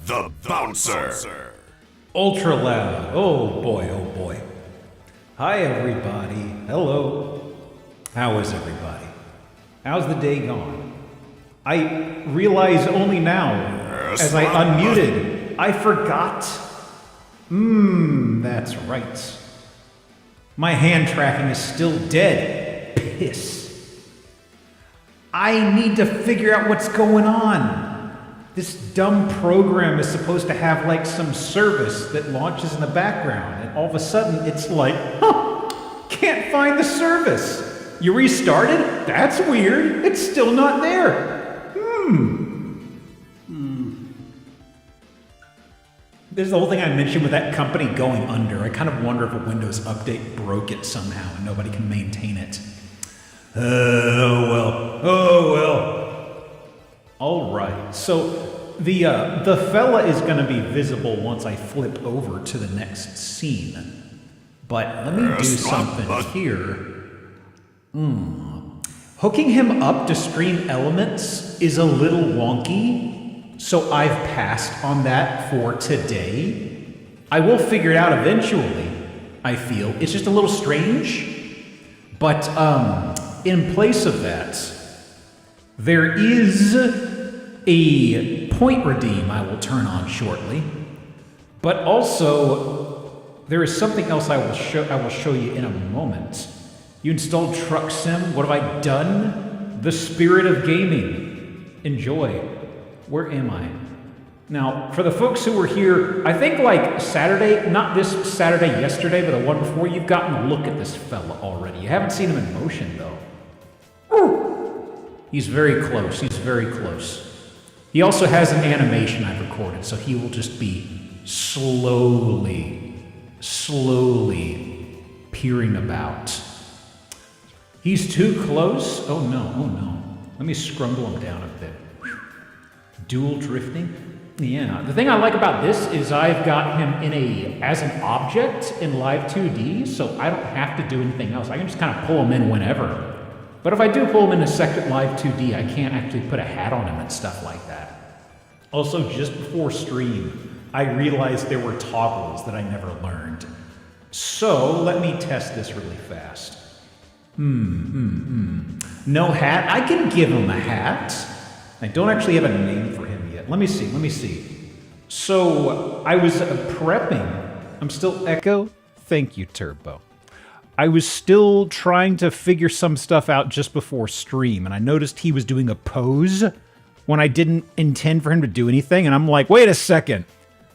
The Bouncer. Ultra loud. Oh boy, oh boy. Hi everybody. Hello. How is everybody? How's the day gone? I realize only now, as I unmuted, I forgot. That's right. My hand tracking is still dead. Piss. I need to figure out what's going on. This dumb program is supposed to have like some service that launches in the background, and all of a sudden it's like, can't find the service. You restarted? That's weird. It's still not there. This is the whole thing I mentioned with that company going under. I kind of wonder if a Windows update broke it somehow and nobody can maintain it. Oh well. All right, so the fella is going to be visible once I flip over to the next scene. But let me do something here. Hooking him up to stream elements is a little wonky, so I've passed on that for today. I will figure it out eventually, I feel. It's just a little strange, but in place of that, there is a point redeem I will turn on shortly, but also there is something else I will show you in a moment. You installed Truck Sim. What have I done? The spirit of gaming. Enjoy. Where am I? Now, for the folks who were here, I think like Saturday, not this Saturday, yesterday, but the one before, you've gotten a look at this fella already. You haven't seen him in motion, though. He's very close. He's very close. He also has an animation I've recorded, so he will just be slowly peering about. He's too close. Oh no. Let me scrumble him down a bit. Dual drifting. Yeah, the thing I like about this is I've got him as an object in Live 2D, so I don't have to do anything else. I can just kind of pull him in whenever. But if I do pull him in a second Live 2D, I can't actually put a hat on him and stuff like that. Also, just before stream, I realized there were toggles that I never learned. So, let me test this really fast. No hat? I can give him a hat. I don't actually have a name for him yet. Let me see. So, I was prepping. I'm still Echo. Thank you, Turbo. I was still trying to figure some stuff out just before stream, and I noticed he was doing a pose when I didn't intend for him to do anything, and I'm like, wait a second.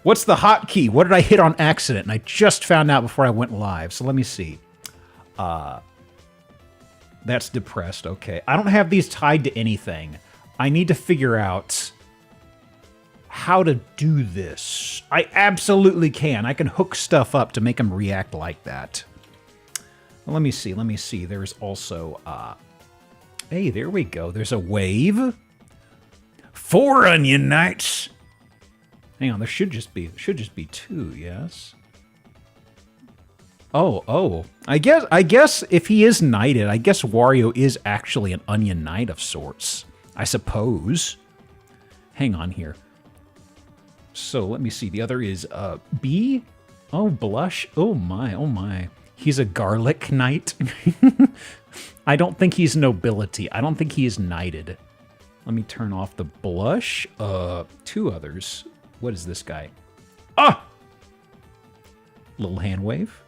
What's the hotkey? What did I hit on accident? And I just found out before I went live, so let me see. That's depressed, okay. I don't have these tied to anything. I need to figure out how to do this. I absolutely can. I can hook stuff up to make them react like that. Let me see. There's also, hey, there we go. There's a wave. 4 onion knights. Hang on, there should just be 2, yes? Oh. I guess if he is knighted, I guess Wario is actually an onion knight of sorts. I suppose. Hang on here. So, let me see. The other is, B? Oh, blush. Oh my. He's a garlic knight. I don't think he's nobility. I don't think he is knighted. Let me turn off the blush. 2 others. What is this guy? Ah! Little hand wave.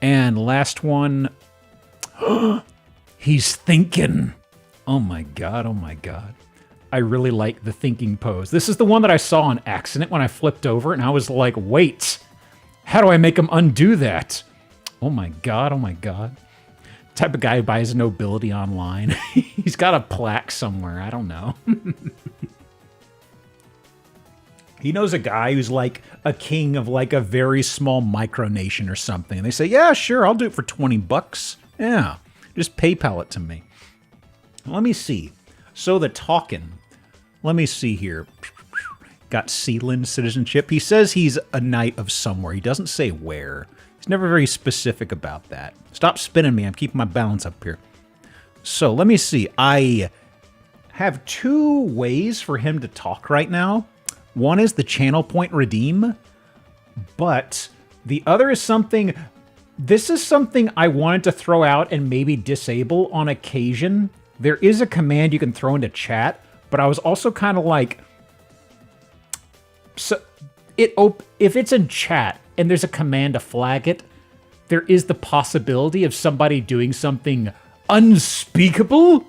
And last one. He's thinking. Oh my god. I really like the thinking pose. This is the one that I saw on accident when I flipped over, and I was like, wait. How do I make him undo that? Oh my god. Type of guy who buys nobility online. He's got a plaque somewhere. I don't know. He knows a guy who's like a king of like a very small micronation or something. And they say, yeah, sure, I'll do it for 20 bucks. Yeah, just PayPal it to me. Let me see. So the talking. Let me see here. Got Sealand citizenship. He says he's a knight of somewhere. He doesn't say where. He's never very specific about that. Stop spinning me. I'm keeping my balance up here. So let me see. I have 2 ways for him to talk right now. One is the channel point redeem, but the other is something... This is something I wanted to throw out and maybe disable on occasion. There is a command you can throw into chat, but I was also kind of like... So, if it's in chat and there's a command to flag it, there is the possibility of somebody doing something unspeakable.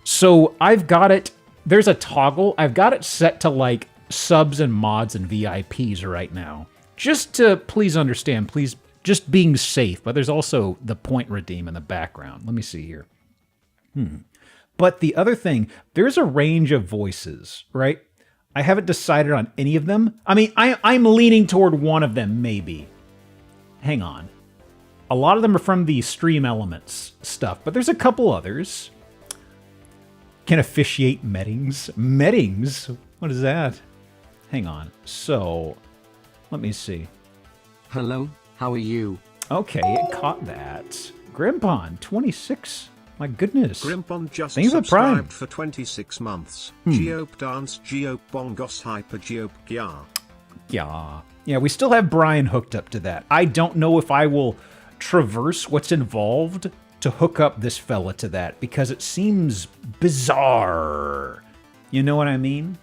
So I've got it... There's a toggle. I've got it set to, like, subs and mods and VIPs right now. Just to please understand, please... Just being safe, but there's also the point redeem in the background. Let me see here. But the other thing, there's a range of voices, right? I haven't decided on any of them. I mean, I'm leaning toward one of them, maybe. Hang on. A lot of them are from the Stream Elements stuff, but there's a couple others. Can officiate meetings. Meetings? What is that? Hang on. So, let me see. Hello? How are you? Okay, it caught that. Grimpon, 26. My goodness. Grimpon just Thank you for the Prime. subscribed for 26 months. Geop dance, Geop bongos hyper, Geop gya. Yeah, we still have Brian hooked up to that. I don't know if I will traverse what's involved to hook up this fella to that, because it seems bizarre. You know what I mean?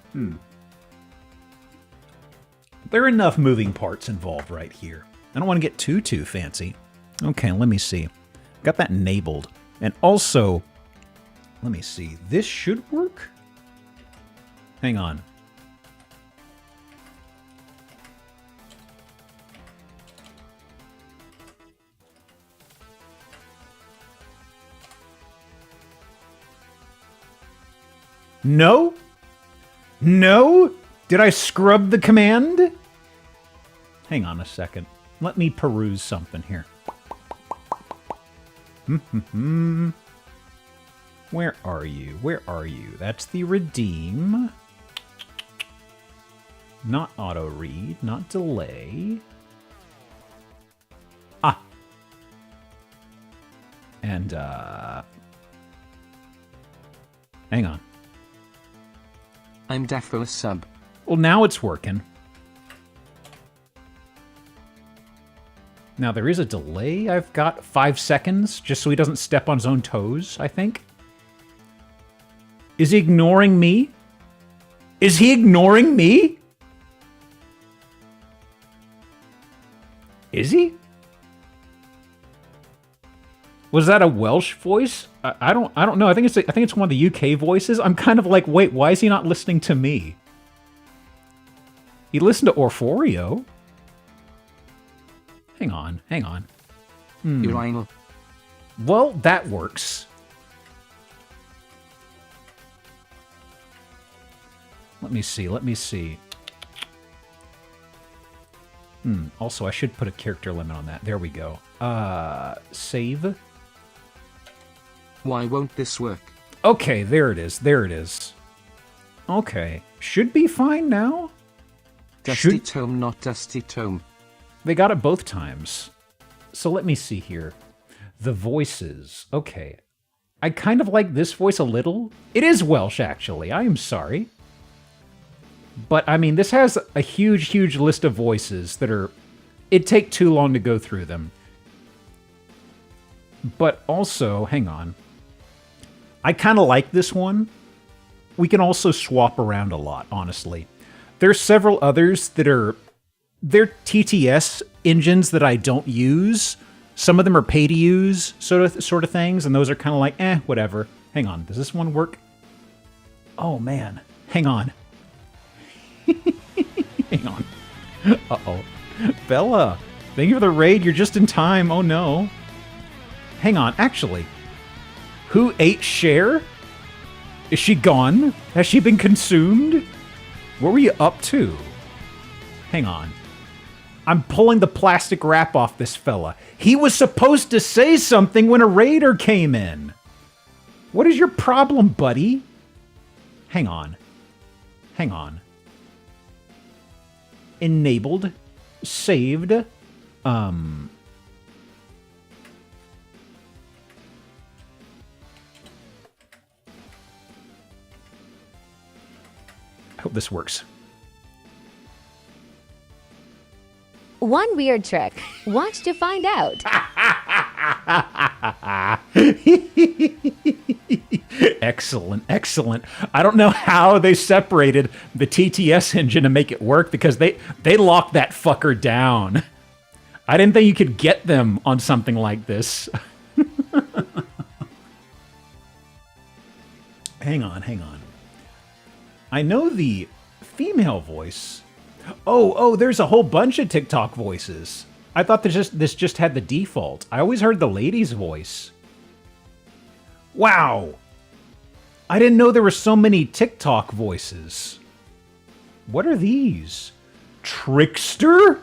There are enough moving parts involved right here. I don't want to get too fancy. Okay, let me see. Got that enabled. And also, let me see. This should work? Hang on. No? No? Did I scrub the command? Hang on a second. Let me peruse something here. Where are you? Where are you? That's the redeem. Not auto read, not delay. Ah. And hang on. I'm defo sub. Well, now it's working. Now, there is a delay. I've got 5 seconds, just so he doesn't step on his own toes, I think. Is he ignoring me? Is he ignoring me? Is he? Was that a Welsh voice? I don't know. I think it's one of the UK voices. I'm kind of like, wait, why is he not listening to me? He listened to Orforio. Hang on. Well, that works. Let me see. Also, I should put a character limit on that. There we go. Save. Why won't this work? Okay, there it is. Okay. Should be fine now. Dusty tome, not dusty tome. They got it both times. So let me see here. The voices. Okay. I kind of like this voice a little. It is Welsh, actually. I am sorry. But, I mean, this has a huge list of voices that are... It'd take too long to go through them. But also, hang on. I kind of like this one. We can also swap around a lot, honestly. There's several others that are... They're TTS engines that I don't use. Some of them are pay-to-use sort of things, and those are kind of like, whatever. Hang on, does this one work? Oh, man. Hang on. Hang on. Uh-oh. Bella, thank you for the raid. You're just in time. Oh, no. Hang on, actually. Who ate Cher? Is she gone? Has she been consumed? What were you up to? Hang on. I'm pulling the plastic wrap off this fella. He was supposed to say something when a raider came in. What is your problem, buddy? Hang on. Enabled. Saved. I hope this works. One weird trick. Watch to find out. Excellent, excellent. I don't know how they separated the TTS engine to make it work because they locked that fucker down. I didn't think you could get them on something like this. Hang on. I know the female voice. Oh, there's a whole bunch of TikTok voices. I thought this just had the default. I always heard the lady's voice. Wow. I didn't know there were so many TikTok voices. What are these? Trickster?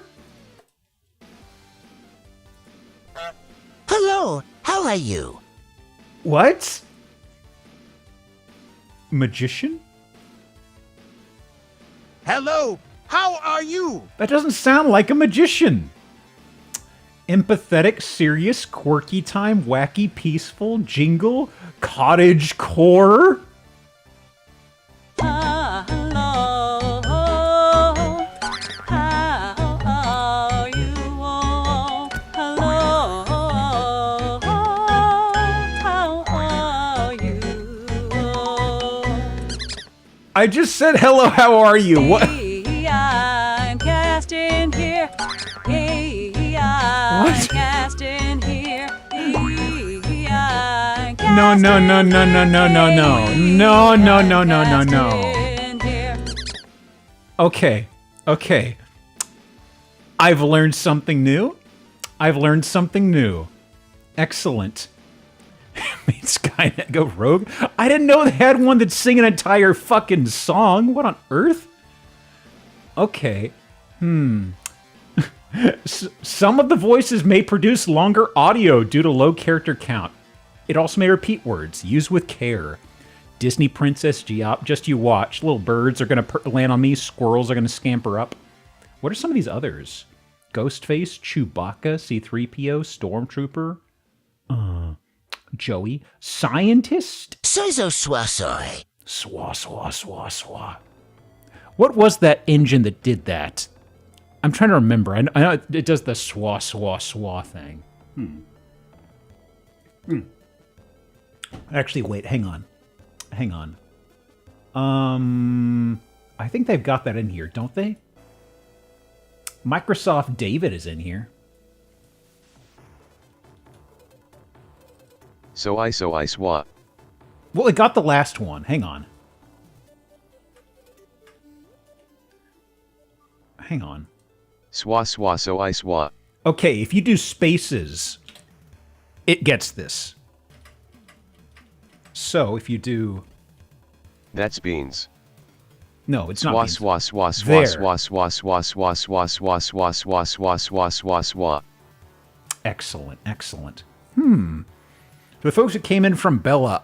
Hello, how are you? What? Magician? Hello, how are you? That doesn't sound like a magician. Empathetic, serious, quirky time, wacky, peaceful, jingle, cottage core. Hello, how are you? Hello, how are you? I just said hello, how are you? What? I'm cast in here. What? Cast in here. No. Okay. I've learned something new. Excellent. Made Skynet go rogue. I didn't know they had one that sing an entire fucking song. What on earth? Okay. Some of the voices may produce longer audio due to low character count. It also may repeat words. Use with care. Disney Princess Geop, just you watch. Little birds are going to land on me. Squirrels are going to scamper up. What are some of these others? Ghostface, Chewbacca, C-3PO, Stormtrooper, Joey, Scientist. Soy. Swa. What was that engine that did that? I'm trying to remember. I know it does the swa thing. Actually, wait, hang on. I think they've got that in here, don't they? Microsoft David is in here. So I swa. Well, it got the last one. Hang on. Swa so I swa. Okay, if you do spaces, it gets this. So if you do... That's beans. No, it's not beans. Swa. Excellent. For the folks that came in from Bella,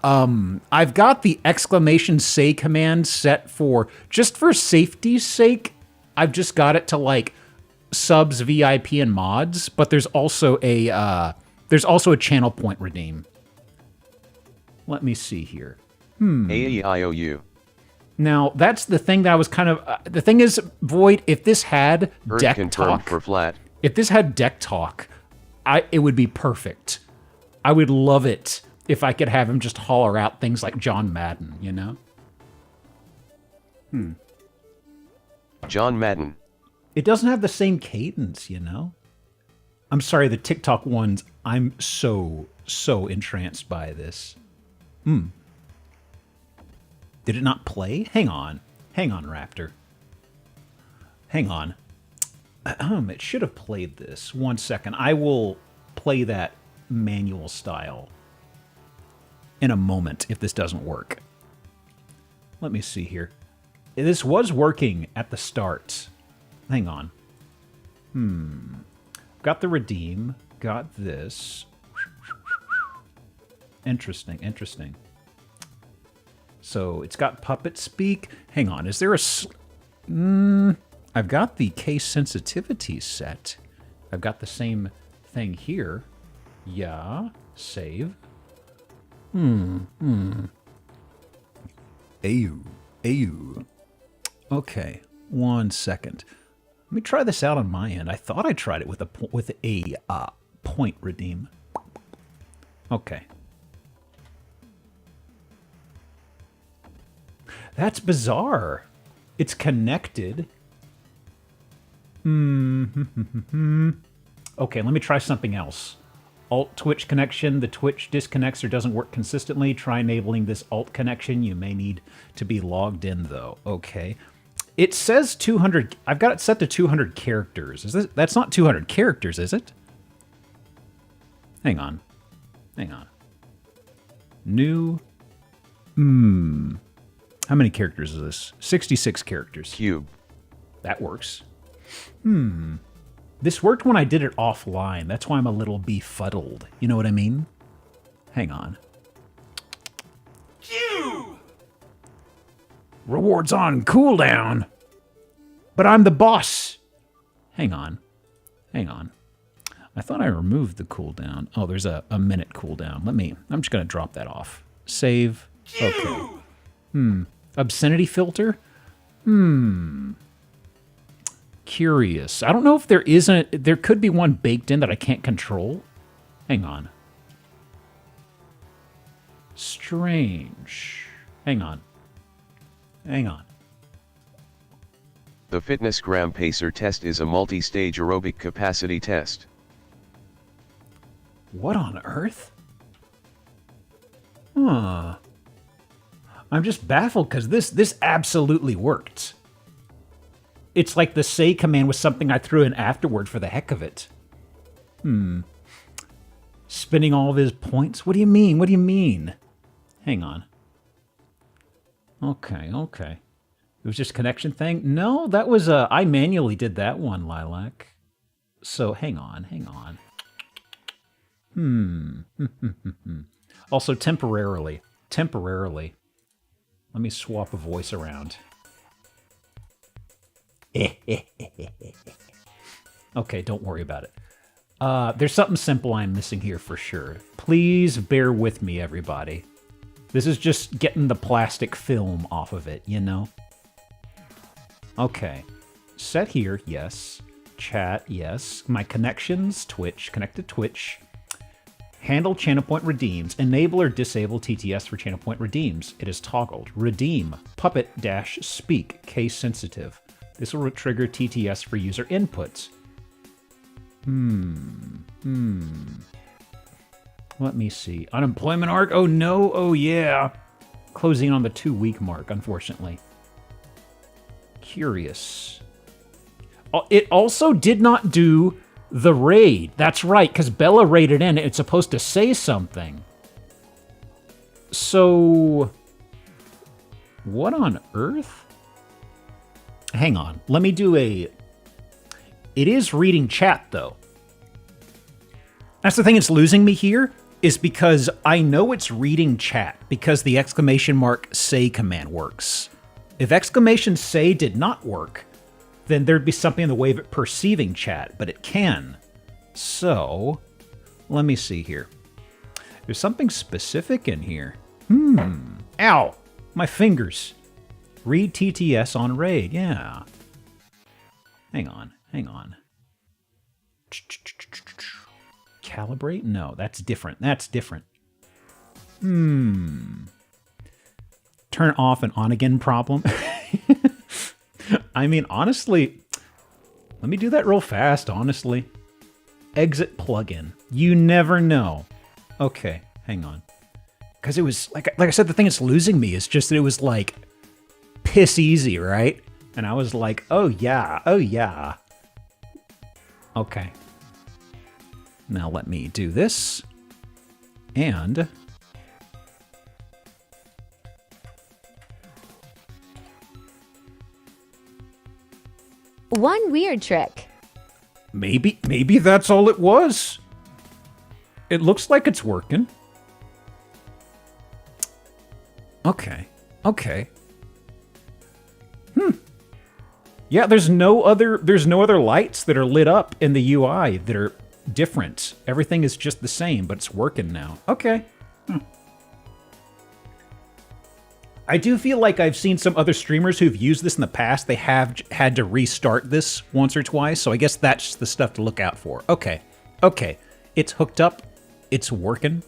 I've got the exclamation say command set for, just for safety's sake, I've just got it to like subs, VIP, and mods, but there's also a channel point redeem. Let me see here. AEIOU. Now, that's the thing that I was kind of... the thing is, Void, if this had Bird deck confirmed talk... for flat. If this had deck talk, it would be perfect. I would love it if I could have him just holler out things like John Madden, you know? John Madden. It doesn't have the same cadence, you know? I'm sorry, the TikTok ones, I'm so entranced by this. Did it not play? Hang on, Raptor. Hang on. It should have played this. 1 second. I will play that manual style in a moment if this doesn't work. Let me see here. This was working at the start. Hang on. Got the redeem. Got this. Interesting. So it's got puppet speak. Hang on. Is there a... I've got the case sensitivity set. I've got the same thing here. Yeah. Save. Ayu. Okay. 1 second. Let me try this out on my end. I thought I tried it with a point redeem. Okay. That's bizarre. It's connected. Okay, let me try something else. Alt Twitch connection. The Twitch disconnects or doesn't work consistently. Try enabling this alt connection. You may need to be logged in, though. Okay. It says 200. I've got it set to 200 characters. That's not 200 characters, is it? Hang on. Hang on. New. How many characters is this? 66 characters. Cube. That works. This worked when I did it offline. That's why I'm a little befuddled. You know what I mean? Hang on. Rewards on cooldown. But I'm the boss. Hang on. Hang on. I thought I removed the cooldown. Oh, there's a minute cooldown. I'm just going to drop that off. Save. Okay. Obscenity filter? Curious. I don't know if there isn't. There could be one baked in that I can't control. Hang on. Strange. Hang on. Hang on. The Fitness Gram Pacer test is a multi-stage aerobic capacity test. What on earth? Huh. I'm just baffled because this absolutely worked. It's like the say command was something I threw in afterward for the heck of it. Spending all of his points? What do you mean? What do you mean? Hang on. Okay, okay. It was just a connection thing? No, that was I manually did that one, Lilac. So hang on, hang on. Also temporarily. Temporarily. Let me swap a voice around. Okay, don't worry about it. There's something simple I'm missing here for sure. Please bear with me, everybody. This is just getting the plastic film off of it, you know? Okay. Set here, yes. Chat, yes. My connections, Twitch, connect to Twitch. Handle channel point redeems. Enable or disable TTS for channel point redeems. It is toggled. Redeem. Puppet-speak. Case sensitive. This will trigger TTS for user inputs. Let me see. Unemployment arc? Oh no, oh yeah. Closing on the 2-week mark, unfortunately. Curious. It also did not do the raid. That's right, because Bella raided in. It's supposed to say something. So, what on earth? Hang on. Let me do a... It is reading chat, though. That's the thing that's losing me here, is because I know it's reading chat, because the exclamation mark say command works. If exclamation say did not work, then there'd be something in the way of it perceiving chat, but it can. So, let me see here. There's something specific in here. Ow! My fingers. Read TTS on raid, yeah. Hang on, hang on. Calibrate? No, that's different. That's different. Turn off and on again problem. I mean, honestly, let me do that real fast, honestly. Exit plugin. You never know. Okay, hang on. Because it was, like I said, the thing that's losing me is just that it was like piss easy, right? And I was like, oh yeah, oh yeah. Okay. Now let me do this. And... One weird trick. Maybe that's all it was. It looks like it's working. Okay. Okay. Yeah, there's no other lights that are lit up in the UI that are different. Everything is just the same, but it's working now. Okay. I do feel like I've seen some other streamers who've used this in the past. They have had to restart this once or twice, so I guess that's the stuff to look out for. Okay. Okay. It's hooked up. It's working.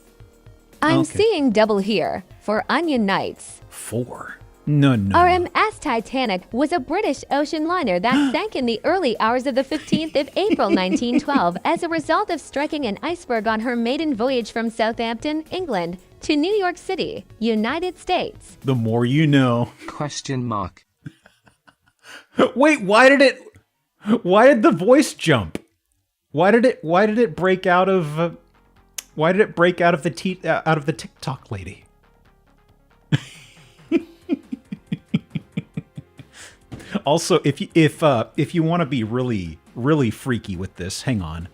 I'm seeing double here for Onion Nights. 4. No. RMS Titanic was a British ocean liner that sank in the early hours of the 15th of April 1912 as a result of striking an iceberg on her maiden voyage from Southampton, England, to New York City, United States. The more you know. Question mark. Wait, why did the voice jump? Why did it break out of the TikTok lady? Also, if you want to be really freaky with this, hang on.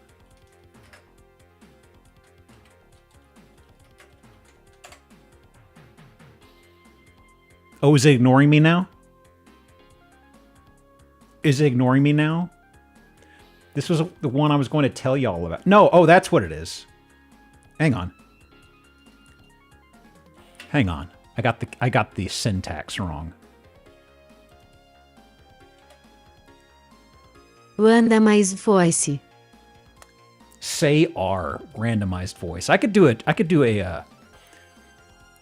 Oh, is it ignoring me now? Is it ignoring me now? This was the one I was going to tell y'all about. No, oh, that's what it is. Hang on. Hang on. I got the syntax wrong. Randomized voice. Say R, randomized voice. I could do a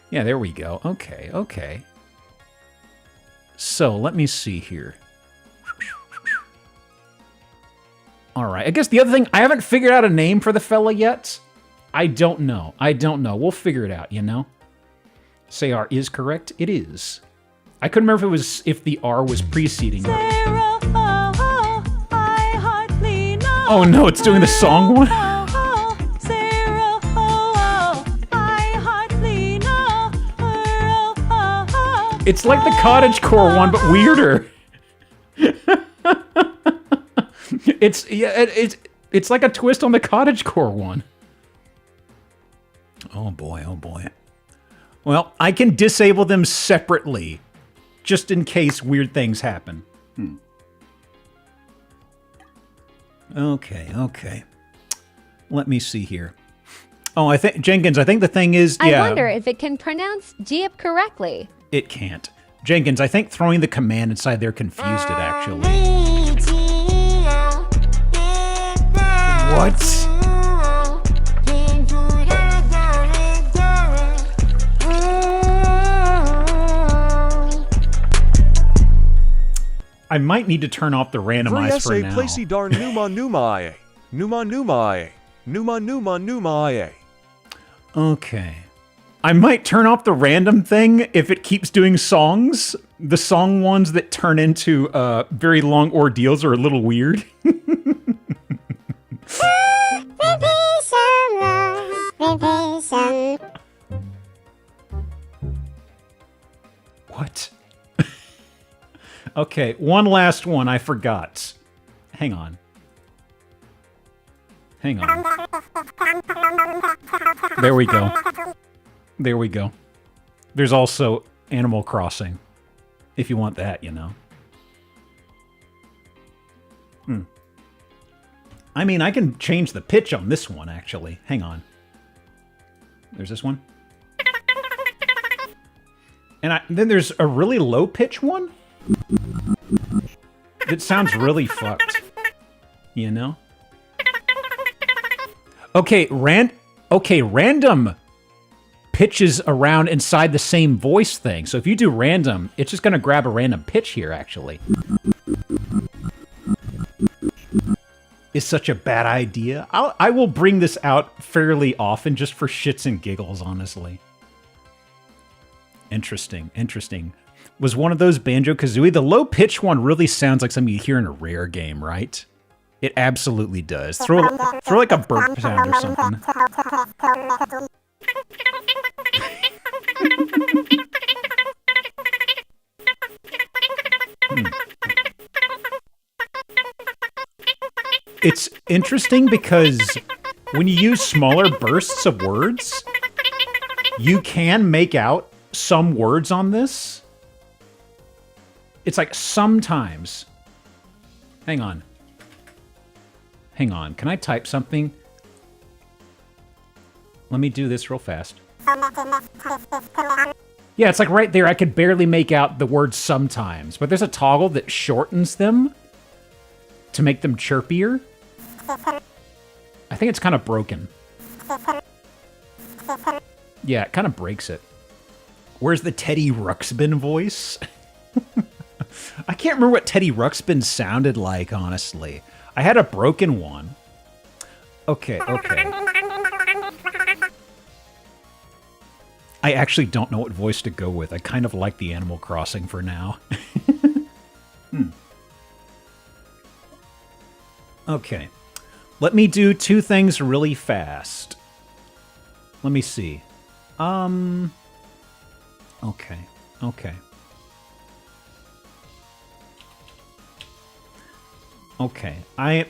yeah, there we go. Okay. So, let me see here. All right. I guess the other thing, I haven't figured out a name for the fella yet. I don't know. We'll figure it out, you know? Say R is correct. It is. I couldn't remember if the R was preceding it. Sarah, I hardly know. Oh no, it's doing the song one? Sarah, I hardly know. It's like the cottagecore one, but weirder. It's like a twist on the cottagecore one. Oh boy. Well, I can disable them separately, just in case weird things happen. Okay. Let me see here. Oh, I think Jenkins, I think the thing is, I wonder if it can pronounce Geop correctly. It can't. Jenkins, I think throwing the command inside there confused it, actually. What? I might need to turn off the randomize for now. Placey dar numa numae. Numa numae. Numa numa numae. Okay. I might turn off the random thing if it keeps doing songs. The song ones that turn into very long ordeals are a little weird. What? Okay, one last one I forgot. Hang on. There we go. There's also Animal Crossing, if you want that, you know. I mean, I can change the pitch on this one, actually. Hang on. There's this one. And then there's a really low pitch one. It sounds really fucked. You know? Okay, random pitches around inside the same voice thing. So if you do random, it's just going to grab a random pitch here, actually. Is such a bad idea. I will bring this out fairly often just for shits and giggles, honestly. Interesting. Was one of those Banjo-Kazooie? The low-pitch one really sounds like something you hear in a Rare game, right? It absolutely does. Throw like a burp sound or something. It's interesting because when you use smaller bursts of words, you can make out some words on this. It's like sometimes. Hang on. Can I type something? Let me do this real fast. Yeah, it's like right there. I could barely make out the word sometimes, but there's a toggle that shortens them to make them chirpier. I think it's kind of broken. Yeah, it kind of breaks it. Where's the Teddy Ruxpin voice? I can't remember what Teddy Ruxpin sounded like, honestly. I had a broken one. Okay. I actually don't know what voice to go with. I kind of like the Animal Crossing for now. Okay. Let me do two things really fast. Let me see. Okay. Okay.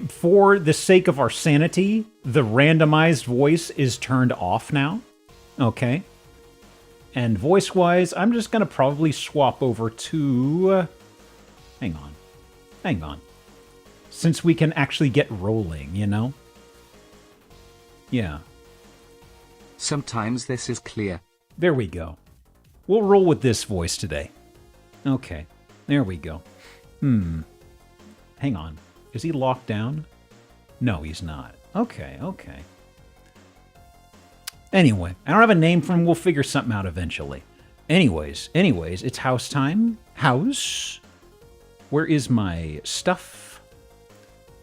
For the sake of our sanity, the randomized voice is turned off now. Okay. And voice-wise, I'm just going to probably swap over to... hang on. Since we can actually get rolling, you know? Yeah. Sometimes this is clear. There we go. We'll roll with this voice today. Okay. There we go. Hang on. Is he locked down? No, he's not. Okay. Anyway, I don't have a name for him. We'll figure something out eventually. Anyways, it's house time. House. Where is my stuff?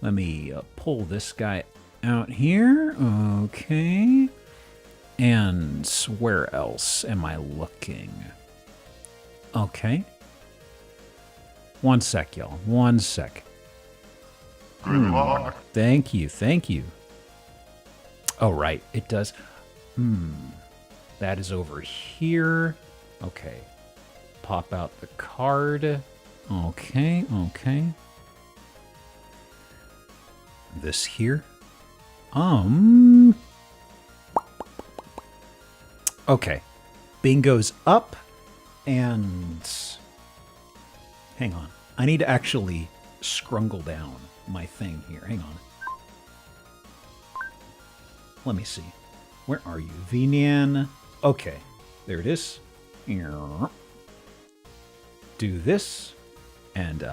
Let me pull this guy out here. Okay. And where else am I looking? Okay. One sec, y'all. One sec. Thank you. Oh, right. It does. That is over here. Okay. Pop out the card. Okay. This here. Okay. Bingo's up. And... hang on. I need to actually scrungle down my thing here. Hang on. Let me see. Where are you? VNAN. Okay. There it is. Do this. And,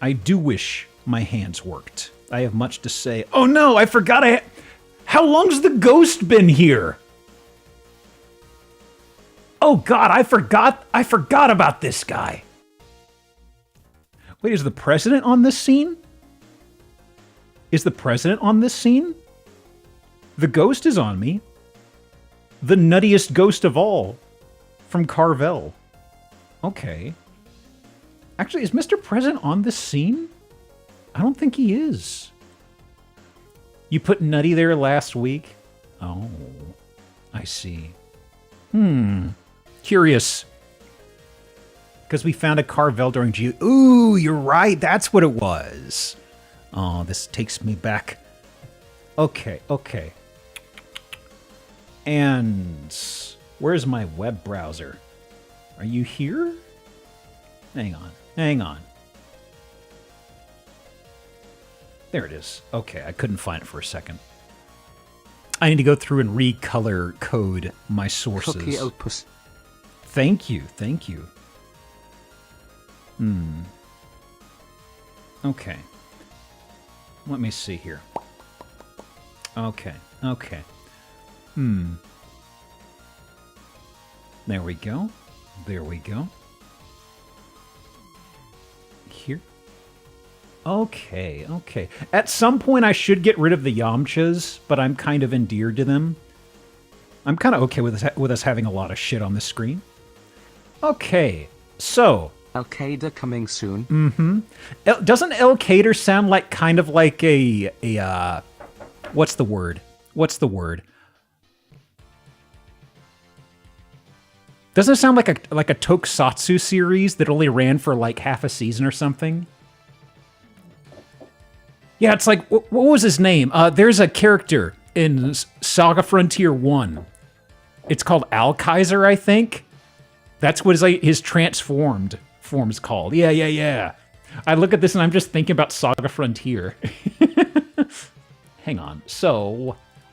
I do wish my hands worked. I have much to say. Oh no, I forgot how long's the ghost been here? Oh god, I forgot about this guy. Wait, is the president on this scene? Is the president on this scene? The ghost is on me. The nuttiest ghost of all. From Carvel. Okay. Actually, is Mr. President on this scene? I don't think he is. You put Nutty there last week? Oh. I see. Curious. Because we found a Carvel during Geop. Ooh, you're right. That's what it was. Oh, this takes me back. Okay. And where's my web browser? Are you here? Hang on. There it is. Okay, I couldn't find it for a second. I need to go through and recolor code my sources. Cookie output. Thank you. Okay. Let me see here. Okay. There we go. Here. Okay. At some point I should get rid of the Yamchas, but I'm kind of endeared to them. I'm kind of okay with us having a lot of shit on the screen. Okay, so... Al-Qaeda coming soon. Doesn't Al-Qaeda sound like kind of like a what's the word? Doesn't it sound like a tokusatsu series that only ran for like half a season or something? Yeah, it's like, what was his name? There's a character in Saga Frontier 1. It's called Al-Kaiser, I think. That's what his transformed form's called. Yeah. I look at this and I'm just thinking about Saga Frontier. Hang on. So,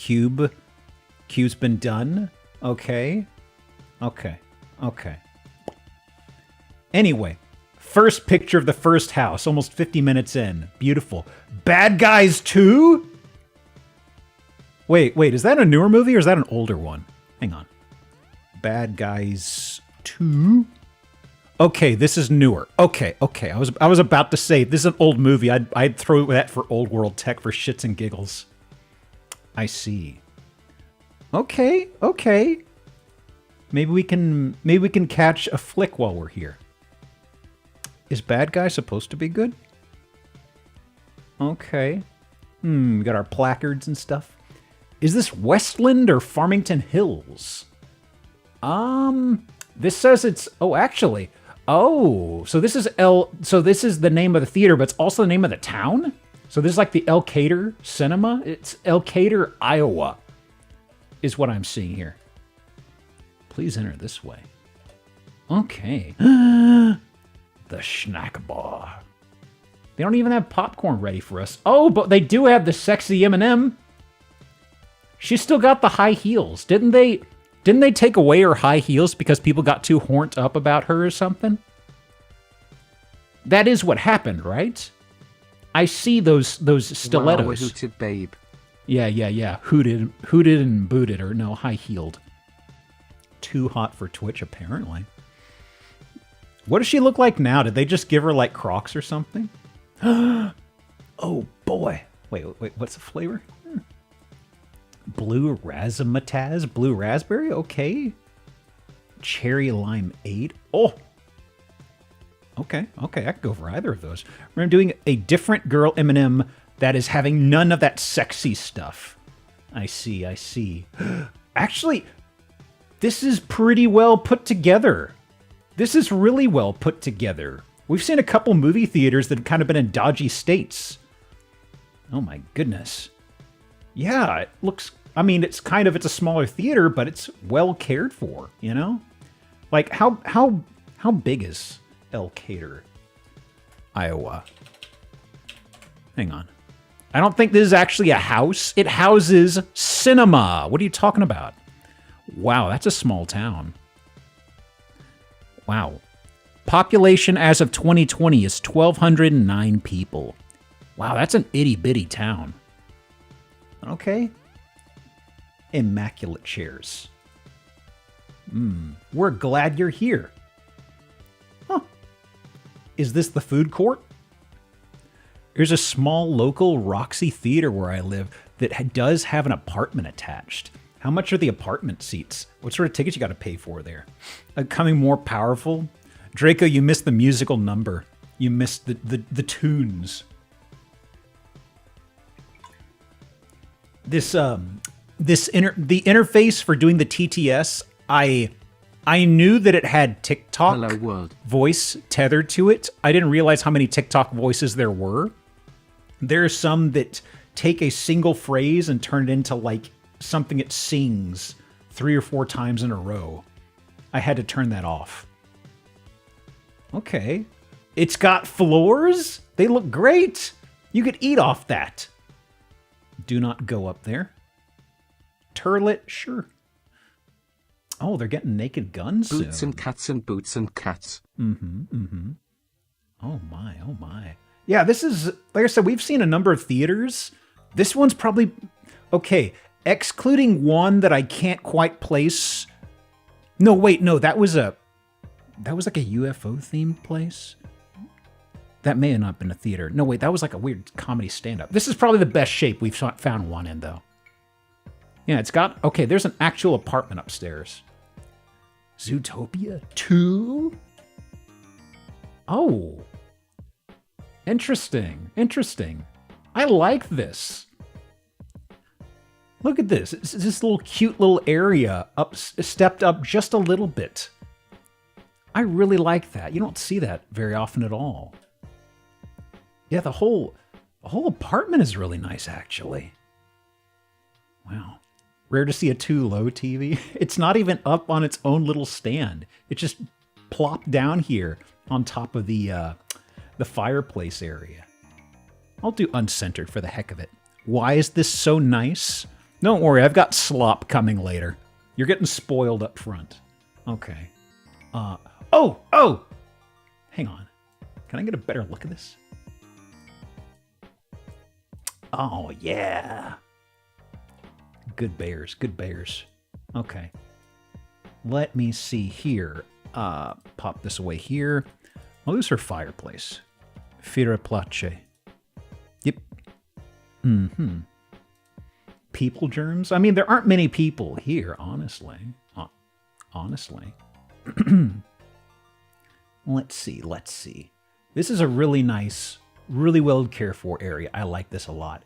Cube's been done. Okay. Anyway, first picture of the first house, almost 50 minutes in. Beautiful. Bad Guys 2? Wait, is that a newer movie or is that an older one? Hang on. Bad Guys 2? Okay, this is newer. Okay. I was about to say, this is an old movie. I'd throw that for old world tech for shits and giggles. I see. Okay. Maybe we can catch a flick while we're here. Is Bad Guy supposed to be good? Okay. We got our placards and stuff. Is this Westland or Farmington Hills? This says it's actually. So this is the name of the theater, but it's also the name of the town? So this is like the Elkader Cinema? It's Elkader, Iowa, is what I'm seeing here. Please enter this way. Okay. The snack bar. They don't even have popcorn ready for us. Oh, but they do have the sexy M&M. She's still got the high heels. Didn't they take away her high heels because people got too horned up about her or something? That is what happened, right? I see those stilettos. Wow, hooted babe. Yeah. Hooted and booted, or no, high-heeled. Too hot for Twitch, apparently. What does she look like now? Did they just give her, like, Crocs or something? Oh, boy. Wait, what's the flavor? Blue razzmatazz? Blue raspberry? Okay. Cherry limeade? Oh! Okay, I could go for either of those. We're doing a different girl M&M that is having none of that sexy stuff. I see. Actually, this is pretty well put together. This is really well put together. We've seen a couple movie theaters that have kind of been in dodgy states. Oh my goodness. Yeah, it looks... I mean, it's a smaller theater, but it's well cared for, you know? Like, how big is Elkader, Iowa? Hang on. I don't think this is actually a house. It houses cinema. What are you talking about? Wow, that's a small town. Wow. Population as of 2020 is 1,209 people. Wow, that's an itty-bitty town. Okay. Immaculate chairs. We're glad you're here. Huh. Is this the food court? There's a small local Roxy theater where I live that does have an apartment attached. How much are the apartment seats? What sort of tickets you got to pay for there? Coming more powerful? Draco, you missed the musical number. You missed the tunes. The interface for doing the TTS, I knew that it had TikTok voice tethered to it. I didn't realize how many TikTok voices there were. There are some that take a single phrase and turn it into like something it sings 3 or 4 times in a row. I had to turn that off. Okay. It's got floors? They look great. You could eat off that. Do not go up there. Turlet, sure. Oh, they're getting Naked Guns soon. Boots and cats and boots and cats. Oh my. Yeah, this is, like I said, we've seen a number of theaters. This one's probably, okay, excluding one that I can't quite place. No, wait, no, that was like a UFO themed place. That may have not been a theater. No, wait, that was like a weird comedy stand-up. This is probably the best shape we've found one in, though. Yeah, it's got... Okay, there's an actual apartment upstairs. Zootopia 2? Oh. Interesting. I like this. Look at this. It's this little cute little area stepped up just a little bit. I really like that. You don't see that very often at all. Yeah, the whole apartment is really nice, actually. Wow. Rare to see a too low TV. It's not even up on its own little stand. It just plopped down here on top of the fireplace area. I'll do uncentered for the heck of it. Why is this so nice? Don't worry, I've got slop coming later. You're getting spoiled up front. Okay. Oh! Hang on. Can I get a better look at this? Oh, yeah. Good bears, good bears. Okay. Let me see here. Pop this away here. Oh, this is her fireplace. Fira place. Yep. Mm-hmm. People germs? I mean, there aren't many people here, honestly. Honestly. Let's see. This is a really nice, really well cared for area. I like this a lot.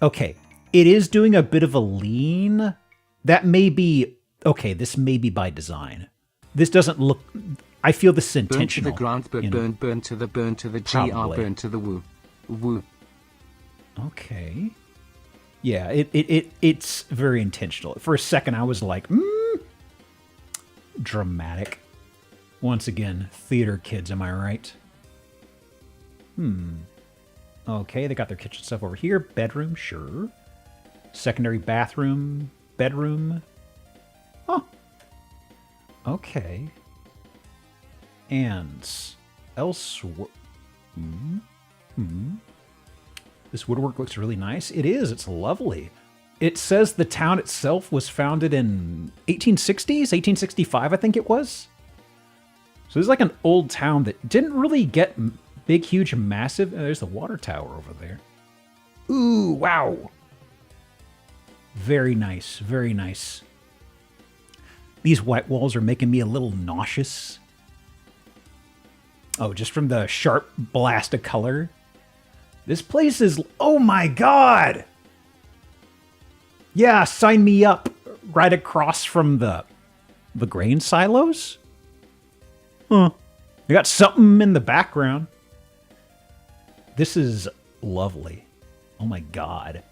Okay, it is doing a bit of a lean. That may be, okay, this may be by design. This doesn't look, I feel this is intentional. Burn to the ground, but burn to the Probably. GR, burn to the woo. Woo. Okay. Yeah, it's very intentional. For a second, I was like, dramatic. Once again, theater kids, am I right? Okay, they got their kitchen stuff over here. Bedroom, sure. Secondary bathroom, bedroom. Oh. Okay. And elsewhere. This woodwork looks really nice. It is. It's lovely. It says the town itself was founded in 1860s, 1865, I think it was. So it's like an old town that didn't really get big, huge, massive. There's the water tower over there. Ooh, wow. Very nice. Very nice. These white walls are making me a little nauseous. Oh, just from the sharp blast of color. This place is, oh my God. Yeah, sign me up. Right across from the grain silos. Huh. They got something in the background. This is lovely. Oh my God.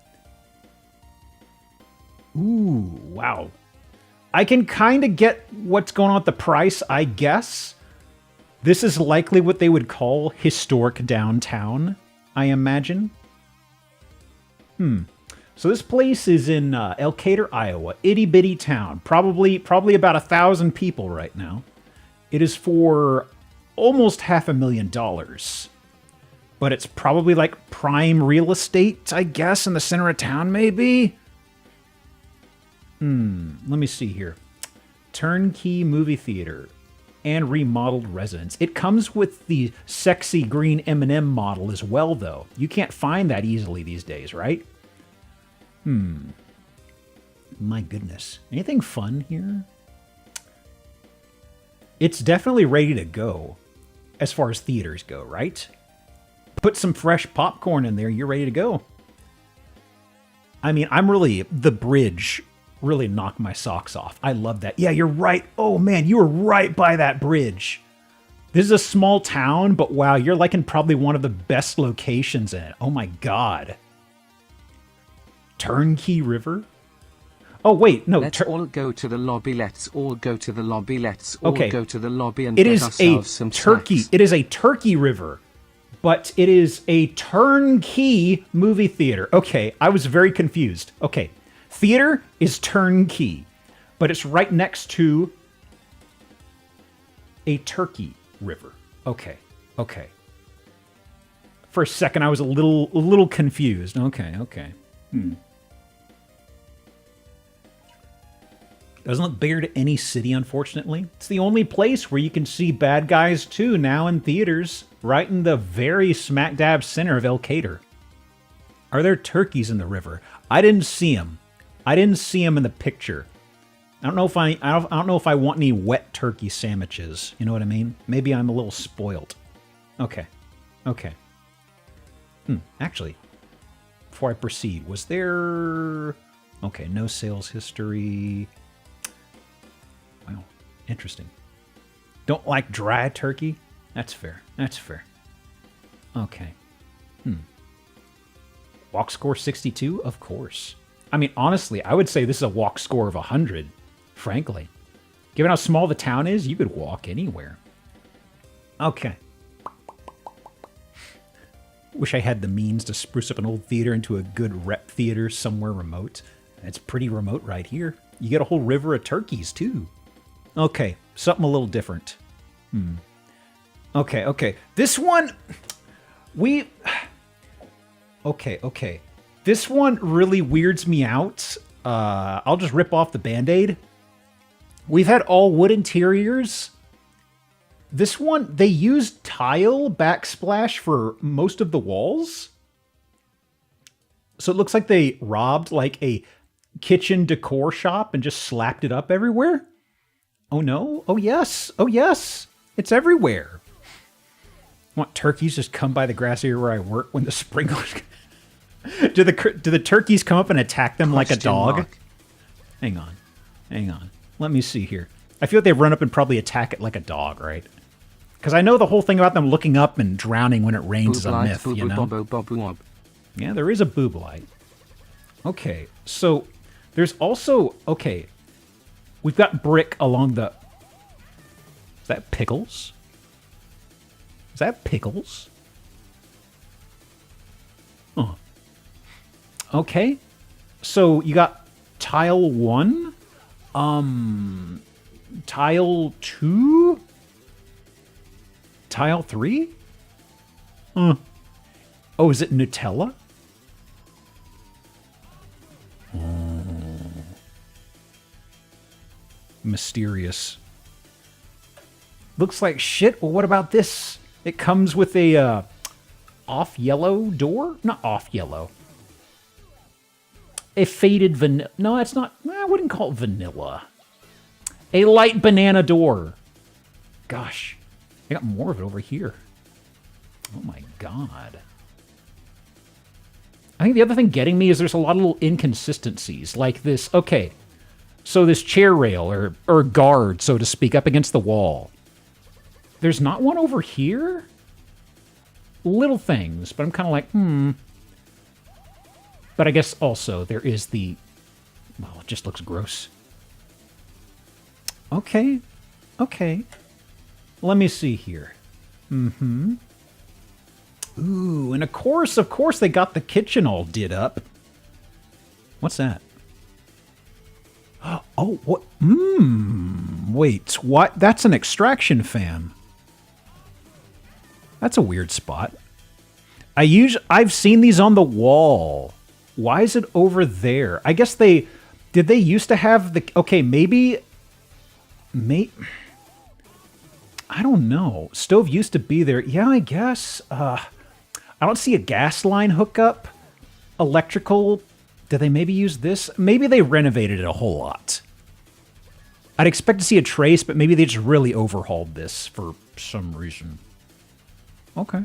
Ooh, wow. I can kind of get what's going on with the price, I guess. This is likely what they would call historic downtown, I imagine. So this place is in Elkader, Iowa. Itty bitty town. Probably about 1,000 people right now. It is for almost $500,000. But it's probably like prime real estate, I guess, in the center of town, maybe? Let me see here. Turnkey movie theater and remodeled residence. It comes with the sexy green M&M model as well, though. You can't find that easily these days, right? My goodness. Anything fun here? It's definitely ready to go as far as theaters go, right? Put some fresh popcorn in there, you're ready to go. I mean, the bridge really knocked my socks off. I love that. Yeah, you're right. Oh man, you were right by that bridge. This is a small town, but wow, you're like in probably one of the best locations in it. Oh my God. Turnkey River? Oh wait, no. Let's all go to the lobby. Let's all go to the lobby. Let's all go to the lobby and it get is ourselves a some turkey. snacks. It is a turkey river, but it is a turnkey movie theater. Okay, I was very confused. Okay, theater is turnkey, but it's right next to a turkey river. Okay. For a second, I was a little confused. Okay. Doesn't look bigger to any city, unfortunately. It's the only place where you can see Bad Guys 2 now in theaters, right in the very smack dab center of Elkader. Are there turkeys in the river? I didn't see them. In the picture. I don't know if I want any wet turkey sandwiches. You know what I mean? Maybe I'm a little spoiled. Okay. Actually, before I proceed, was there... Okay, no sales history. Wow, interesting. Don't like dry turkey? That's fair. Okay. Walk score 62? Of course. I mean, honestly, I would say this is a walk score of 100, frankly. Given how small the town is, you could walk anywhere. Okay. Wish I had the means to spruce up an old theater into a good rep theater somewhere remote. It's pretty remote right here. You get a whole river of turkeys, too. Okay, something a little different. Okay. This one... Okay. This one really weirds me out. I'll just rip off the Band-Aid. We've had all wood interiors. This one, they used tile backsplash for most of the walls. So it looks like they robbed like a kitchen decor shop and just slapped it up everywhere. Oh no. Oh yes. It's everywhere. Want turkeys just come by the grass area where I work when the sprinklers... do the turkeys come up and attack them like a dog? Hang on. Let me see here. I feel like they run up and probably attack it like a dog, right? Because I know the whole thing about them looking up and drowning when it rains is a myth, you know? Yeah, there is a boob light. Okay, so there's also... Okay, we've got brick along the... Is that pickles? Is that pickles? Oh. Okay, so you got tile 1, tile 2, tile 3? Oh, is it Nutella? Oh. Mysterious. Looks like shit. Well, what about this? It comes with a off yellow door? Not off yellow. A faded vanilla. No, it's not. I wouldn't call it vanilla. A light banana door. Gosh. I got more of it over here. Oh my god. I think the other thing getting me is there's a lot of little inconsistencies. Like this. Okay. So this chair rail or guard, so to speak, up against the wall. There's not one over here? Little things, but I'm kind of like, But I guess also there is the... Well, it just looks gross. Okay. Let me see here. Ooh, and of course they got the kitchen all did up. What's that? Oh, what? Wait, what? That's an extraction fan. That's a weird spot. I've seen these on the wall. Why is it over there? I guess did they used to have the... Okay, maybe... I don't know. Stove used to be there. Yeah, I guess. I don't see a gas line hookup. Electrical. Did they maybe use this? Maybe they renovated it a whole lot. I'd expect to see a trace, but maybe they just really overhauled this for some reason. Okay.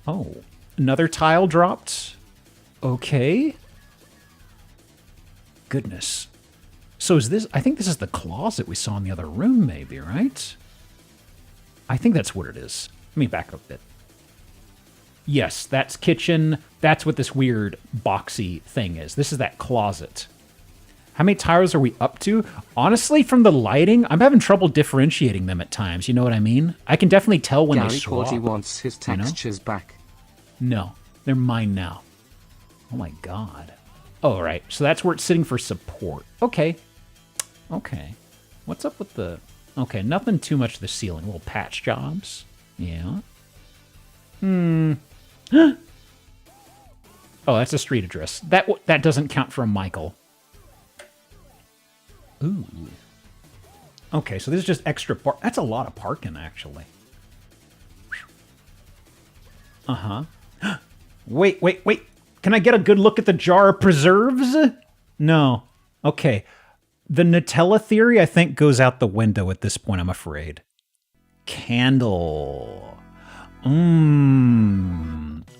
Oh, another tile dropped. Okay. Goodness. So is this... I think this is the closet we saw in the other room, maybe, right? I think that's what it is. Let me back up a bit. Yes, that's kitchen. That's what this weird boxy thing is. This is that closet. How many tiles are we up to? Honestly, from the lighting, I'm having trouble differentiating them at times. You know what I mean? I can definitely tell when they swap. Gary wants his textures back. No, they're mine now. Oh my god. Oh, right. So that's where it's sitting for support. Okay. What's up with the... Okay, nothing too much to the ceiling. Little patch jobs. Yeah. Oh, that's a street address. That doesn't count for a Michael. Ooh. Okay, so this is just extra park. That's a lot of parking, actually. Uh-huh. Wait. Can I get a good look at the jar of preserves? No. Okay. The Nutella theory, I think, goes out the window at this point, I'm afraid. Candle.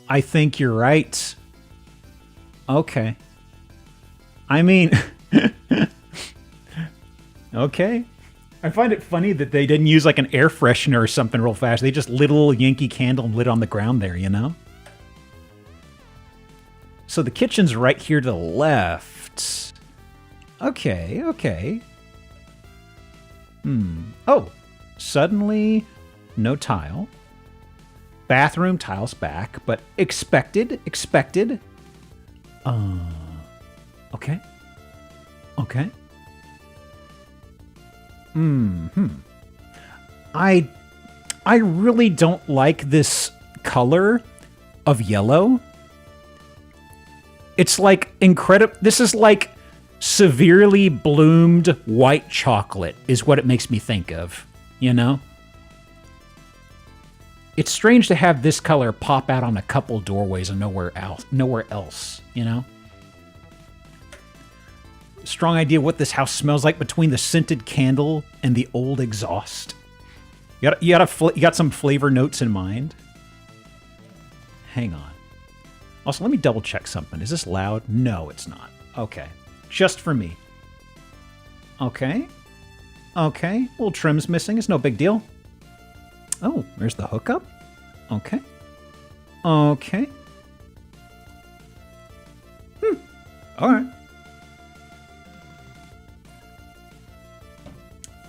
I think you're right. Okay. I mean... Okay. I find it funny that they didn't use like an air freshener or something real fast. They just lit a little Yankee candle and lit on the ground there, you know? So the kitchen's right here to the left. Okay. Oh, suddenly no tile. Bathroom tiles back, but expected. Okay. Okay. I really don't like this color of yellow. It's like incredible. This is like severely bloomed white chocolate is what it makes me think of, you know? It's strange to have this color pop out on a couple doorways and nowhere else, you know? Strong idea what this house smells like between the scented candle and the old exhaust. You got some flavor notes in mind? Hang on. Also, let me double check something. Is this loud? No, it's not. Okay. Just for me. Okay. Okay. Little trim's missing. It's no big deal. Oh, there's the hookup. Okay. Okay. All right.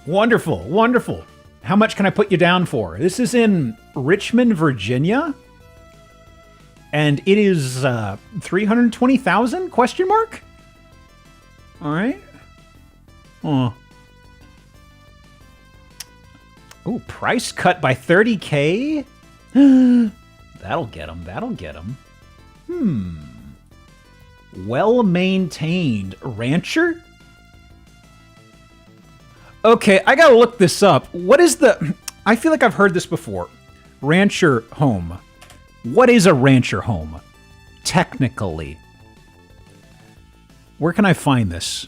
Wonderful. Wonderful. How much can I put you down for? This is in Richmond, Virginia. And it is 320,000? Question mark? All right. Oh. Oh, price cut by 30K? That'll get him. That'll get him. Well-maintained rancher? Okay, I gotta look this up. What is the... I feel like I've heard this before. Rancher home. What is a rancher home? Technically. Where can I find this?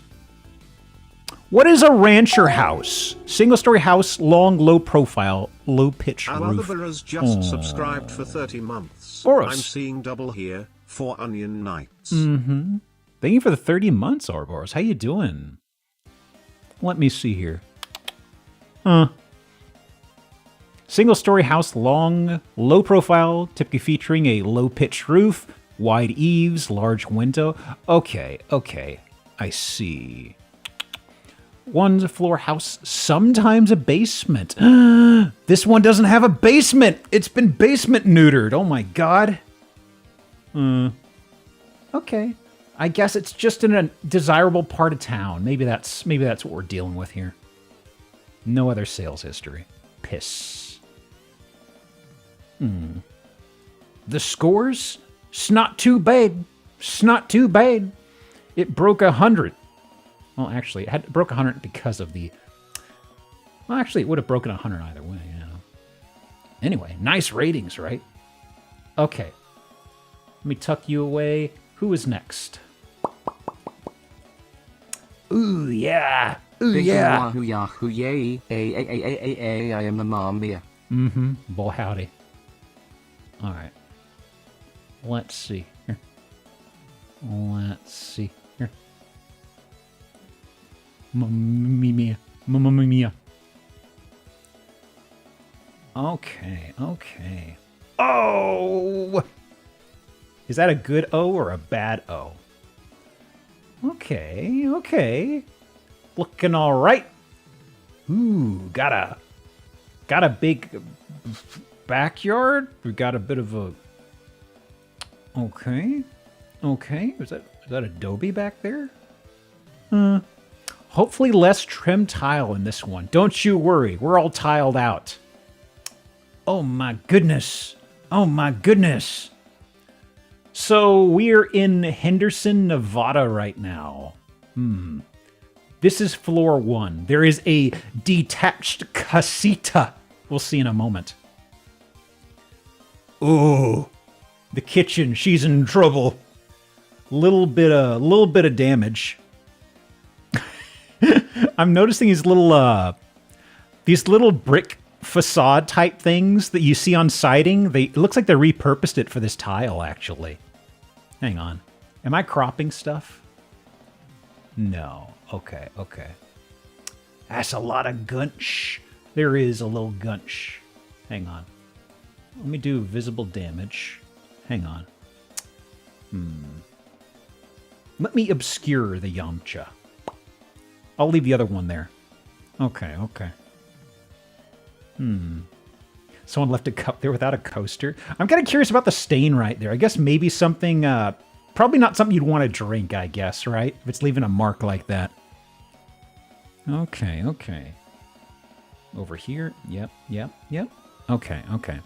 What is a rancher house? Single-story house, long, low profile, low pitch roof. Another has just subscribed for 30 months. Boros. I'm seeing double here for Onion Nights. Thank you for the 30 months, Ouroboros. How you doing? Let me see here. Single-story house, long, low profile, typically featuring a low-pitched roof, wide eaves, large window. Okay, okay. I see. One floor house, sometimes a basement. This one doesn't have a basement. It's been basement neutered. Oh my god. Okay. I guess it's just in a desirable part of town. Maybe that's what we're dealing with here. No other sales history. Piss. The scores? Snot too bad. Snot too bad. It broke 100. Well, actually, it broke 100 because of the... Well, actually, it would have broken 100 either way, you know. Anyway, nice ratings, right? Okay. Let me tuck you away. Who is next? Ooh, yeah. Ooh, yeah. Yahoo, yahoo, yay. I am a mom. Bull howdy. All right. Let's see. Here. Let's see. Here. Mamma mia. Mamma mia. Okay, okay. Oh! Is that a good O or a bad O? Okay, okay. Looking all right. Ooh, got a big backyard. We got a bit of a... Okay. Okay. Is that adobe back there? Hopefully less trim tile in this one. Don't you worry. We're all tiled out. Oh my goodness. Oh my goodness. So we're in Henderson, Nevada right now. This is floor 1. There is a detached casita. We'll see in a moment. Ooh, the kitchen. She's in trouble. Little bit of damage. I'm noticing these little brick facade type things that you see on siding. It looks like they repurposed it for this tile, actually. Hang on. Am I cropping stuff? No. Okay, okay. That's a lot of gunch. There is a little gunch. Hang on. Let me do visible damage. Hang on. Let me obscure the Yamcha. I'll leave the other one there. Okay, okay. Someone left a cup there without a coaster. I'm kind of curious about the stain right there. I guess maybe something Probably not something you'd want to drink, I guess, right? If it's leaving a mark like that. Okay, okay. Over here. Yep, yep, yep. Okay, okay.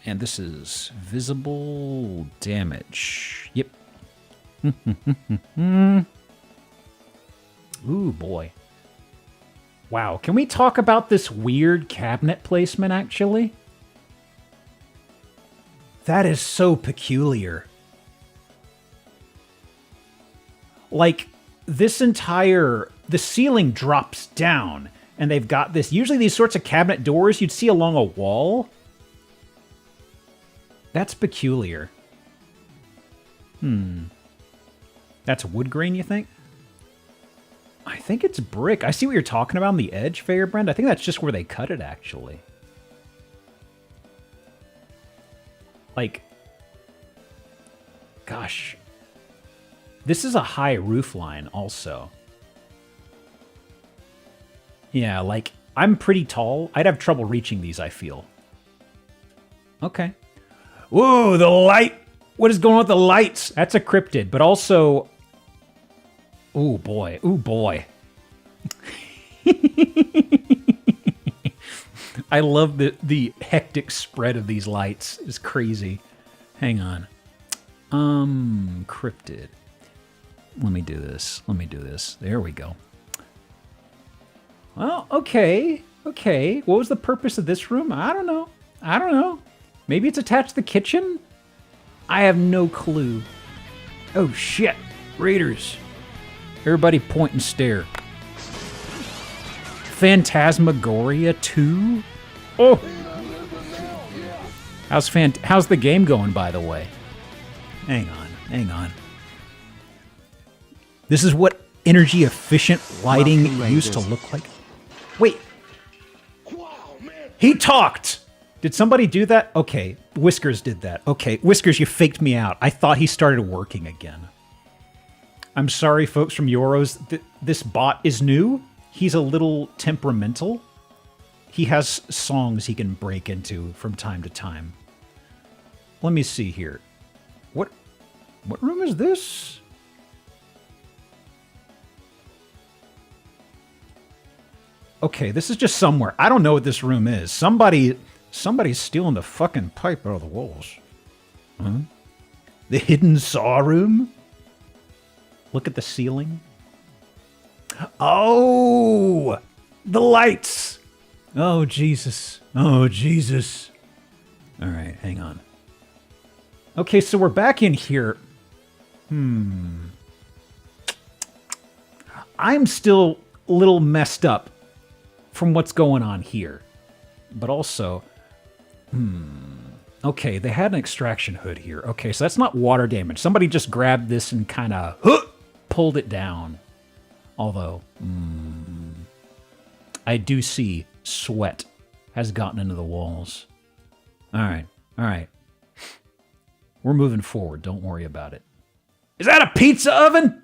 And this is visible damage. Yep. Ooh, boy. Wow, can we talk about this weird cabinet placement, actually? That is so peculiar. Like, this entire... The ceiling drops down, and they've got this... Usually these sorts of cabinet doors you'd see along a wall. That's peculiar. That's wood grain, you think? I think it's brick. I see what you're talking about on the edge, Fairbrand. I think that's just where they cut it, actually. Like... Gosh. This is a high roof line, also. Yeah, like, I'm pretty tall. I'd have trouble reaching these, I feel. Okay. Whoa, the light! What is going on with the lights? That's a cryptid, but also... Ooh, boy. Ooh, boy. I love the hectic spread of these lights. It's crazy. Hang on. Cryptid. Let me do this. Let me do this. There we go. Well, okay. Okay. What was the purpose of this room? I don't know. I don't know. Maybe it's attached to the kitchen? I have no clue. Oh, shit. Raiders. Everybody point and stare. Phantasmagoria 2? Oh! How's the game going, by the way? Hang on. Hang on. This is what energy-efficient lighting used to look like? Wait. He talked! Did somebody do that? Okay, Whiskers did that. Okay, Whiskers, you faked me out. I thought he started working again. I'm sorry, folks from Euros. This bot is new. He's a little temperamental. He has songs he can break into from time to time. Let me see here. What room is this? Okay, this is just somewhere. I don't know what this room is. Somebody's stealing the fucking pipe out of the walls. Huh? The hidden saw room? Look at the ceiling. Oh! The lights! Oh, Jesus. Oh, Jesus. All right, hang on. Okay, so we're back in here. I'm still a little messed up from what's going on here. But also, okay, they had an extraction hood here. Okay, so that's not water damage. Somebody just grabbed this and kind of pulled it down. Although, I do see sweat has gotten into the walls. All right, all right. We're moving forward. Don't worry about it. Is that a pizza oven?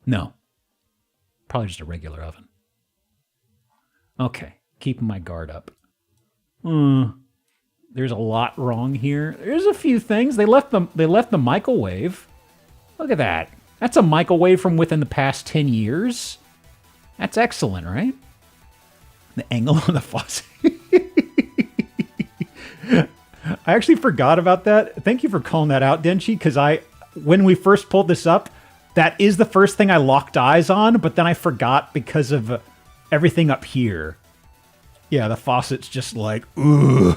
No. Probably just a regular oven. Okay, keeping my guard up. There's a lot wrong here. There's a few things. They left the microwave. Look at that. That's a microwave from within the past 10 years. That's excellent, right? The angle on the faucet. I actually forgot about that. Thank you for calling that out, Denchi, because when we first pulled this up, that is the first thing I locked eyes on, but then I forgot because of everything up here. Yeah, the faucet's just like, ooh,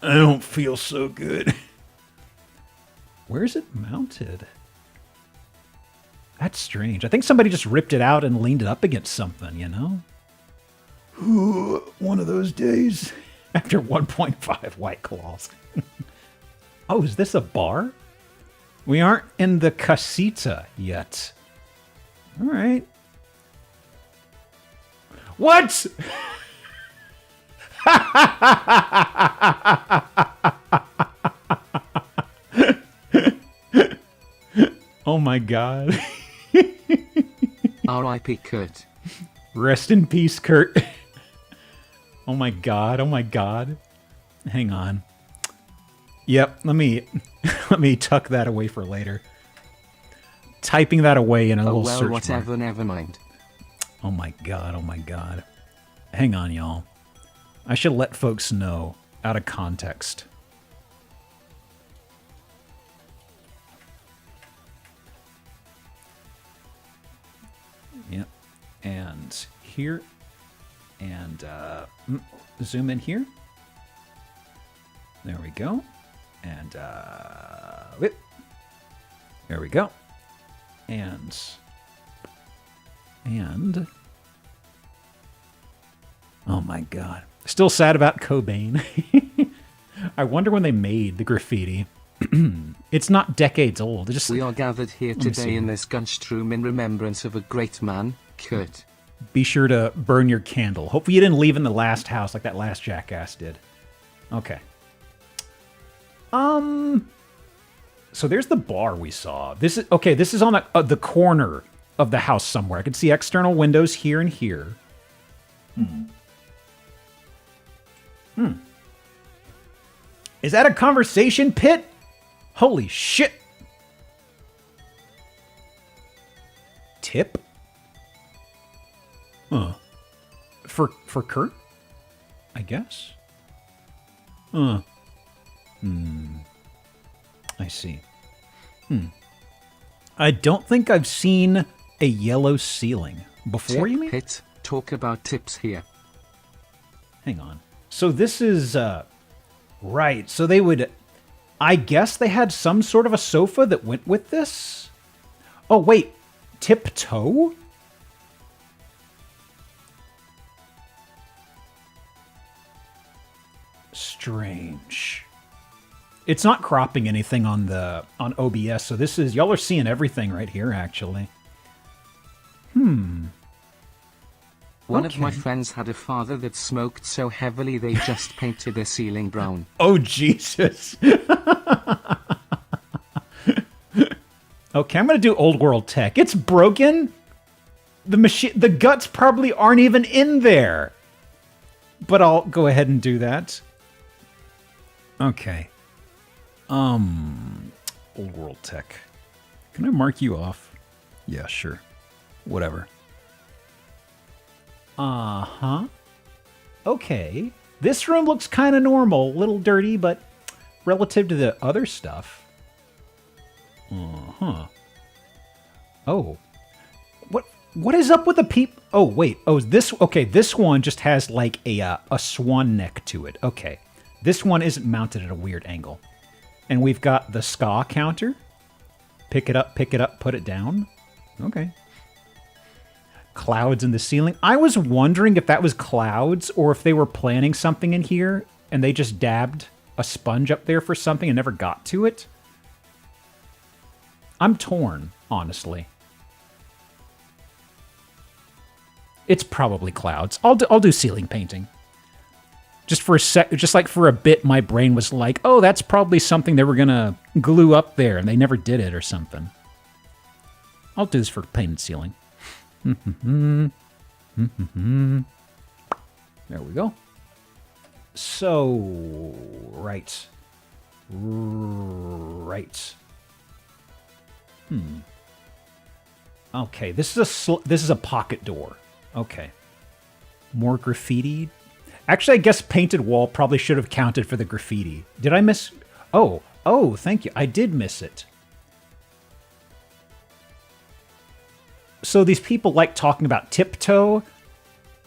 I don't feel so good. Where is it mounted? That's strange. I think somebody just ripped it out and leaned it up against something, you know? Ooh, one of those days. After 1.5 White Claws. Oh, is this a bar? We aren't in the casita yet. All right. What? Oh my God. R.I.P. Kurt. Rest in peace, Kurt. Oh my God, oh my God. Hang on. Yep, let me tuck that away for later. Typing that away in a little well, search whatever, bar. never mind. Oh my god, oh my god. Hang on, y'all. I should let folks know out of context. Yep. And here. And zoom in here. There we go. And whip. There we go. And oh my god. Still sad about Cobain. I wonder when they made the graffiti. It's not decades old. We are gathered here today in this gunched room in remembrance of a great man, Kurt. Be sure to burn your candle. Hopefully you didn't leave in the last house like that last jackass did. Okay. So there's the bar we saw. This is on the corner of the house somewhere. I can see external windows here and here. Is that a conversation pit? Holy shit. Tip? For Kurt? I guess. I see. I don't think I've seen a yellow ceiling before, Tip you mean? Pit, talk about tips here. Hang on. So this is, right. So they would, I guess they had some sort of a sofa that went with this? Oh, wait. Tiptoe? Strange. It's not cropping anything on OBS, so this is, y'all are seeing everything right here, actually. One of my friends had a father that smoked so heavily they just painted the ceiling brown. Oh, Jesus. Okay, I'm going to do old world tech. It's broken. The guts probably aren't even in there. But I'll go ahead and do that. Okay. Old world tech. Can I mark you off? Yeah, sure. Whatever. Uh-huh. Okay. This room looks kind of normal. A little dirty, but relative to the other stuff. Uh-huh. Oh. What is up with the peep? Oh, wait. Oh, this one just has like a swan neck to it. Okay. This one isn't mounted at a weird angle. And we've got the ska counter. Pick it up, put it down. Okay. Clouds in the ceiling. I was wondering if that was clouds or if they were planning something in here and they just dabbed a sponge up there for something and never got to it. I'm torn, honestly. It's probably clouds. I'll do ceiling painting. Just for a bit, my brain was like, "Oh, that's probably something they were gonna glue up there, and they never did it, or something." I'll do this for painted ceiling. There we go. So, right. Okay, this is a pocket door. Okay. More graffiti. Actually, I guess painted wall probably should have counted for the graffiti. Did I miss? Oh, thank you. I did miss it. So these people like talking about Tiptoe.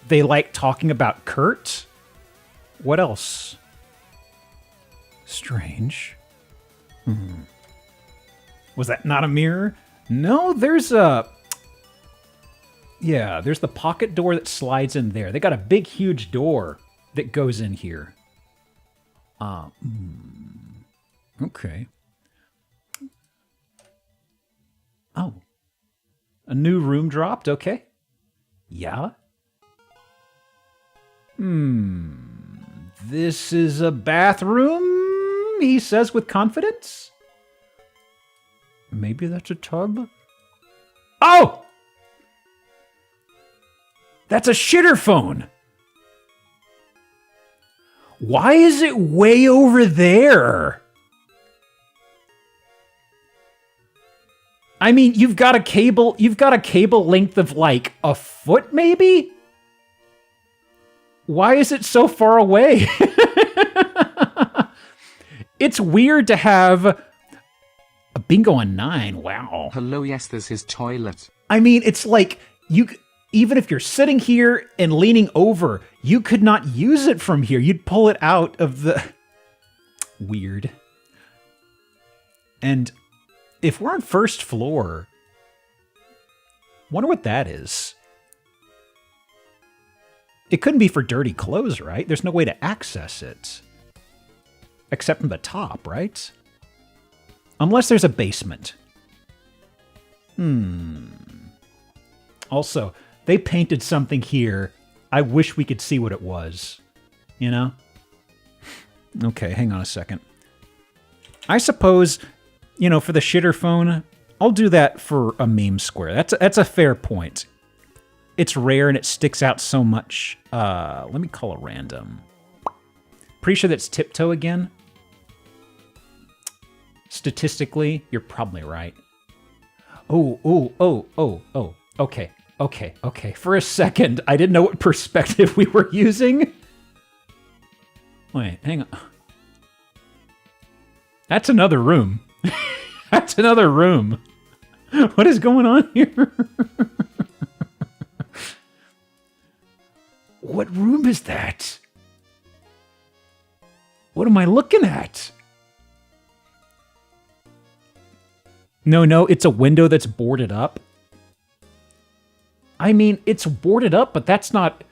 They like talking about Kurt. What else? Strange. Was that not a mirror? No, there's a... Yeah, there's the pocket door that slides in there. They got a big, huge door that goes in here. Okay. Oh. A new room dropped, okay. Yeah. This is a bathroom, he says with confidence. Maybe that's a tub? Oh! That's a shitter phone. Why is it way over there? I mean, you've got a cable length of like a foot, maybe? Why is it so far away? It's weird to have a bingo on 9. Wow. Hello, yes, there's his toilet. I mean, it's like even if you're sitting here and leaning over, you could not use it from here. You'd pull it out of the... Weird. And if we're on first floor, wonder what that is. It couldn't be for dirty clothes, right? There's no way to access it. Except from the top, right? Unless there's a basement. Also, they painted something here. I wish we could see what it was. You know? Okay, hang on a second. I suppose, you know, for the shitter phone, I'll do that for a meme square. That's a fair point. It's rare and it sticks out so much. Let me call a random. Pretty sure that's tiptoe again. Statistically, you're probably right. Oh. Okay. For a second, I didn't know what perspective we were using. Wait, hang on. That's another room. That's another room. What is going on here? What room is that? What am I looking at? No, it's a window that's boarded up. I mean, it's boarded up, but that's not...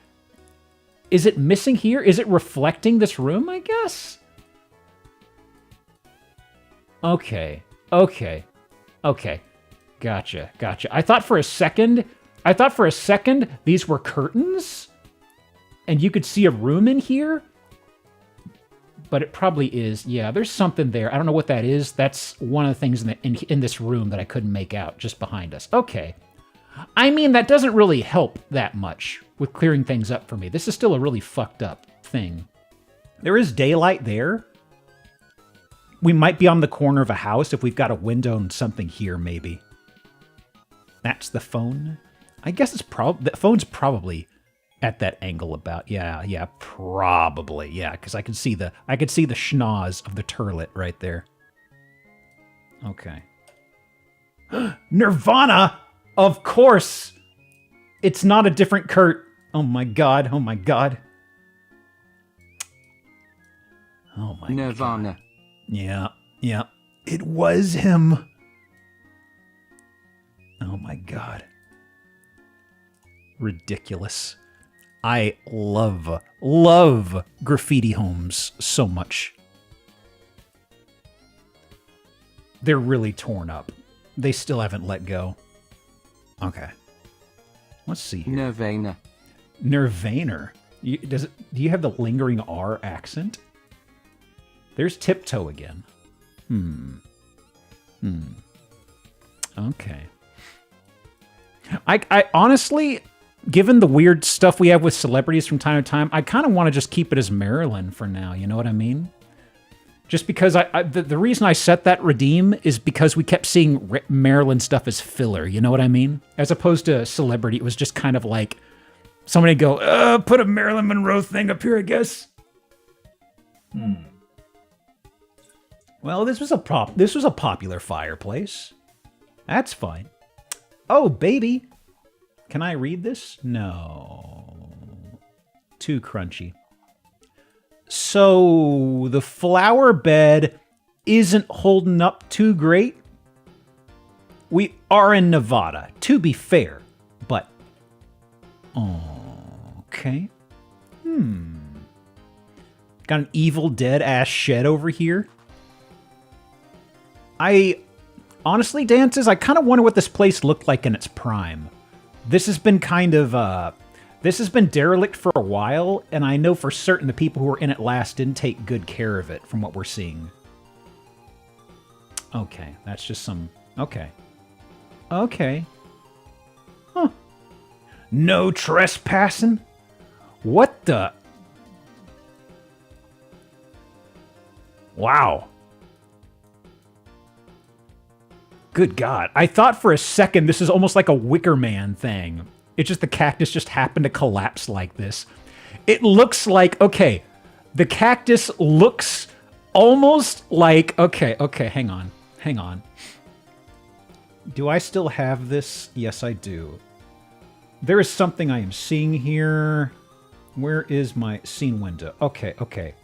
Is it missing here? Is it reflecting this room, I guess? Okay. Gotcha. I thought for a second these were curtains, and you could see a room in here. But it probably is. Yeah, there's something there. I don't know what that is. That's one of the things in this room that I couldn't make out just behind us. Okay. I mean, that doesn't really help that much with clearing things up for me. This is still a really fucked up thing. There is daylight there. We might be on the corner of a house if we've got a window and something here, maybe. That's the phone. I guess it's the phone's probably at that angle about. Yeah, probably. Yeah, because I could see the schnoz of the turlet right there. Okay. Nirvana! Of course! It's not a different Kurt. Oh my god. Oh my god. Nirvana. Yeah. It was him. Oh my god. Ridiculous. I love graffiti homes so much. They're really torn up. They still haven't let go. Okay. Let's see here. Nirvana. Do you have the lingering R accent? There's tiptoe again. Okay. I honestly, given the weird stuff we have with celebrities from time to time, I kind of want to just keep it as Marilyn for now. You know what I mean? Just because the reason I set that redeem is because we kept seeing Marilyn stuff as filler. You know what I mean? As opposed to celebrity, it was just kind of like somebody go, put a Marilyn Monroe thing up here, I guess. Well, this was a popular fireplace. That's fine. Oh, baby. Can I read this? No. Too crunchy. So, the flower bed isn't holding up too great. We are in Nevada, to be fair, but... Okay. Got an Evil Dead-ass shed over here. Honestly, Dances, I kind of wonder what this place looked like in its prime. This has been kind of, this has been derelict for a while, and I know for certain the people who were in it last didn't take good care of it from what we're seeing. Okay, that's just some... Okay. Huh. No trespassing? What the... Wow. good God. I thought for a second this is almost like a Wicker Man thing. It's just the cactus just happened to collapse like this. It looks like, okay, the cactus looks almost like, okay, hang on. Do I still have this? Yes, I do. There is something I am seeing here. Where is my scene window? Okay.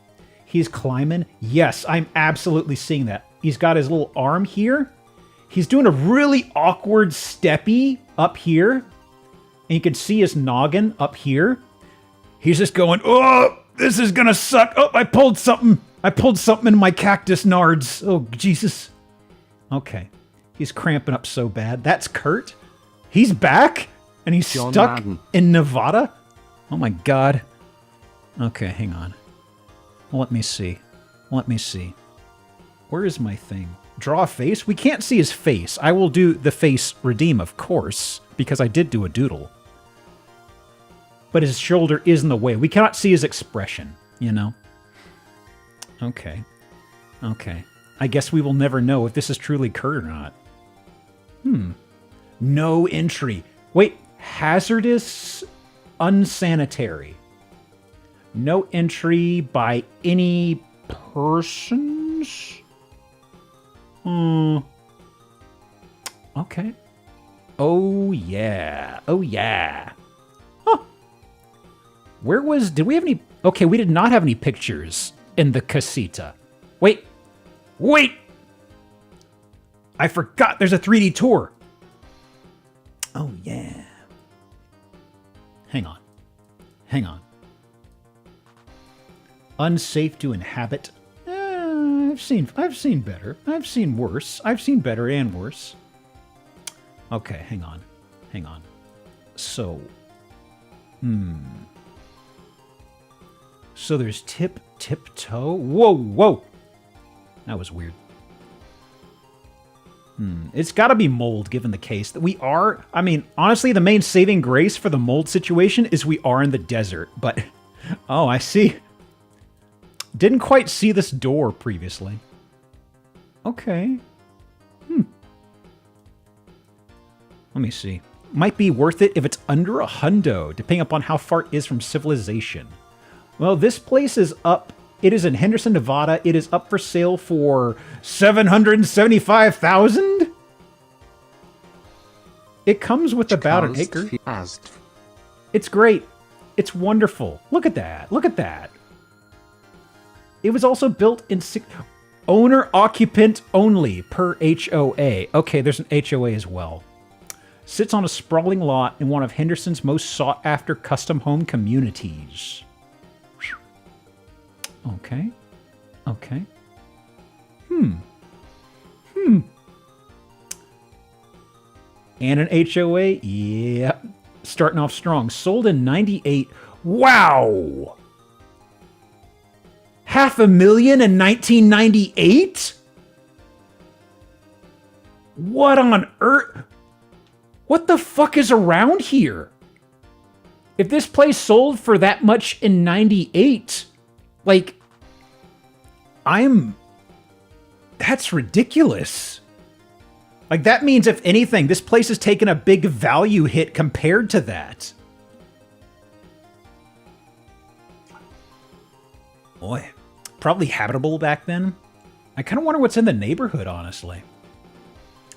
He's climbing. Yes, I'm absolutely seeing that. He's got his little arm here. He's doing a really awkward steppy up here. And you can see his noggin up here. He's just going, oh, this is gonna suck. Oh, I pulled something. In my cactus nards. Oh, Jesus. Okay. He's cramping up so bad. That's Kurt. He's back, and he's John stuck Madden. in Nevada. Oh my God. Okay, hang on. Let me see. Where is my thing? Draw a face? We can't see his face. I will do the face redeem, of course, because I did do a doodle. But his shoulder is in the way. We cannot see his expression, you know? Okay. I guess we will never know if this is truly Kurt or not. No entry. Wait, hazardous, unsanitary. No entry by any persons? Okay. Oh, yeah. Huh. Did we have any... Okay, we did not have any pictures in the casita. Wait. I forgot there's a 3D tour. Oh, yeah. Hang on. Unsafe to inhabit. I've seen better. I've seen worse. I've seen better and worse. Okay, hang on. So, So there's tiptoe. Whoa. That was weird. It's got to be mold, given the case that we are. I mean, honestly, the main saving grace for the mold situation is we are in the desert. But, oh, I see. Didn't quite see this door previously. Okay. Let me see. Might be worth it if it's under a hundo, depending upon how far it is from civilization. Well, this place is up. It is in Henderson, Nevada. It is up for sale for $775,000. It comes with about an acre. It's great. It's wonderful. Look at that. It was also built in owner occupant only per HOA. Okay, there's an HOA as well. Sits on a sprawling lot in one of Henderson's most sought after custom home communities. Okay. And an HOA? Yeah. Starting off strong. Sold in 98. Wow! $500,000 in 1998? What on earth? What the fuck is around here? If this place sold for that much in 98, like, that's ridiculous. Like, that means, if anything, this place has taken a big value hit compared to that. Boy, probably habitable back then. I kind of wonder what's in the neighborhood, honestly.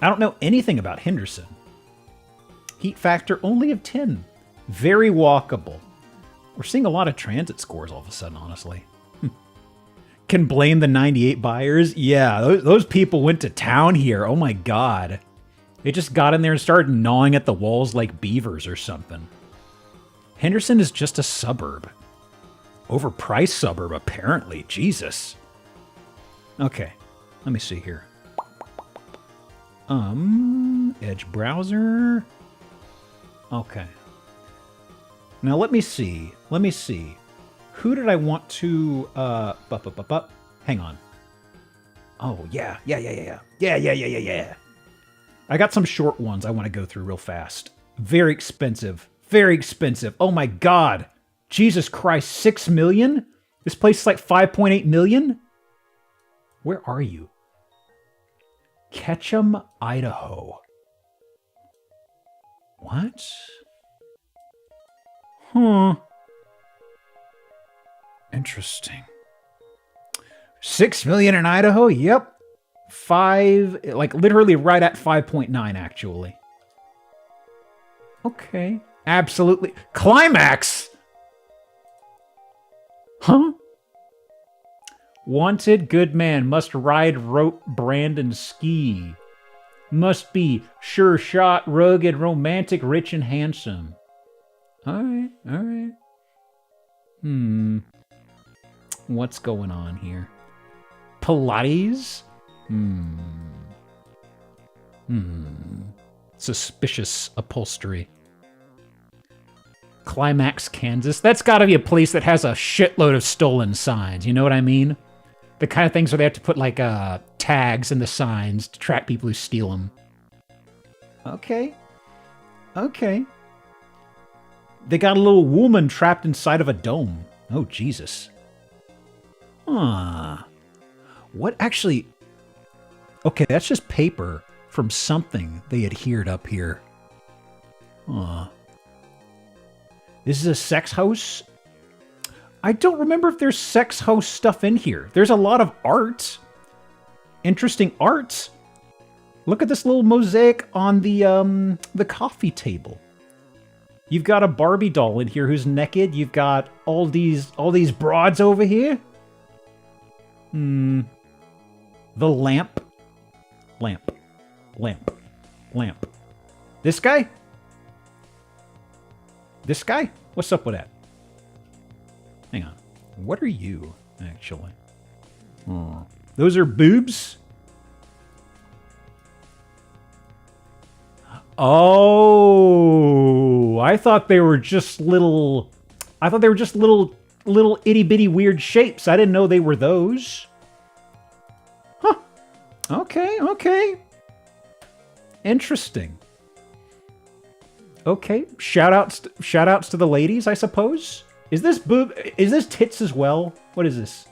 I don't know anything about Henderson. Heat factor only of 10. Very walkable. We're seeing a lot of transit scores all of a sudden, honestly. Can blame the 98 buyers? Yeah, those people went to town here. Oh my God. They just got in there and started gnawing at the walls like beavers or something. Henderson is just a suburb. Overpriced suburb, apparently. Jesus. Okay, let me see here. Edge browser. Okay. Now let me see. Who did I want to, hang on. Oh, yeah. I got some short ones I want to go through real fast. Very expensive. Oh my God. Jesus Christ, 6 million? This place is like 5.8 million? Where are you? Ketchum, Idaho. What? Huh. Interesting. 6 million in Idaho? Yep. 5, like literally right at 5.9 actually. Okay. Absolutely. Climax! Huh? Wanted good man, must ride rope, brand, and ski. Must be sure shot, rugged, romantic, rich, and handsome. Alright, alright. What's going on here? Pilates? Suspicious upholstery. Climax, Kansas. That's got to be a place that has a shitload of stolen signs. You know what I mean? The kind of things where they have to put like tags in the signs to track people who steal them. Okay. Okay. They got a little woman trapped inside of a dome. Oh, Jesus. Huh. What actually... Okay, that's just paper from something they adhered up here. Huh. This is a sex house? I don't remember if there's sex house stuff in here. There's a lot of art. Interesting art. Look at this little mosaic on the coffee table. You've got a Barbie doll in here who's naked. You've got all these broads over here. The lamp. Lamp. Lamp. Lamp. This guy? This guy? What's up with that? Hang on. What are you, actually? Oh. Those are boobs? Oh, I thought they were just little... I thought they were just little itty-bitty weird shapes. I didn't know they were those. Huh. Okay, okay. Interesting. Okay, shout-outs to the ladies, I suppose? Is this tits as well? What is this?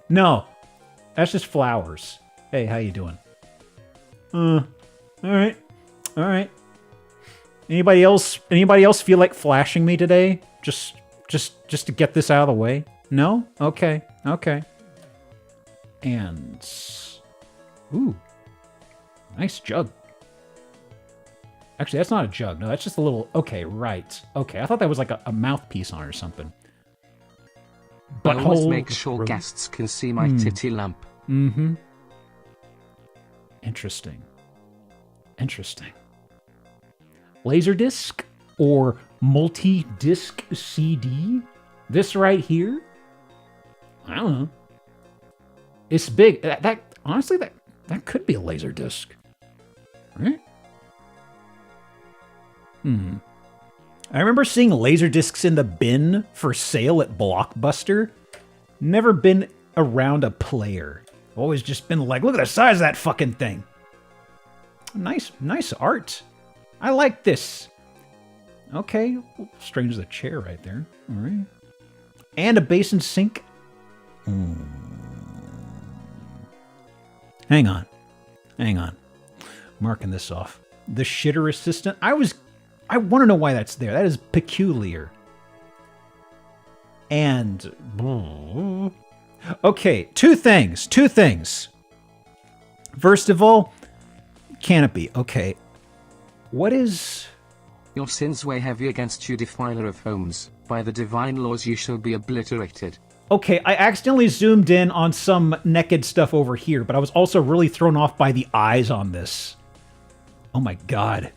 No. That's just flowers. Hey, how you doing? Alright. Alright. Anybody else feel like flashing me today? Just to get this out of the way? No? Okay. Okay. And... Ooh. Nice jug. Actually, that's not a jug. No, that's just a little... Okay, right. Okay, I thought that was like a mouthpiece on it or something. But always make sure guests can see my titty lamp. Mm-hmm. Interesting. Interesting. Laserdisc or multi-disc CD? This right here? I don't know. It's big. Honestly, that could be a Laserdisc. Right? I remember seeing Laserdiscs in the bin for sale at Blockbuster. Never been around a player. Always just been like, look at the size of that fucking thing. Nice art. I like this. Okay. Strange as a chair right there. All right. And a basin sink. Hang on. Marking this off. The shitter assistant. I want to know why that's there. That is peculiar. And... Okay, two things. First of all, canopy. Okay. What is... Your sins weigh heavy against you, defiler of homes. By the divine laws you shall be obliterated. Okay, I accidentally zoomed in on some naked stuff over here, but I was also really thrown off by the eyes on this. Oh my god.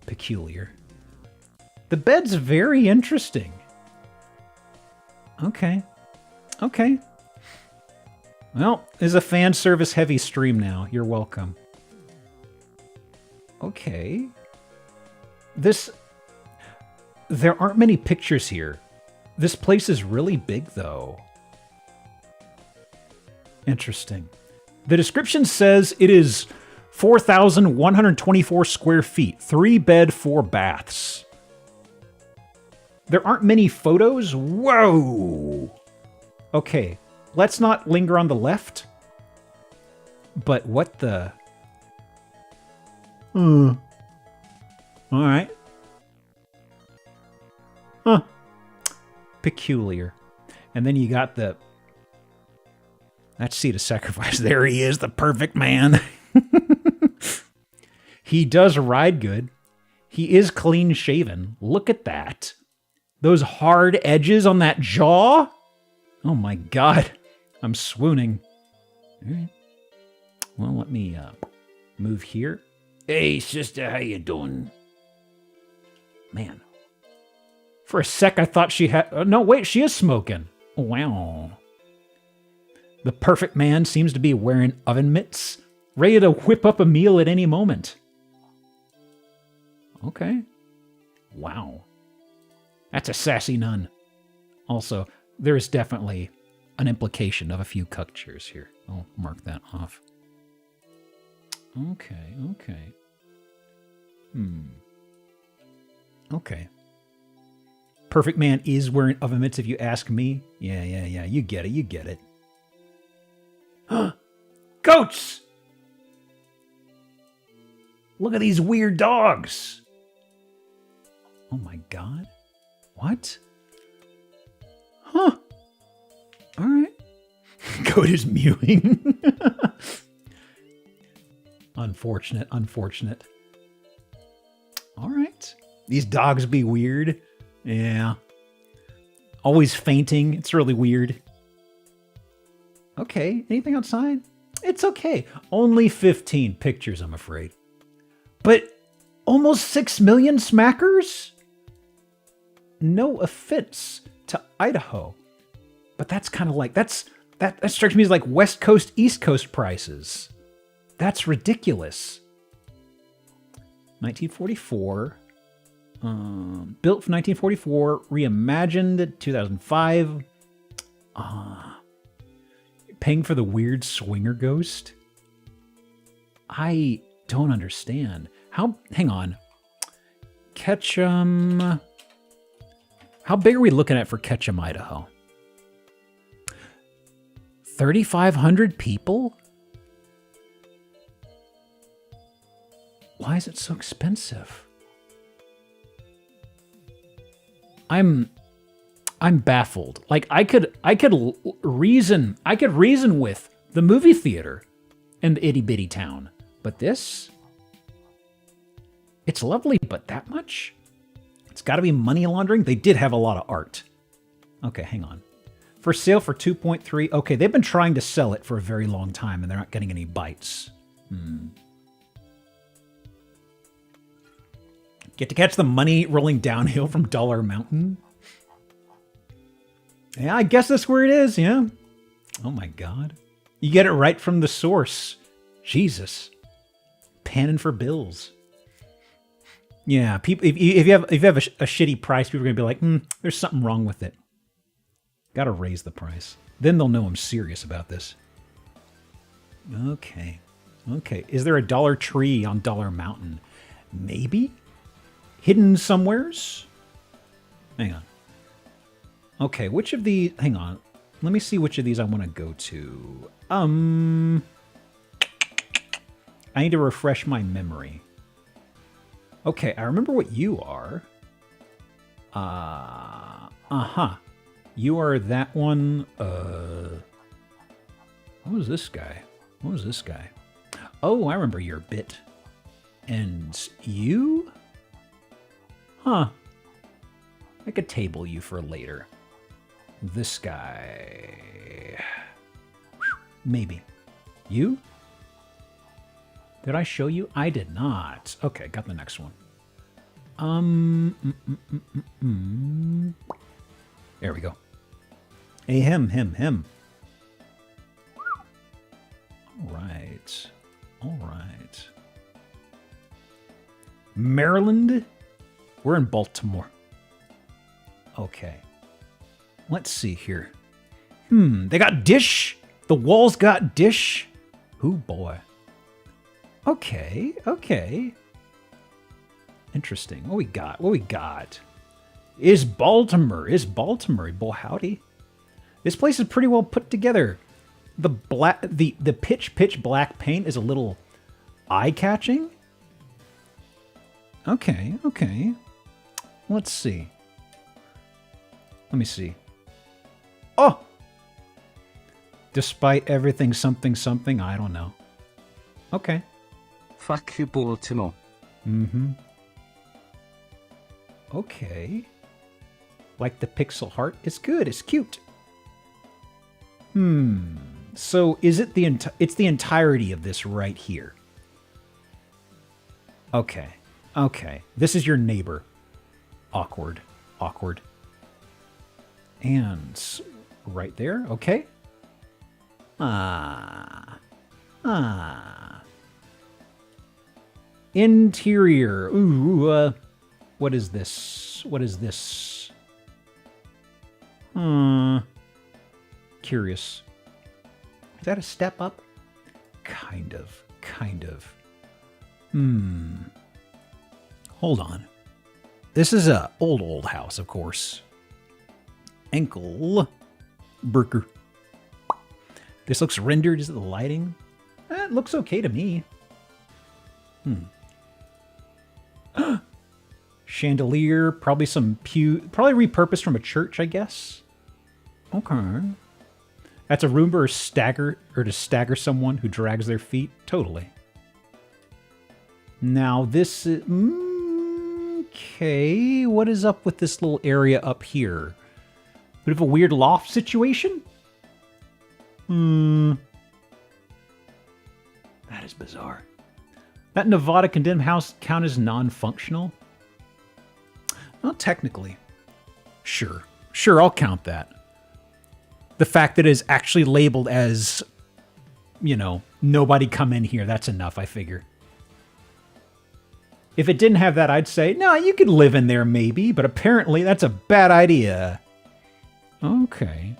Peculiar. The bed's very interesting. Okay. Well, this is a fan service heavy stream now. You're welcome. Okay. There aren't many pictures here. This place is really big, though. Interesting. The description says it is 4,124 square feet, 3 bed, 4 baths. There aren't many photos? Whoa! Okay. let's not linger on the left. But what the... All right. Huh. Peculiar. And then you got the... That's seat of sacrifice. There he is, the perfect man. He does ride good. He is clean shaven. Look at that. Those hard edges on that jaw. Oh my God. I'm swooning. All right. Well, let me move here. Hey, sister, how you doing? Man. For a sec, I thought she had... no, wait, she is smoking. Wow. The perfect man seems to be wearing oven mitts, ready to whip up a meal at any moment. Okay. Wow. That's a sassy nun. Also, there is definitely an implication of a few cuctures here. I'll mark that off. Okay, okay. Okay. Perfect man is wearing oven mitts if you ask me. Yeah. You get it. Goats! Look at these weird dogs. Oh my God. What? Huh. All right. Goat is mewing. Unfortunate. All right. These dogs be weird. Yeah. Always fainting. It's really weird. Okay. Anything outside? It's okay. Only 15 pictures, I'm afraid. But almost 6 million smackers? No offense to Idaho. But that's kind of like, that strikes me as like West Coast, East Coast prices. That's ridiculous. 1944. Built for 1944. Reimagined 2005. Paying for the weird swinger ghost? I don't understand. Hang on. Ketchum. How big are we looking at for Ketchum, Idaho? 3,500 people? Why is it so expensive? I'm baffled. Like I could reason with the movie theater in the itty bitty town, but this, it's lovely, but that much? It's got to be money laundering. They did have a lot of art. Okay, hang on. For sale for 2.3. Okay, they've been trying to sell it for a very long time, and they're not getting any bites. Get to catch the money rolling downhill from Dollar Mountain. Yeah, I guess that's where it is, yeah. Oh my God. You get it right from the source. Jesus. Panning for bills. Yeah, people. If you have a shitty price, people are going to be like, there's something wrong with it. Got to raise the price. Then they'll know I'm serious about this. Okay. Is there a Dollar Tree on Dollar Mountain? Maybe? Hidden somewheres? Hang on. Okay, which of these... Hang on. Let me see which of these I want to go to. I need to refresh my memory. Okay, I remember what you are. You are that one. What was this guy? Oh, I remember your bit. And you? Huh. I could table you for later. This guy. Maybe. You? Did I show you? I did not. Okay, got the next one. There we go. Hey, him. All right. Maryland? We're in Baltimore. Okay. Let's see here. They got dish. The walls got dish. Ooh, boy. Okay. Interesting. What we got? Is Baltimore. Boy, howdy. This place is pretty well put together. The pitch black paint is a little eye-catching. Okay, okay. Let's see. Let me see. Oh! Despite everything, something, something, I don't know. Okay. Fuck you, Baltimore. Mm-hmm. Okay. Like the pixel heart? It's good, it's cute. So is it it's the entirety of this right here? Okay. Okay. This is your neighbor. Awkward. Awkward. And right there. Okay. Interior. Ooh, what is this? What is this? Curious. Is that a step up? Kind of. Kind of. Hold on. This is a old house, of course. Enkel Burger. This looks rendered. Is it the lighting? It looks okay to me. Chandelier, probably some probably repurposed from a church, I guess. Okay. That's a Roomba to stagger someone who drags their feet. Totally. Now this is... okay, what is up with this little area up here? Bit of a weird loft situation? That is bizarre. That Nevada condemned house count as non-functional? Well, technically. Sure. Sure, I'll count that. The fact that it is actually labeled as, you know, nobody come in here, that's enough, I figure. If it didn't have that, I'd say, no, you could live in there maybe, but apparently that's a bad idea. Okay.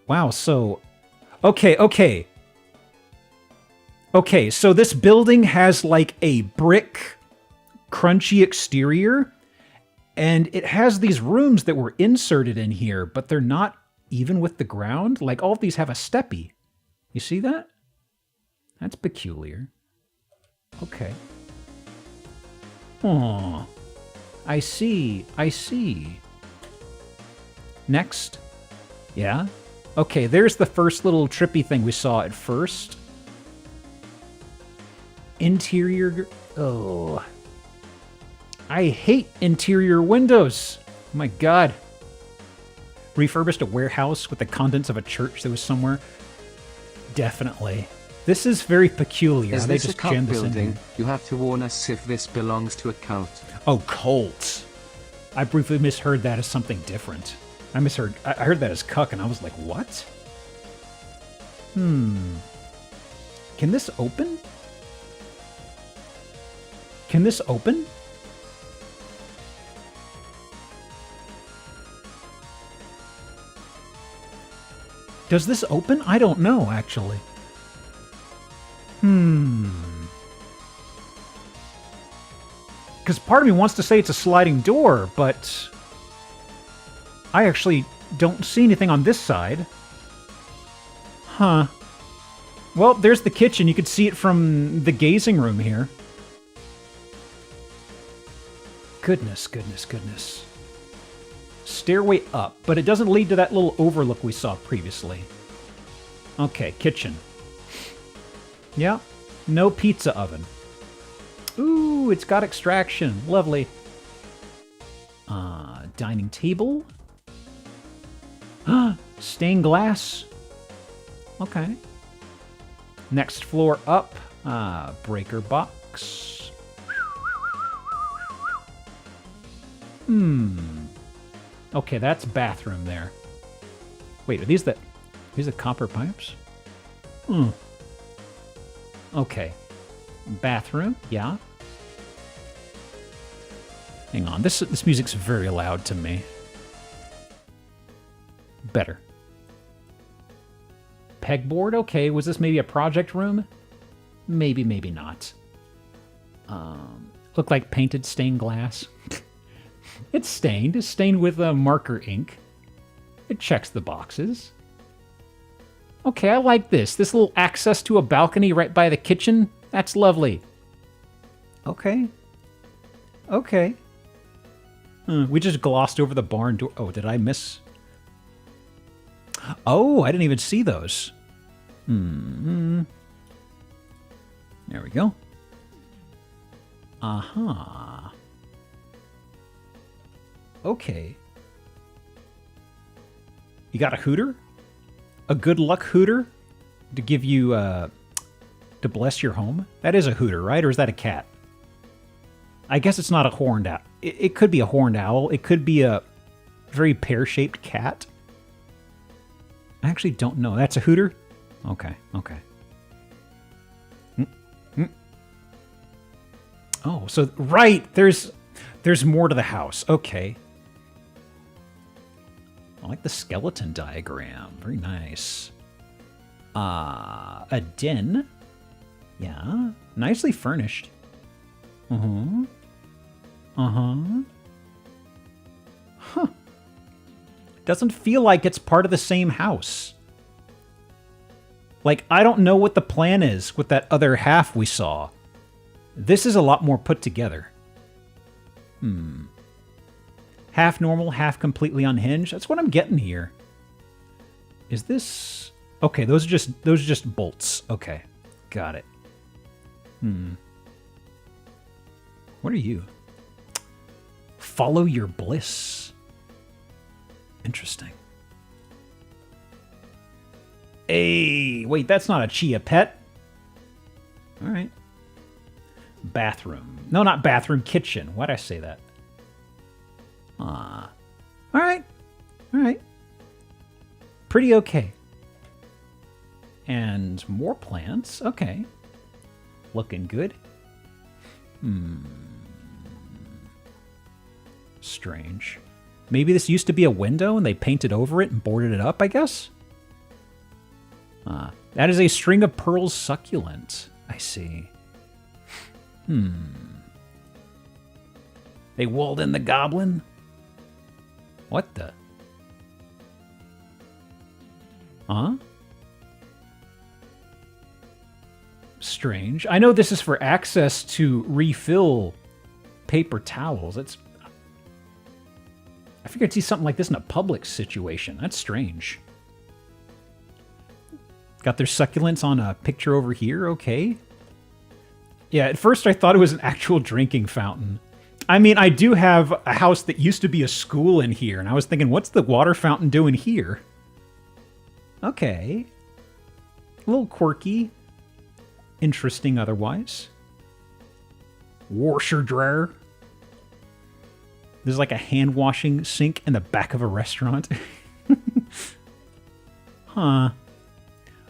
Wow, so... Okay. Okay, so this building has like a brick, crunchy exterior, and it has these rooms that were inserted in here, but they're not even with the ground. Like, all of these have a steppy. You see that? That's peculiar. Okay. Oh, I see. Next. Yeah? Okay, there's the first little trippy thing we saw at first. Interior... oh. I hate interior windows. Oh my god. Refurbished a warehouse with the contents of a church that was somewhere. Definitely. This is very peculiar. Is They this a just cult jammed this in building? here. You have to warn us if this belongs to a cult. Oh, cult. I briefly misheard that as something different. I heard that as cuck, and I was like, what? Can this open? Can this open? Does this open? I don't know, actually. Because part of me wants to say it's a sliding door, but I actually don't see anything on this side. Huh. Well, there's the kitchen. You could see it from the gazing room here. Goodness. Stairway up, but it doesn't lead to that little overlook we saw previously. Okay, kitchen. Yeah, no pizza oven. Ooh, it's got extraction. Lovely. Dining table. Stained glass. Okay. Next floor up. Breaker box. Okay, that's bathroom there. Wait, are these the copper pipes? Okay. Bathroom, yeah. Hang on, this music's very loud to me. Better. Pegboard, okay. Was this maybe a project room? Maybe not. Looked like painted stained glass. It's stained. It's stained with marker ink. It checks the boxes. Okay, I like this. This little access to a balcony right by the kitchen. That's lovely. Okay. Okay. We just glossed over the barn door. Oh, did I miss? Oh, I didn't even see those. There we go. Uh-huh. Okay. You got a hooter? A good luck hooter? To give you, to bless your home? That is a hooter, right? Or is that a cat? I guess it's not a horned owl. It could be a horned owl. It could be a very pear-shaped cat. I actually don't know. That's a hooter? Okay, okay. Oh, so, right! There's more to the house. Okay. I like the skeleton diagram. Very nice. A den. Yeah. Nicely furnished. Uh-huh. Uh-huh. Huh. Doesn't feel like it's part of the same house. Like, I don't know what the plan is with that other half we saw. This is a lot more put together. Half normal, half completely unhinged. That's what I'm getting here. Is this... Okay, those are just bolts. Okay, got it. What are you? Follow your bliss. Interesting. Hey, wait, that's not a chia pet. All right. Bathroom. No, not bathroom, kitchen. Why'd I say that? All right. All right. Pretty okay. And more plants. Okay. Looking good. Strange. Maybe this used to be a window and they painted over it and boarded it up, I guess? That is a string of pearls succulent. I see. They walled in the goblin? What the? Huh? Strange. I know this is for access to refill paper towels. I figured I'd see something like this in a public situation. That's strange. Got their succulents on a picture over here. Okay. Yeah, at first I thought it was an actual drinking fountain. I mean, I do have a house that used to be a school in here, and I was thinking, what's the water fountain doing here? Okay. A little quirky. Interesting otherwise. Washer dryer. There's like a hand washing sink in the back of a restaurant. Huh.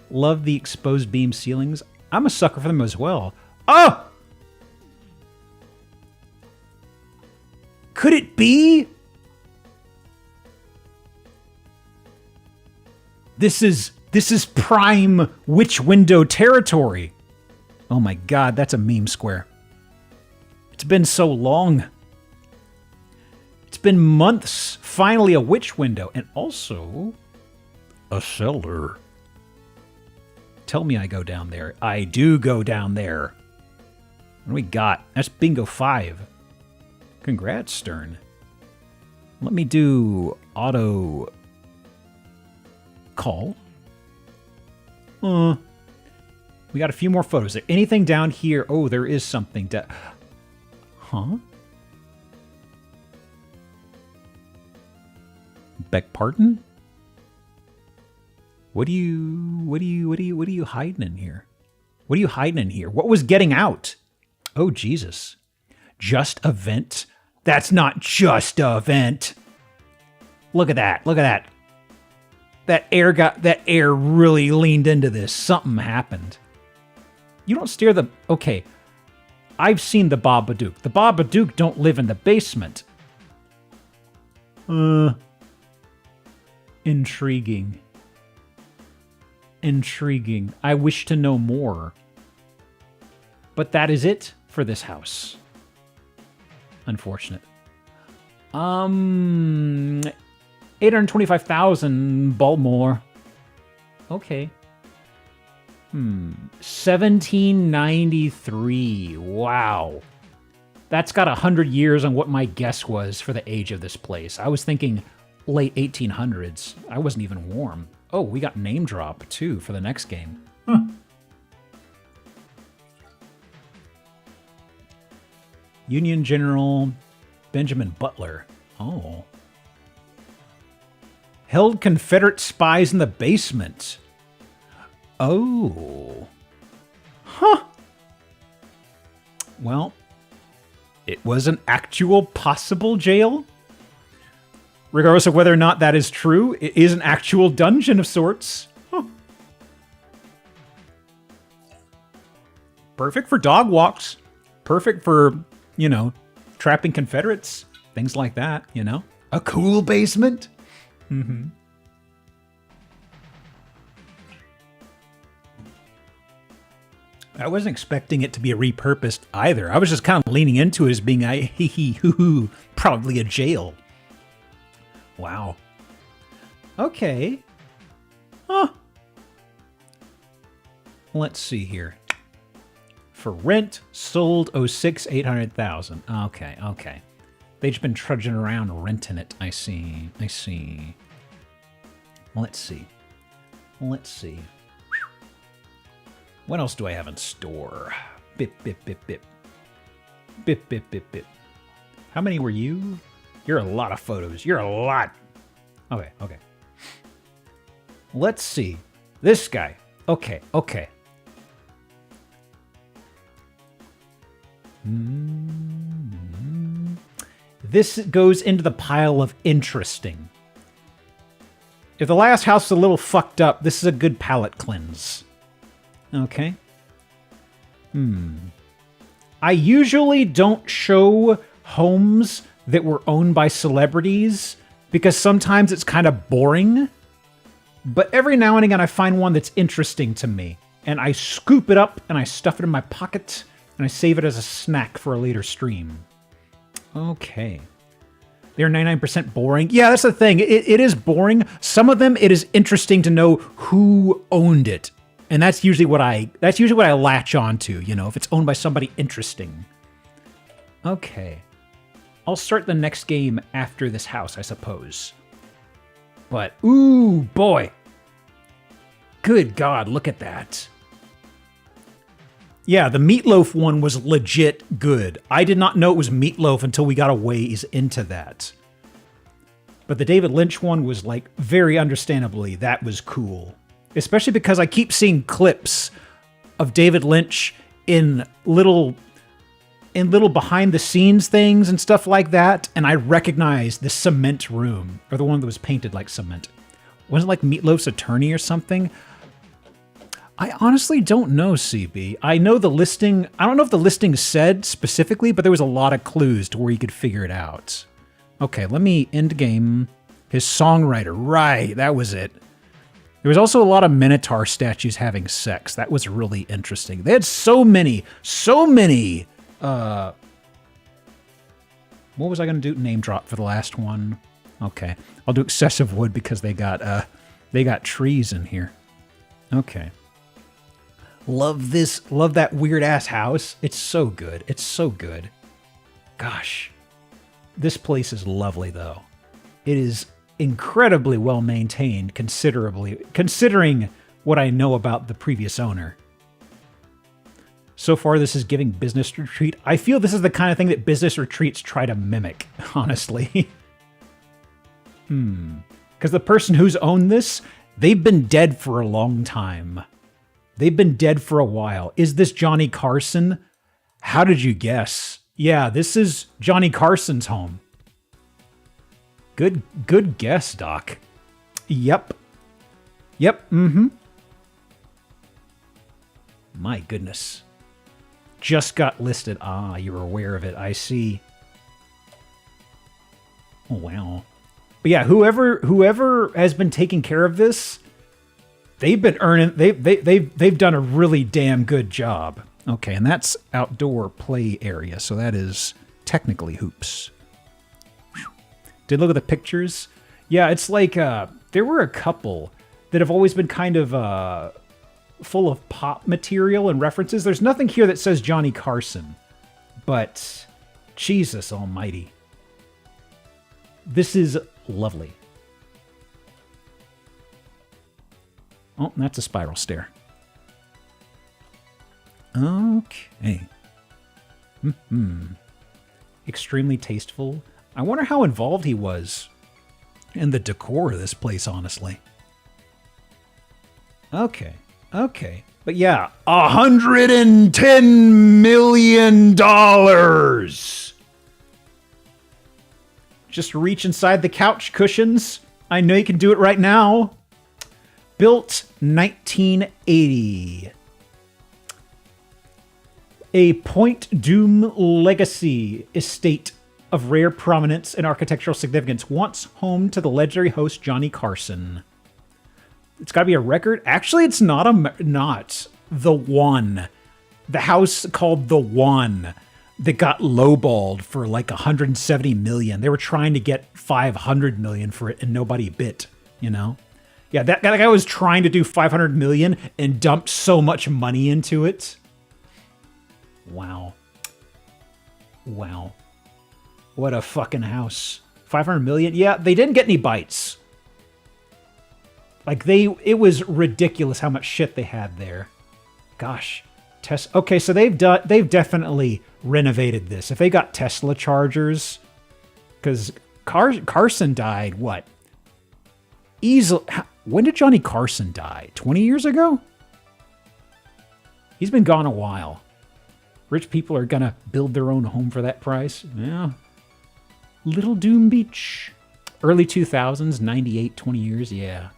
Love the exposed beam ceilings. I'm a sucker for them as well. Oh! Could it be? This is prime witch window territory. Oh my god, that's a meme square. It's been so long. It's been months. Finally a witch window. And also a cellar. Tell me I go down there. I do go down there. What do we got? That's bingo 5. Congrats, Stern. Let me do auto call. We got a few more photos. Is there anything down here? Oh, there is something. Huh? Beg pardon? What are you hiding in here? What are you hiding in here? What was getting out? Oh, Jesus. Just a vent? That's not just a vent. Look at that. Look at that. That air really leaned into this. Something happened. You don't steer the... Okay. I've seen the Babadook. The Babadook don't live in the basement. Intriguing. Intriguing. I wish to know more. But that is it for this house. Unfortunate. 825,000 Baltimore. Okay. 1793. Wow. That's got 100 years on what my guess was for the age of this place. I was thinking late 1800s. I wasn't even warm. Oh, we got name drop, too, for the next game. Huh. Union General Benjamin Butler. Oh. Held Confederate spies in the basement. Oh. Huh. Well, it was an actual possible jail. Regardless of whether or not that is true, it is an actual dungeon of sorts. Huh. Perfect for dog walks. Perfect for, you know, trapping Confederates. Things like that, you know? A cool basement. Mm-hmm. I wasn't expecting it to be repurposed either. I was just kind of leaning into it as being a hee hee hoo hoo, probably a jail. Wow. Okay. Huh. Let's see here. For rent, sold 06, 800,000. Okay, okay. They've just been trudging around renting it. I see. I see. Let's see. Let's see. What else do I have in store? Bip, bip, bip, bip. Bip, bip, bip, bip. How many were you? You're a lot of photos. You're a lot. Okay, okay. Let's see. This guy. Okay, okay. This goes into the pile of interesting. If the last house is a little fucked up, this is a good palate cleanse. Okay. I usually don't show homes that were owned by celebrities because sometimes it's kind of boring. But every now and again I find one that's interesting to me. And I scoop it up and I stuff it in my pocket and I save it as a snack for a later stream. Okay. They're 99% boring. Yeah, that's the thing. It is boring. Some of them, it is interesting to know who owned it. And that's usually what I latch on to, you know, if it's owned by somebody interesting. Okay. I'll start the next game after this house, I suppose. But, ooh, boy. Good God, look at that. Yeah, the meatloaf one was legit good. I did not know it was meatloaf until we got a ways into that. But the David Lynch one was, like, very understandably, that was cool. Especially because I keep seeing clips of David Lynch in little behind-the-scenes things and stuff like that, and I recognize the cement room, or the one that was painted like cement. Wasn't it like Meatloaf's attorney or something? I honestly don't know, CB. I know the listing. I don't know if the listing said specifically, but there was a lot of clues to where you could figure it out. Okay, let me end game. His songwriter. Right, that was it. There was also a lot of Minotaur statues having sex. That was really interesting. They had so many. What was I going to do? Name drop for the last one. Okay, I'll do excessive wood because they got trees in here. Okay. Love this. Love that weird ass house. It's so good. It's so good. Gosh. This place is lovely though. It is incredibly well maintained considering what I know about the previous owner. So far this is giving business retreat. I feel this is the kind of thing that business retreats try to mimic, honestly. Because the person who's owned this, they've been dead for a long time. They've been dead for a while. Is this Johnny Carson? How did you guess? Yeah, this is Johnny Carson's home. Good guess, Doc. Yep. My goodness. Just got listed. Ah, you're aware of it. I see. Oh, wow. But yeah, whoever has been taking care of this, they've been earning. They've done a really damn good job. Okay, and that's outdoor play area, so that is technically hoops. Did look at the pictures. Yeah, it's like there were a couple that have always been kind of full of pop material and references. There's nothing here that says Johnny Carson, but Jesus almighty. This is lovely. Oh, that's a spiral stair. Okay. Extremely tasteful. I wonder how involved he was in the decor of this place, honestly. Okay. But yeah, $110 million! Just reach inside the couch cushions. I know you can do it right now. Built 1980. A Point Doom legacy estate of rare prominence and architectural significance, once home to the legendary host Johnny Carson. It's got to be a record. Actually, it's not not the one. The house called the One that got lowballed for like 170 million. They were trying to get 500 million for it, and nobody bit. You know, yeah, that guy was trying to do 500 million and dumped so much money into it. Wow. What a fucking house. 500 million? Yeah, they didn't get any bites. Like it was ridiculous how much shit they had there. Gosh. Okay, so they've definitely renovated this. If they got Tesla chargers, because Carson died, what? Easily. When did Johnny Carson die? 20 years ago? He's been gone a while. Rich people are gonna build their own home for that price. Yeah. Little Doom Beach. Early 2000s, 98, 20 years, yeah.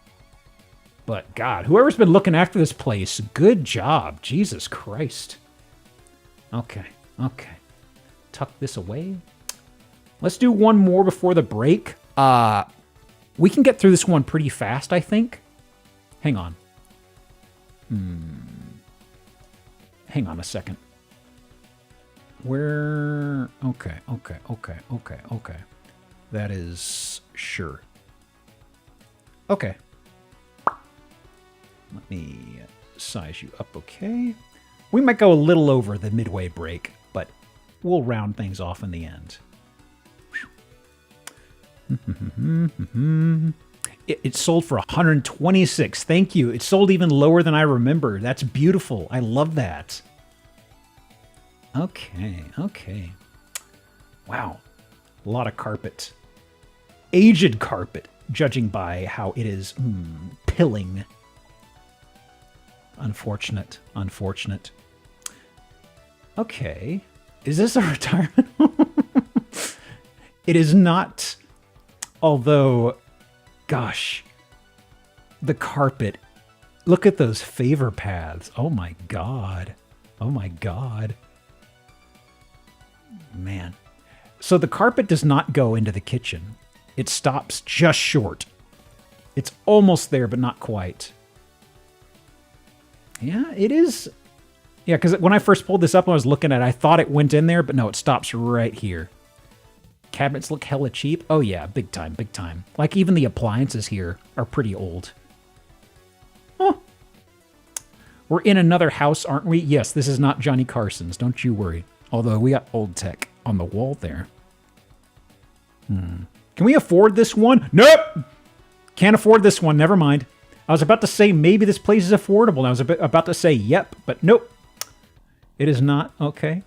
But God, whoever's been looking after this place, good job. Jesus Christ. Okay. Tuck this away. Let's do one more before the break. We can get through this one pretty fast, I think. Hang on. Hang on a second. Where? Okay. That is sure. Okay. Let me size you up, okay? We might go a little over the midway break, but we'll round things off in the end. It sold for 126. Thank you. It sold even lower than I remember. That's beautiful. I love that. Okay. Wow. A lot of carpet. Aged carpet, judging by how it is pilling. Unfortunate. Okay. Is this a retirement home? It is not. Although, gosh, the carpet. Look at those favor paths. Oh my God. Man. So the carpet does not go into the kitchen. It stops just short. It's almost there, but not quite. Yeah, it is. Yeah, because when I first pulled this up and I was looking at it, I thought it went in there, but no, it stops right here. Cabinets look hella cheap. Oh yeah, big time. Like even the appliances here are pretty old. Oh. We're in another house, aren't we? Yes, this is not Johnny Carson's, don't you worry. Although we got old tech on the wall there. Can we afford this one? Nope! Can't afford this one, never mind. I was about to say maybe this place is affordable, and I was about to say yep, but nope. It is not. Okay.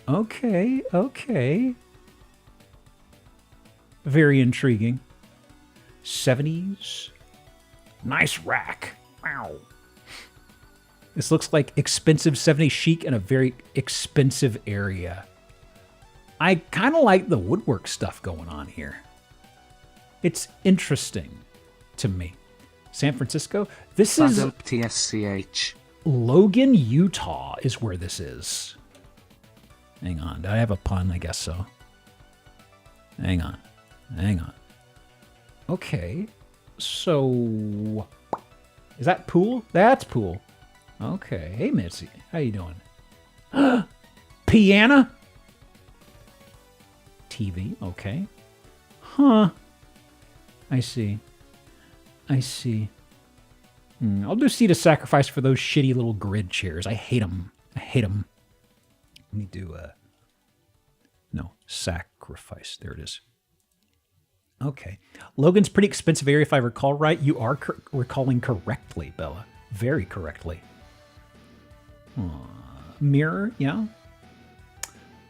Okay. Very intriguing. 70s. Nice rack. Wow. This looks like expensive 70s chic in a very expensive area. I kind of like the woodwork stuff going on here. It's interesting to me. San Francisco? This is TSCH. Logan, Utah is where this is. Hang on. Did I have a pun? I guess so. Hang on. Okay. So, is that pool? That's pool. Okay. Hey, Mitzi. How you doing? Piano? TV. Okay. Huh. I see. I see. I'll do seat of sacrifice for those shitty little grid chairs. I hate them. I hate them. Let me do no, sacrifice. There it is. Okay. Logan's pretty expensive area if I recall right. You are recalling correctly, Bella. Very correctly. Mirror, yeah.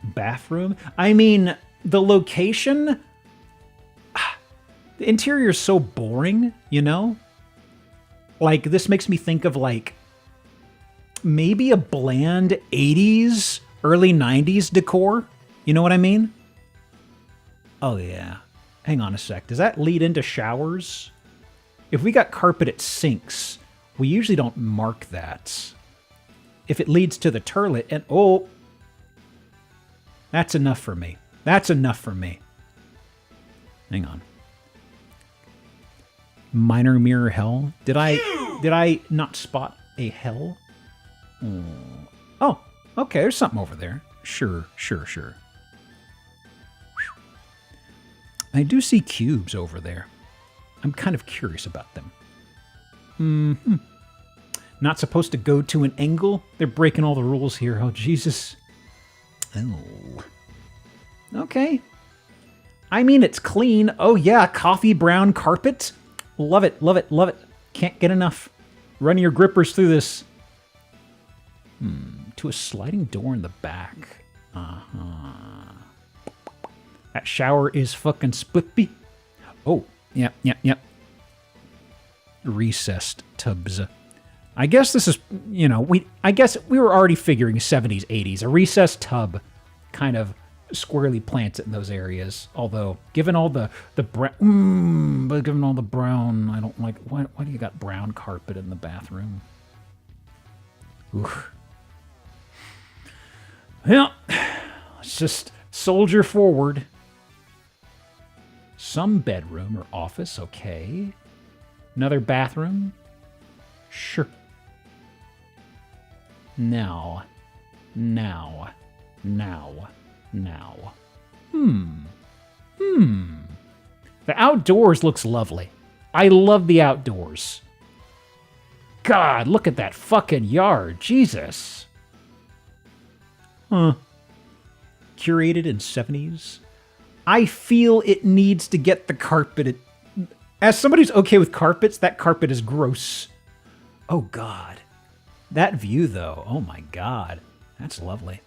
Bathroom. I mean, the location... The interior is so boring, you know? Like, this makes me think of, like, maybe a bland 80s, early 90s decor. You know what I mean? Oh, yeah. Hang on a sec. Does that lead into showers? If we got carpet at sinks, we usually don't mark that. If it leads to the toilet, and oh, that's enough for me. That's enough for me. Hang on. Minor mirror hell. Did I not spot a hell? Oh, okay. There's something over there. Sure. I do see cubes over there. I'm kind of curious about them. Not supposed to go to an angle? They're breaking all the rules here. Oh, Jesus. Oh. Okay. I mean, it's clean. Oh, yeah. Coffee brown carpet. Love it. Can't get enough. Run your grippers through this. To a sliding door in the back. That shower is fucking splippy. Oh, yep. Recessed tubs. I guess this is, you know, I guess we were already figuring 70s, 80s. A recessed tub kind of squarely plants it in those areas. Although, given all the brown, but given all the brown, I don't like, why do you got brown carpet in the bathroom? Oof. Well, let's just soldier forward. Some bedroom or office, okay. Another bathroom? Sure. Now. The outdoors looks lovely. I love the outdoors. God, look at that fucking yard. Jesus. Curated in 70s. I feel it needs to get the carpet. As somebody who's okay with carpets, that carpet is gross. Oh, God. That view, though. Oh, my God. That's lovely.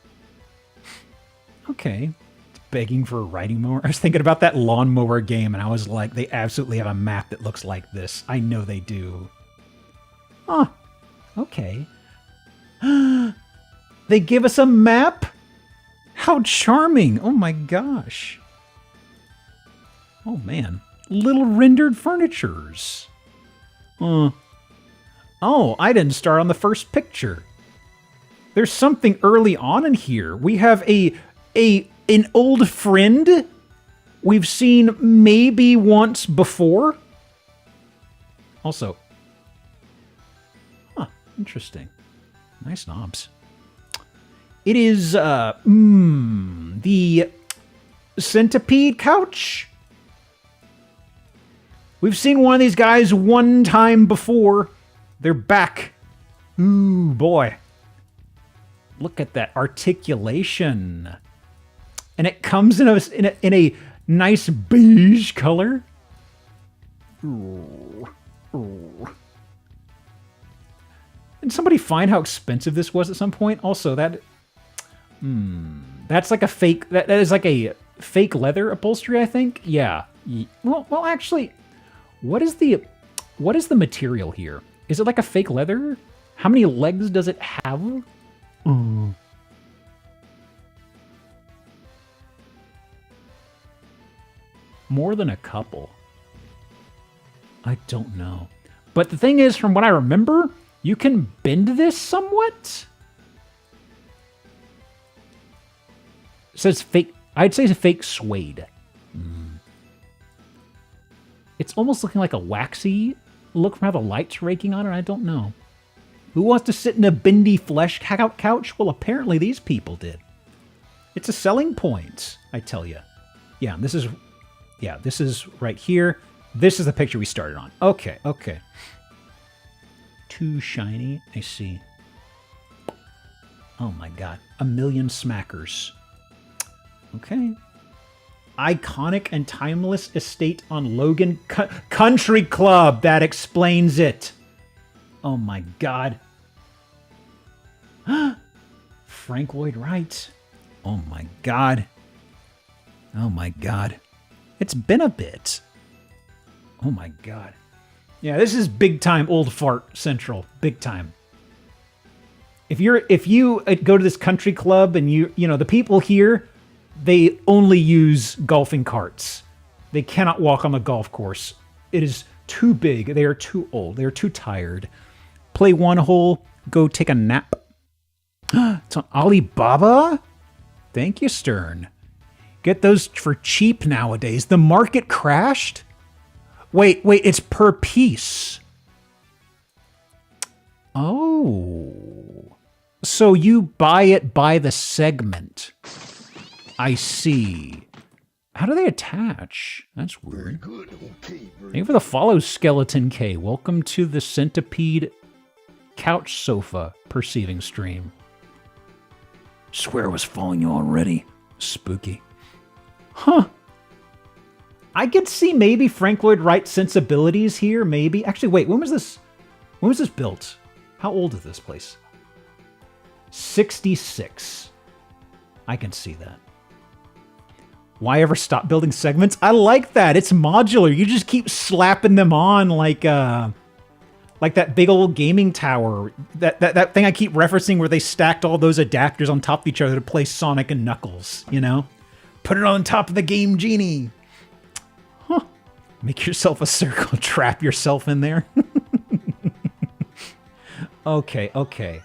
Okay. It's begging for a riding mower. I was thinking about that lawnmower game, and I was like, they absolutely have a map that looks like this. I know they do. Oh, okay. They give us a map? How charming. Oh, my gosh. Oh, man. Little rendered furnitures. Oh, I didn't start on the first picture. There's something early on in here. We have an old friend we've seen maybe once before. Also, interesting. Nice knobs. It is the centipede couch. We've seen one of these guys one time before. They're back. Ooh, boy. Look at that articulation. And it comes in a nice beige color. Ooh. Did somebody find how expensive this was at some point? Also, that's like a fake, that is like a fake leather upholstery, I think. Yeah. Well, actually, what is the material here? Is it like a fake leather? How many legs does it have? More than a couple. I don't know. But the thing is, from what I remember, you can bend this somewhat. It says fake. I'd say it's a fake suede. It's almost looking like a waxy look from how the light's raking on it. I don't know. Who wants to sit in a bendy flesh couch? Well, apparently these people did. It's a selling point, I tell you. Yeah, this is right here. This is the picture we started on. Okay, okay. Too shiny. I see. Oh my god. A million smackers. Okay. Iconic and timeless estate on Logan Country Club. That explains it. Oh my god. Frank Lloyd Wright. Oh my god. Oh my god. It's been a bit. Oh my god. Yeah, this is big time old fart central. Big time. If you go to this country club and you know the people here, they only use golfing carts. They cannot walk on the golf course. It is too big. They are too old. They are too tired. Play one hole, go take a nap. It's on Alibaba? Thank you, Stern. Get those for cheap nowadays. The market crashed? Wait, it's per piece. Oh. So you buy it by the segment. I see. How do they attach? That's weird. Thank you for the follow, Skeleton K. Welcome to the Centipede Couch Sofa perceiving stream. Swear I was following you already. Spooky. Huh. I could see maybe Frank Lloyd Wright sensibilities here, maybe. Actually, wait, when was this built? How old is this place? 66. I can see that. Why ever stop building segments? I like that. It's modular. You just keep slapping them on like that big old gaming tower. That thing I keep referencing where they stacked all those adapters on top of each other to play Sonic and Knuckles, you know? Put it on top of the Game Genie. Huh. Make yourself a circle, trap yourself in there. Okay.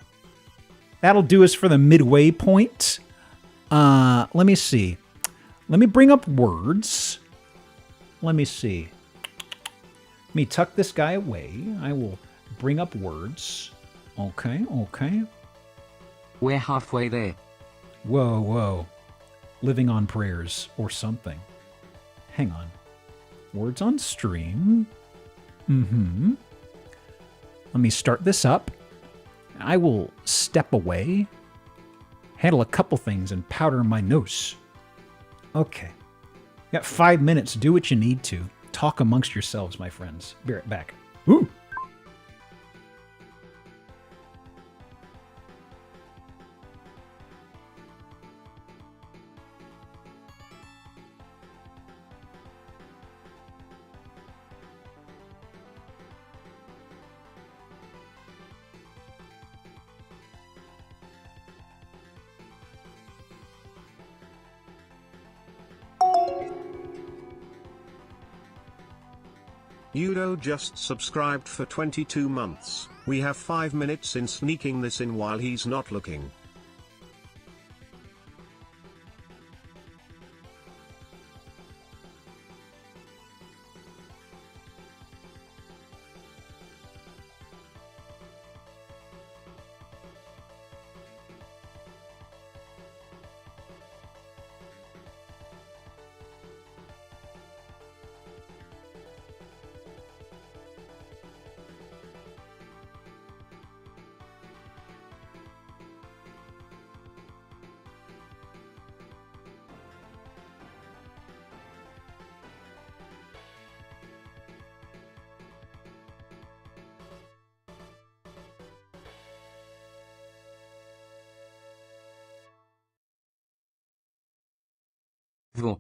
That'll do us for the midway point. Let me see. Let me bring up words. Let me see. Let me tuck this guy away. I will bring up words. Okay. We're halfway there. Whoa. Living on prayers or something. Hang on. Words on stream. Let me start this up. I will step away. Handle a couple things and powder my nose. Okay. Got 5 minutes. Do what you need to. Talk amongst yourselves, my friends. Be right back. Ooh. Udo just subscribed for 22 months. We have 5 minutes in sneaking this in while he's not looking. Vo.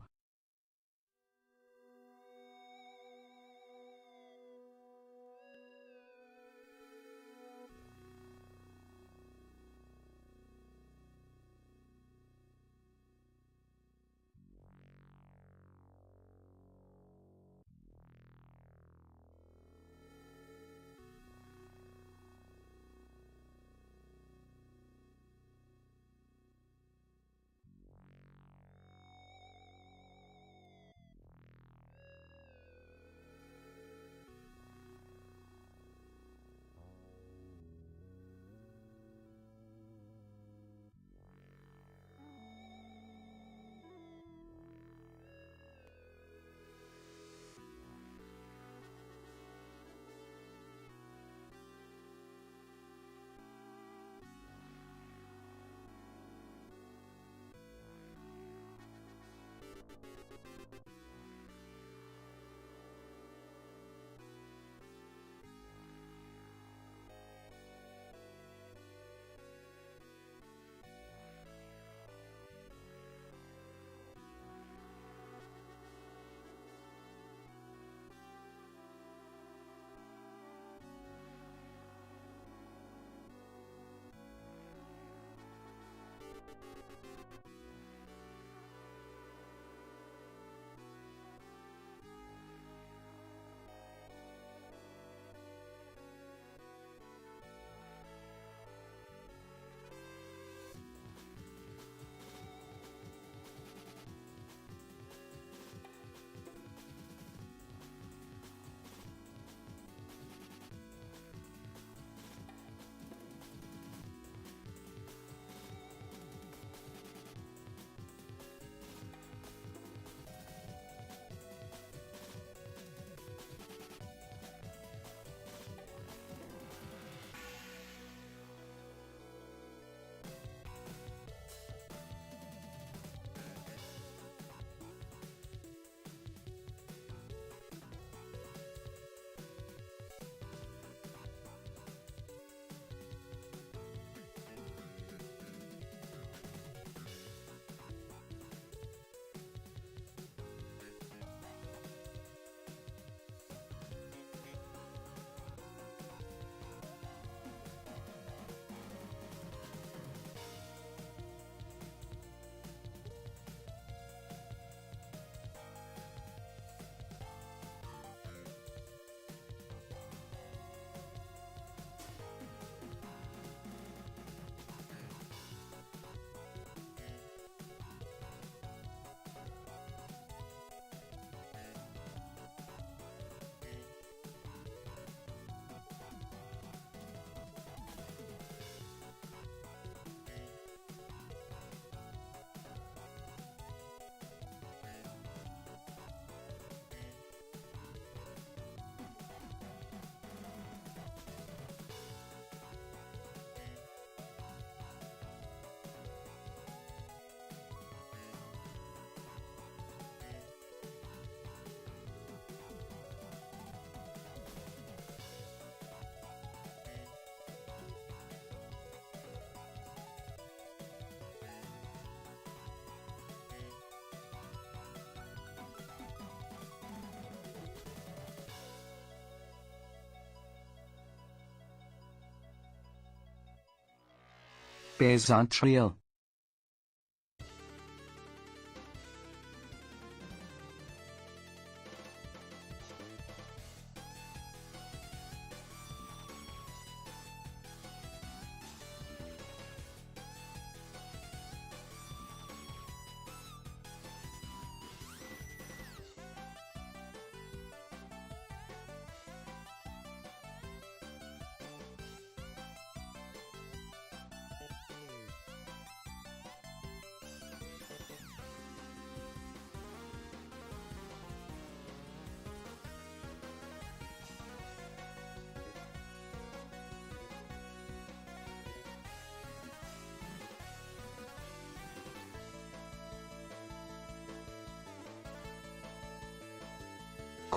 Bears aren't real.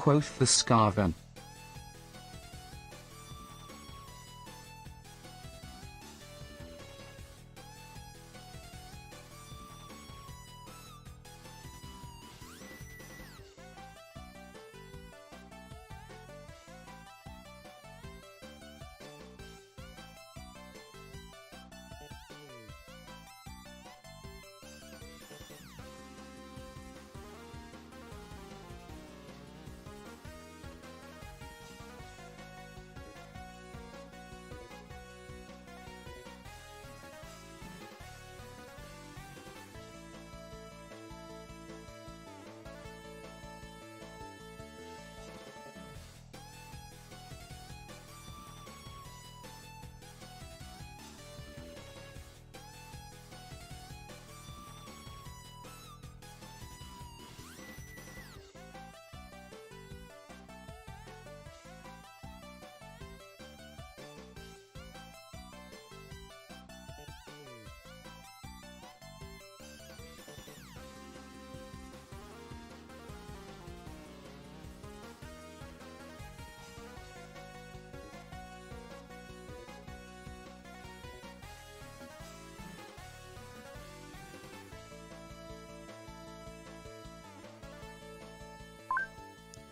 Quoth the Scarvan.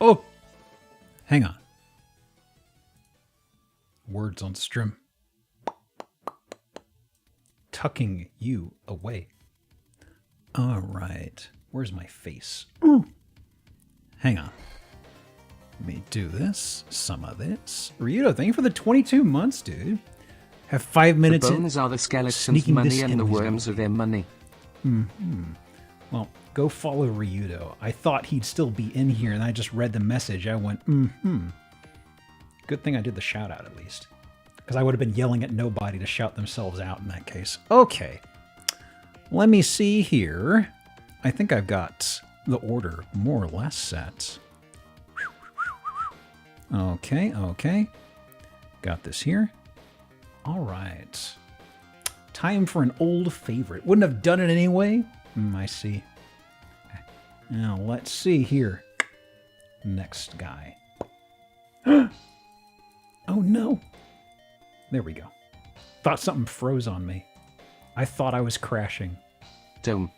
Oh! Hang on. Words on stream. Tucking you away. All right. Where's my face? Ooh. Hang on. Let me do this. Some of this. Ryudo, thank you for the 22 months, dude. Have 5 minutes. The bones are the skeletons' money and the worms are their money. Well, go follow Ryudo. I thought he'd still be in here, and I just read the message. I went, Good thing I did the shout out at least. Because I would have been yelling at nobody to shout themselves out in that case. Okay. Let me see here. I think I've got the order more or less set. Okay. Got this here. All right. Time for an old favorite. Wouldn't have done it anyway. I see. Now, let's see here. Next guy. Oh, no. There we go. Thought something froze on me. I thought I was crashing. Dome.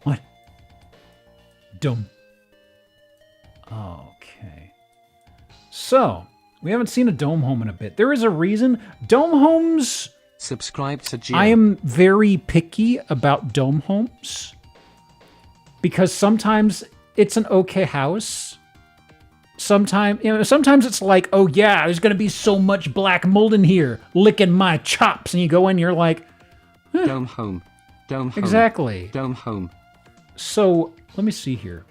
What? Dome. Okay. So, we haven't seen a dome home in a bit. There is a reason. Dome homes... Subscribe to Geop. I am very picky about dome homes. Because sometimes it's an okay house. Sometimes it's like, oh yeah, there's going to be so much black mold in here, licking my chops. And you go in, you're like... Dome home. Dome home. Exactly. Dome home. So, let me see here.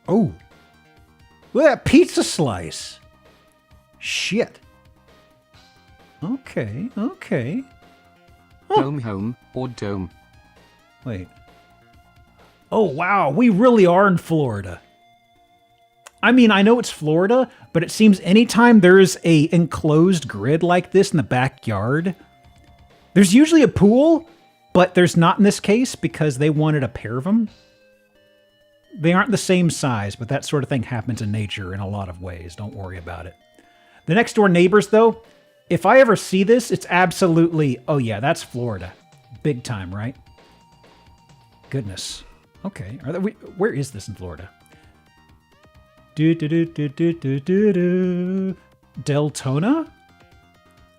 Oh. Look at that pizza slice. Shit. Okay. Dome home or dome. Wait. Oh, wow. We really are in Florida. I mean, I know it's Florida, but it seems anytime there's a enclosed grid like this in the backyard, there's usually a pool, but there's not in this case because they wanted a pair of them. They aren't the same size, but that sort of thing happens in nature in a lot of ways. Don't worry about it. The next door neighbors, though, if I ever see this, it's absolutely, oh yeah, that's Florida. Big time, right? Goodness. Okay. Where is this in Florida? Deltona?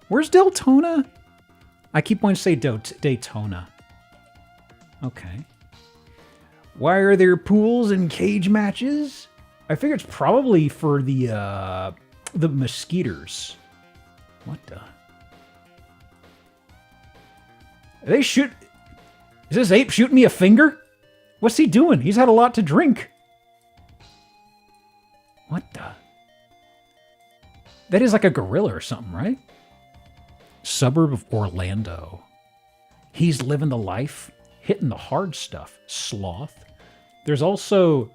Where's Deltona? I keep wanting to say Daytona. Okay. Why are there pools and cage matches? I figure it's probably for the mosquitoes. What the? Is this ape shooting me a finger? What's he doing? He's had a lot to drink. What the? That is like a gorilla or something, right? Suburb of Orlando. He's living the life, hitting the hard stuff. Sloth. There's also...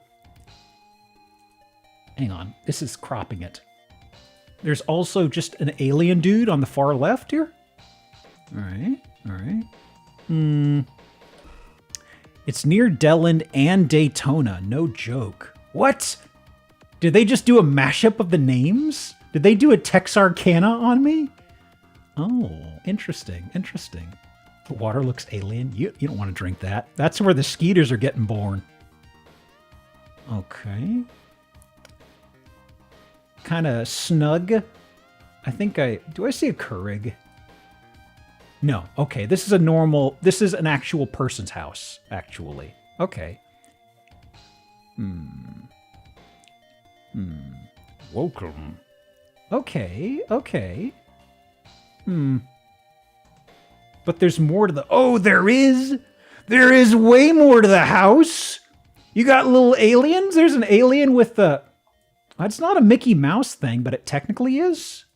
Hang on, this is cropping it. There's also just an alien dude on the far left here. All right. It's near Deland and Daytona. No joke. What? Did they just do a mashup of the names? Did they do a Texarkana on me? Oh, interesting. The water looks alien. You don't want to drink that. That's where the skeeters are getting born. Okay. Kind of snug. Do I see a Keurig? No. Okay, this is an actual person's house, actually. Okay. Welcome. Okay. But there's more to there is! There is way more to the house! You got little aliens? There's an alien with the... It's not a Mickey Mouse thing, but it technically is.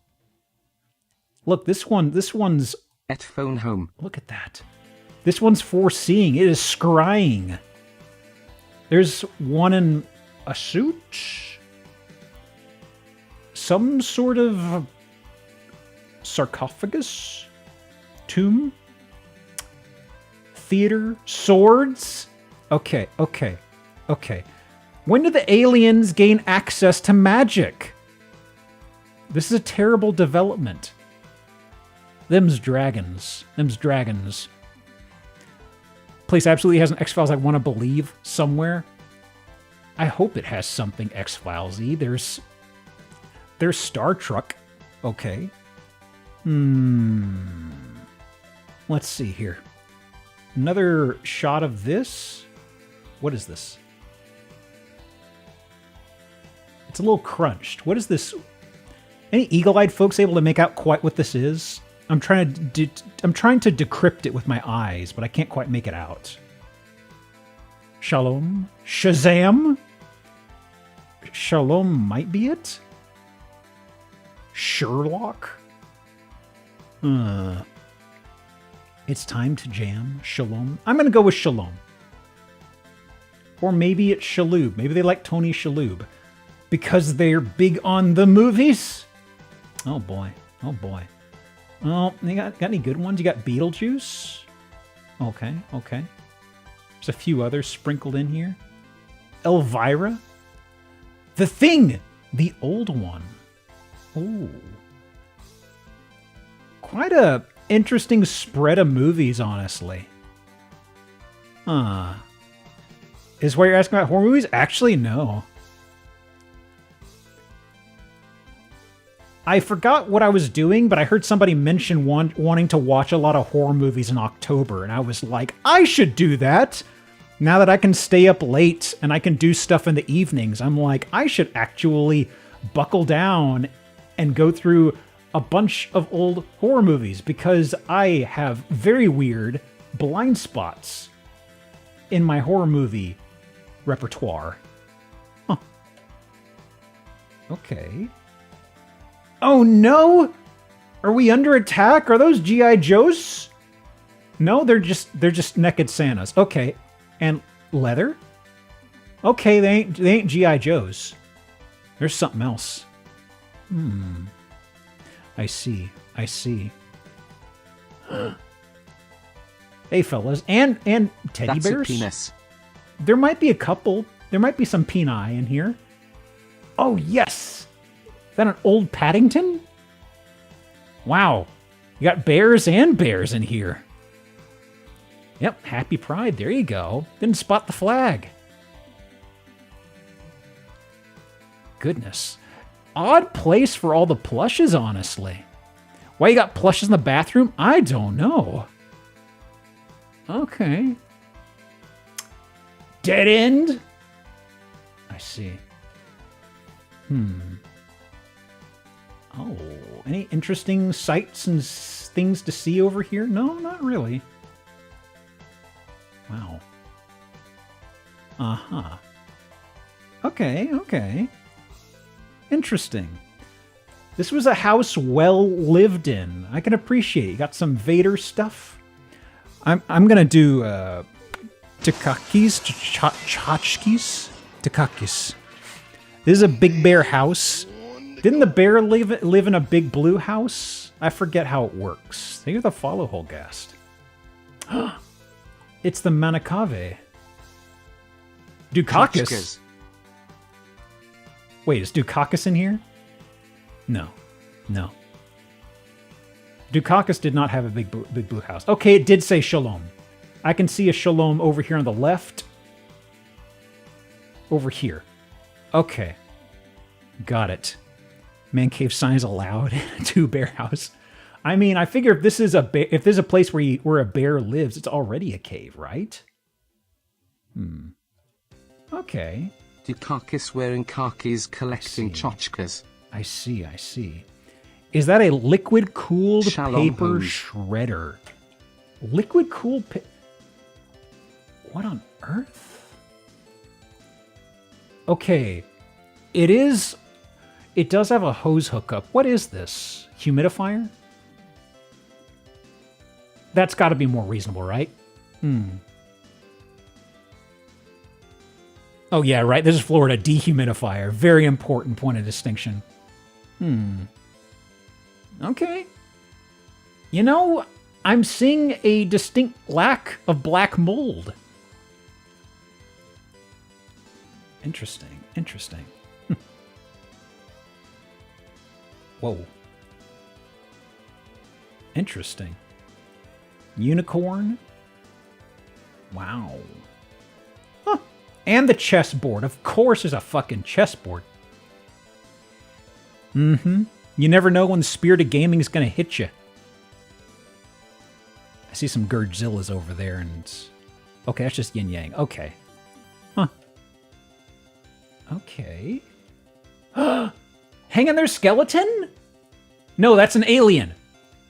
Look, this one's... At phone home. Look at that. This one's foreseeing. It is scrying. There's one in a suit? Some sort of sarcophagus? Tomb? Theater? Swords? Okay. When do the aliens gain access to magic? This is a terrible development. Them's dragons. Place absolutely has an X-Files I want to believe somewhere. I hope it has something X-Files-y. There's Star Trek. Okay. Let's see here. Another shot of this. What is this? It's a little crunched. What is this? Any eagle-eyed folks able to make out quite what this is? I'm trying to decrypt it with my eyes, but I can't quite make it out. Shalom? Shazam? Shalom might be it? Sherlock? It's time to jam. Shalom. I'm going to go with Shalom. Or maybe it's Shalhoub. Maybe they like Tony Shalhoub. Because they're big on the movies? Oh boy. Oh boy. Oh, you got any good ones? You got Beetlejuice? Okay, okay. There's a few others sprinkled in here. Elvira? The Thing! The old one. Oh. Quite a interesting spread of movies, honestly. Is why you're asking about horror movies? Actually, no. I forgot what I was doing, but I heard somebody mention wanting to watch a lot of horror movies in October, and I was like, I should do that! Now that I can stay up late and I can do stuff in the evenings, I'm like, I should actually buckle down and go through a bunch of old horror movies, because I have very weird blind spots in my horror movie repertoire. Huh. Okay. Oh no! Are we under attack? Are those G.I. Joes? No, they're just naked Santas. Okay. And leather? Okay, they ain't G.I. Joes. There's something else. I see. I see. Hey fellas, and teddy That's bears. A penis. There might be a couple. There might be some peni in here. Oh yes! Is that an old Paddington? Wow. You got bears and bears in here. Yep, Happy Pride. There you go. Didn't spot the flag. Goodness. Odd place for all the plushes, honestly. Why you got plushes in the bathroom? I don't know. Okay. Dead end? I see. Oh, any interesting sights and things to see over here? No, not really. Wow. Uh-huh. Okay, okay. Interesting. This was a house well lived in. I can appreciate it. You got some Vader stuff. I'm gonna do tchotchkes. This is a big bear house. Didn't the bear live in a big blue house? I forget how it works. They are the follow hole guest. It's the Manakave. Dukakis. Tchotchkes. Wait, is Dukakis in here? No. No. Dukakis did not have a big blue house. Okay, it did say Shalom. I can see a Shalom over here on the left. Over here. Okay. Got it. Man cave signs allowed in a 2-bear house. I mean, I figure if this is if there's a place where a bear lives, it's already a cave, right? Okay. Dukakis wearing khakis collecting tchotchkes. I see, I see. Is that a liquid-cooled Shalom paper hose. shredder? Liquid-cooled What on earth? Okay. It does have a hose hookup. What is this? Humidifier? That's got to be more reasonable, right? Oh, yeah, right. This is Florida dehumidifier. Very important point of distinction. Okay. You know, I'm seeing a distinct lack of black mold. Interesting. Interesting. Whoa. Interesting. Unicorn? Wow. Huh. And the chessboard. Of course there's a fucking chessboard. Mm-hmm. You never know when the spirit of gaming is going to hit you. I see some Godzillas over there, and it's... Okay, that's just yin-yang. Okay. Huh. Okay. Hang in there, skeleton? No, that's an alien.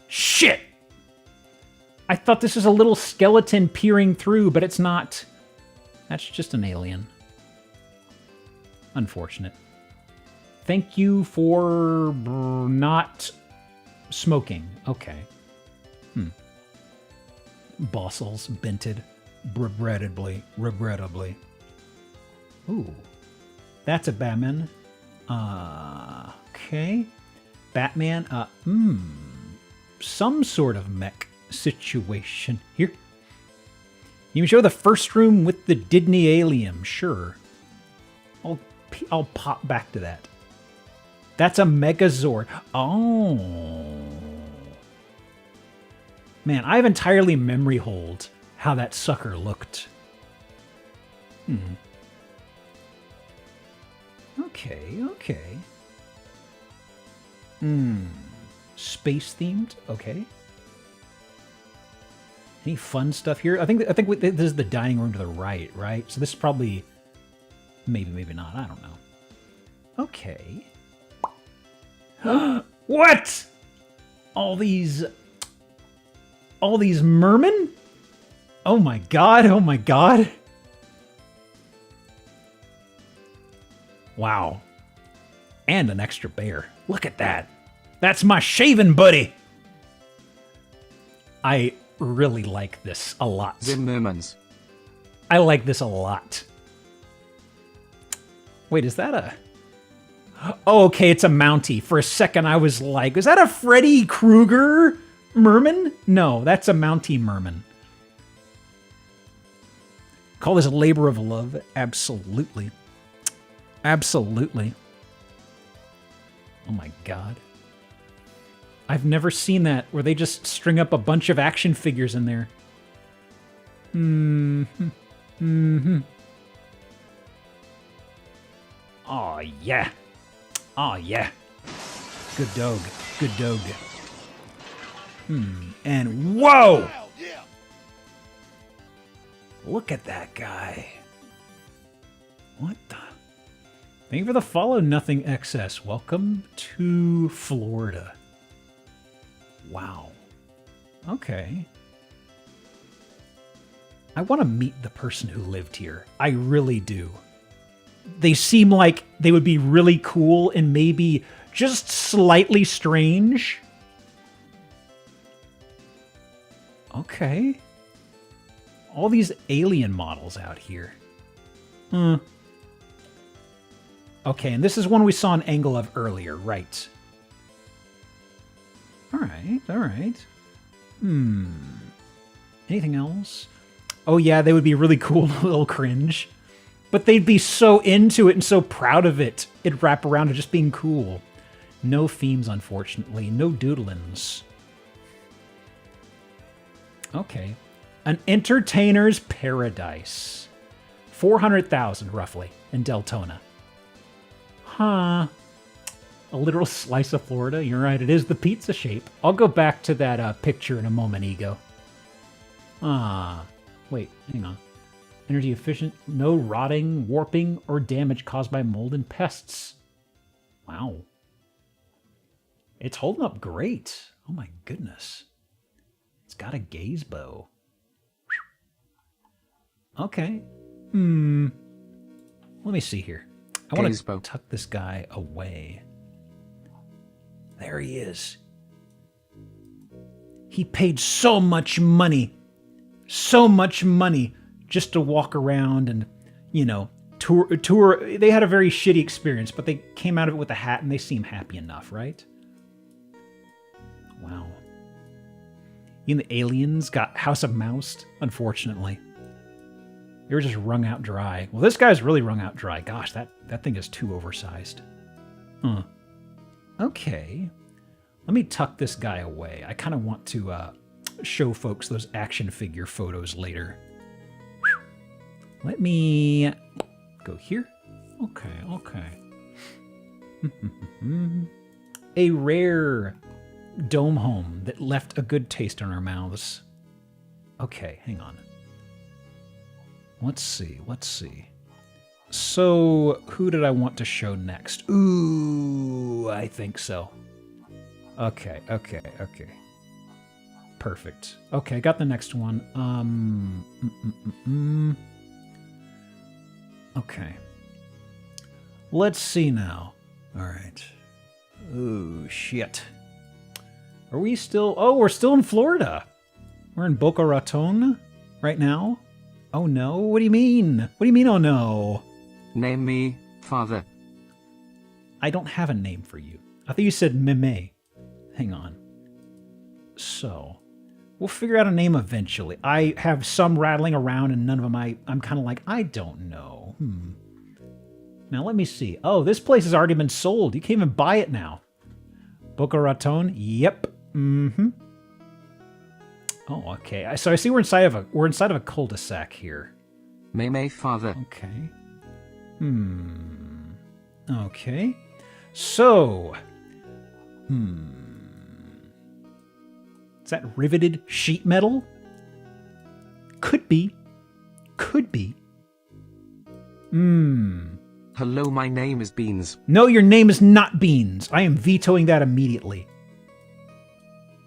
Shit! I thought this was a little skeleton peering through, but it's not. That's just an alien. Unfortunate. Thank you for not smoking. Okay. Bossels, bented. Regrettably. Ooh. That's a Batman. Okay. Batman, some sort of mech situation. Here. You can show the first room with the Didney alien. Sure. I'll pop back to that. That's a Megazord. Oh. Man, I've entirely memory holed how that sucker looked. Okay. Space themed. Okay. Any fun stuff here? I think this is the dining room to the right, right? So this is probably maybe not. I don't know. Okay. What? All these mermen? Oh my god. Wow. And an extra bear. Look at that. That's my shaven buddy. I really like this a lot. The Mermans. I like this a lot. Wait, is that a... Oh, okay, it's a Mountie. For a second, I was like, is that a Freddy Krueger merman? No, that's a Mountie merman. Call this a labor of love? Absolutely. Absolutely. Oh my god. I've never seen that, where they just string up a bunch of action figures in there. Oh yeah. Oh yeah. Good dog. Good dog. And whoa! Look at that guy. What the? Thank you for the follow, Nothing XS. Welcome to Florida. Wow. Okay. I want to meet the person who lived here. I really do. They seem like they would be really cool and maybe just slightly strange. Okay. All these alien models out here. Okay, and this is one we saw an angle of earlier, right? Alright. Anything else? Oh yeah, they would be really cool, a little cringe. But they'd be so into it and so proud of it. It'd wrap around to just being cool. No themes, unfortunately. No doodlins. Okay. An entertainer's paradise. 400,000, roughly, in Deltona. Huh. A literal slice of Florida. You're right, it is the pizza shape. I'll go back to that picture in a moment, Ego. Wait, hang on. Energy efficient, no rotting, warping, or damage caused by mold and pests. Wow. It's holding up great. Oh my goodness. It's got a gaze bow. Okay. Let me see here. I want to tuck this guy away. There he is. He paid so much money. So much money just to walk around and, you know, tour. They had a very shitty experience, but they came out of it with a hat and they seem happy enough, right? Wow. Even the aliens got House of Mouse, unfortunately. They were just wrung out dry. Well, this guy's really wrung out dry. Gosh, that thing is too oversized. Okay. Let me tuck this guy away. I kind of want to show folks those action figure photos later. Let me Go here. Okay, okay. A rare dome home that left a good taste in our mouths. Okay, hang on. Let's see, let's see. So, who did I want to show next? Ooh, I think so. Okay, okay, okay. Perfect. Okay, I got the next one. Okay. Let's see now. All right. Ooh, shit. Are we still... Oh, we're still in Florida. We're in Boca Raton right now. Oh, no? What do you mean? What do you mean, oh, no? Name me, father. I don't have a name for you. I thought you said Meme. Hang on. So, we'll figure out a name eventually. I have some rattling around and none of them I'm kind of like, I don't know. Now, let me see. Oh, this place has already been sold. You can't even buy it now. Boca Raton? Yep. Mm-hmm. Oh, okay. So I see we're inside of a cul-de-sac here. Meme, father. Okay. Okay. So. Is that riveted sheet metal? Could be. Could be. Hello, my name is Beans. No, your name is not Beans. I am vetoing that immediately.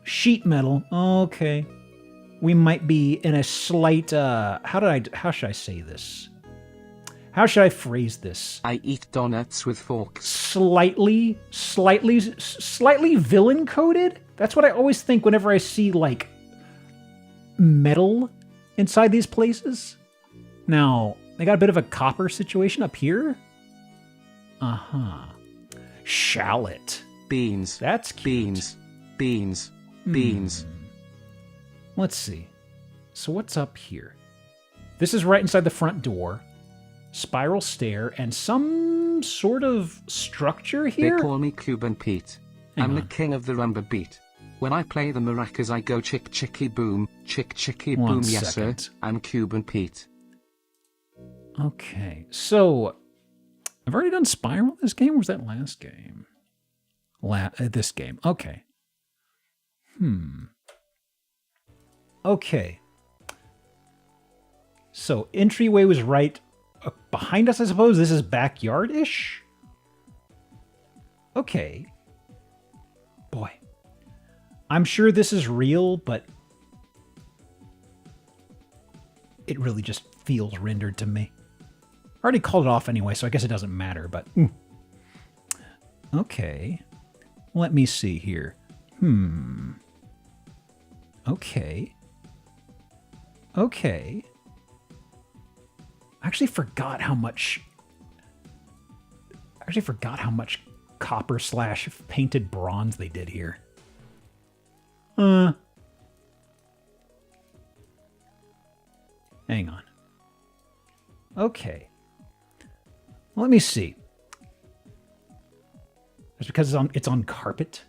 Sheet metal. Okay. We might be in a slight, how should I say this? How should I phrase this? I eat donuts with forks. Slightly villain coded? That's what I always think whenever I see, like, metal inside these places. Now, they got a bit of a copper situation up here. Uh-huh. Shallot. Beans. That's cute. Beans. Beans. Beans. Let's see. So what's up here? This is right inside the front door. Spiral stair and some sort of structure here? They call me Cuban Pete. I'm the king of the rumba beat. When I play the maracas, I go chick chicky boom, chick chicky boom, yes sir. I'm Cuban Pete. Okay, so I've already done Spiral this game, or was that last game? This game, okay. Okay. So entryway was right behind us, I suppose. This is backyard-ish? Okay. Boy. I'm sure this is real, but it really just feels rendered to me. I already called it off anyway, so I guess it doesn't matter, but... Okay. Let me see here. Okay. Okay. I actually forgot how much copper / painted bronze they did here. Hang on. Okay. Let me see. That's because it's on carpet.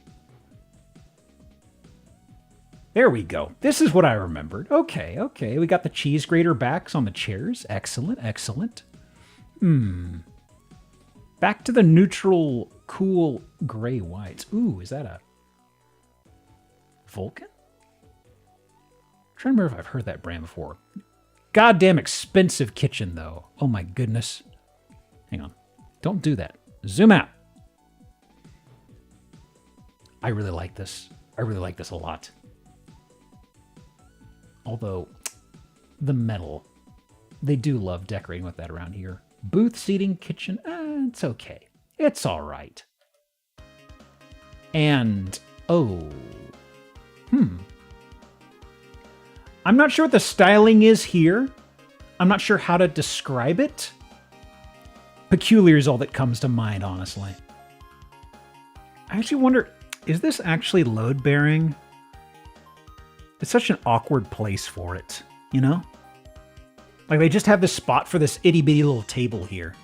There we go. This is what I remembered. Okay, okay. We got the cheese grater backs on the chairs. Excellent, excellent. Back to the neutral, cool gray whites. Ooh, is that a Vulcan? I'm trying to remember if I've heard that brand before. Goddamn expensive kitchen, though. Oh my goodness. Hang on. Don't do that. Zoom out. I really like this. I really like this a lot. Although, the metal, they do love decorating with that around here. Booth, seating, kitchen, it's okay. It's all right. And, I'm not sure what the styling is here. I'm not sure how to describe it. Peculiar is all that comes to mind, honestly. I actually wonder, is this actually load-bearing? It's such an awkward place for it, you know? Like, they just have this spot for this itty-bitty little table here.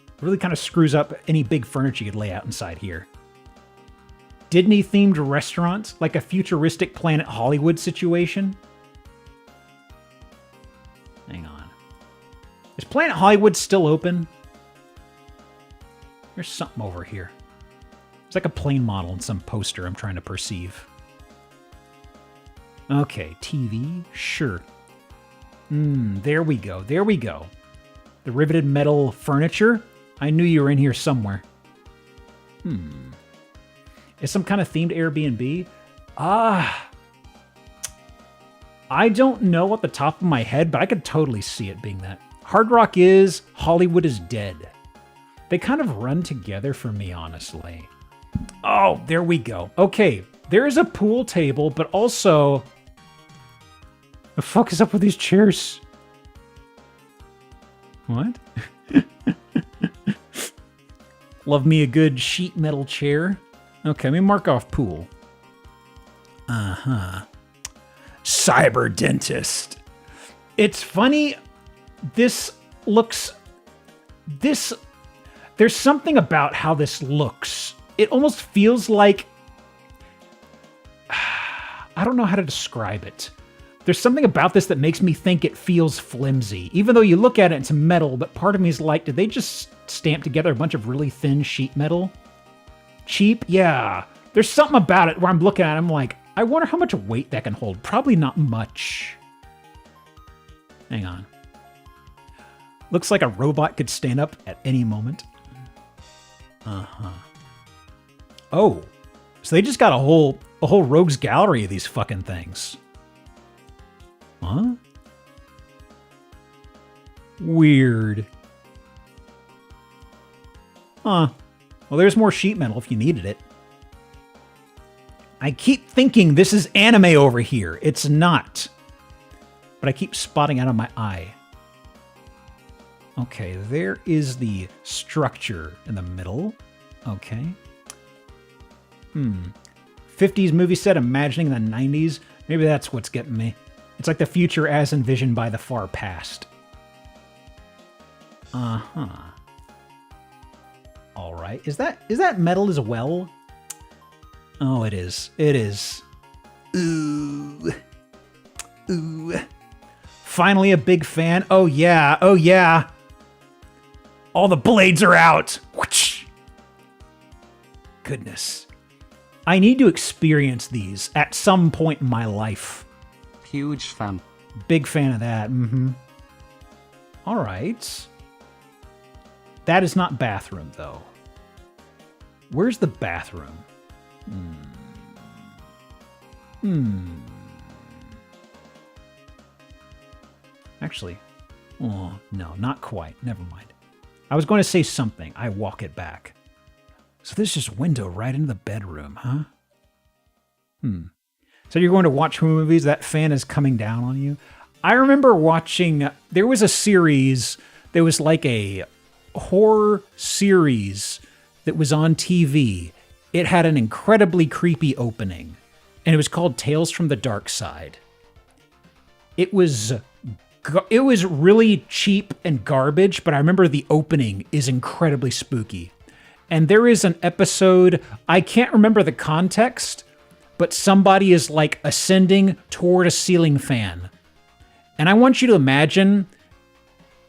It really kind of screws up any big furniture you could lay out inside here. Disney-themed restaurants, like a futuristic Planet Hollywood situation. Hang on. Planet Hollywood's still open. There's something over here. It's like a plane model in some poster I'm trying to perceive. Okay, TV, sure. There we go, there we go. The riveted metal furniture? I knew you were in here somewhere. Is some kind of themed Airbnb? I don't know at the top of my head, but I could totally see it being that. Hard Rock is, Hollywood is dead. They kind of run together for me, honestly. Oh, there we go. Okay, there is a pool table, but also... The fuck is up with these chairs? What? Love me a good sheet metal chair. Okay, let me mark off pool. Cyber dentist. It's funny. There's something about how this looks. It almost feels like... I don't know how to describe it. There's something about this that makes me think it feels flimsy. Even though you look at it, it's metal, but part of me is like, did they just stamp together a bunch of really thin sheet metal? Cheap? Yeah. There's something about it where I'm looking at it, I'm like, I wonder how much weight that can hold. Probably not much. Hang on. Looks like a robot could stand up at any moment. Oh. So they just got a whole rogues gallery of these fucking things. Huh? Weird. Huh. Well, there's more sheet metal if you needed it. I keep thinking this is anime over here. It's not. But I keep spotting out of my eye. Okay, there is the structure in the middle. Okay. 50s movie set imagining the 90s. Maybe that's what's getting me. It's like the future as envisioned by the far past. All right. Is that metal as well? Oh, it is. It is. Ooh. Ooh. Finally a big fan. Oh, yeah. Oh, yeah. All the blades are out. Whoosh. Goodness. I need to experience these at some point in my life. Huge fan. Big fan of that. All right. That is not bathroom, though. Where's the bathroom? Actually, oh, no, not quite. Never mind. I was going to say something. I walk it back. So this is just window right into the bedroom, huh? So you're going to watch movies, that fan is coming down on you? I remember watching, there was a series, there was like a horror series that was on TV. It had an incredibly creepy opening, and it was called Tales from the Dark Side. It was really cheap and garbage, but I remember the opening is incredibly spooky. And there is an episode, I can't remember the context, but somebody is like ascending toward a ceiling fan. And I want you to imagine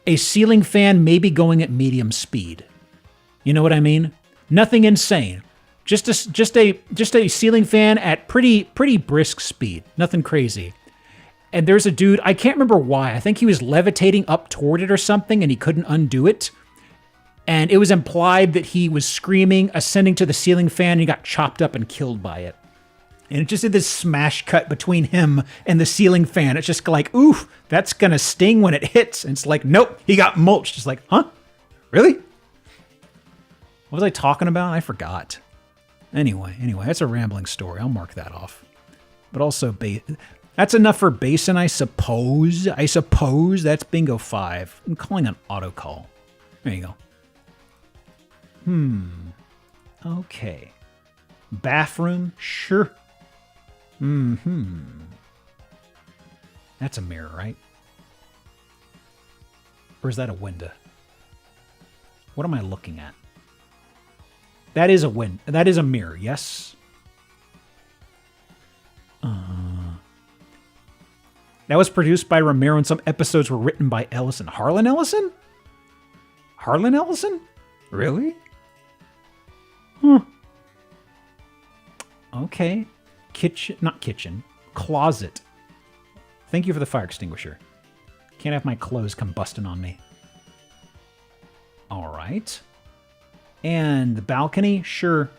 a ceiling fan maybe going at medium speed. You know what I mean? Nothing insane. Just a ceiling fan at pretty brisk speed. Nothing crazy. And there's a dude, I can't remember why. I think he was levitating up toward it or something and he couldn't undo it. And it was implied that he was screaming, ascending to the ceiling fan, and he got chopped up and killed by it. And it just did this smash cut between him and the ceiling fan. It's just like, oof, that's gonna sting when it hits. And it's like, nope, he got mulched. It's like, huh? Really? What was I talking about? I forgot. Anyway, that's a rambling story. I'll mark that off. But also, that's enough for Basin, I suppose. That's bingo 5. I'm calling an auto call. There you go. Okay. Bathroom? Sure. That's a mirror, right? Or is that a window? What am I looking at? That is a that is a mirror, yes? That was produced by Romero and some episodes were written by Ellison. Harlan Ellison? Harlan Ellison? Really? Huh. Okay. Not kitchen. Closet. Thank you for the fire extinguisher. Can't have my clothes combusting on me. All right. And the balcony? Sure.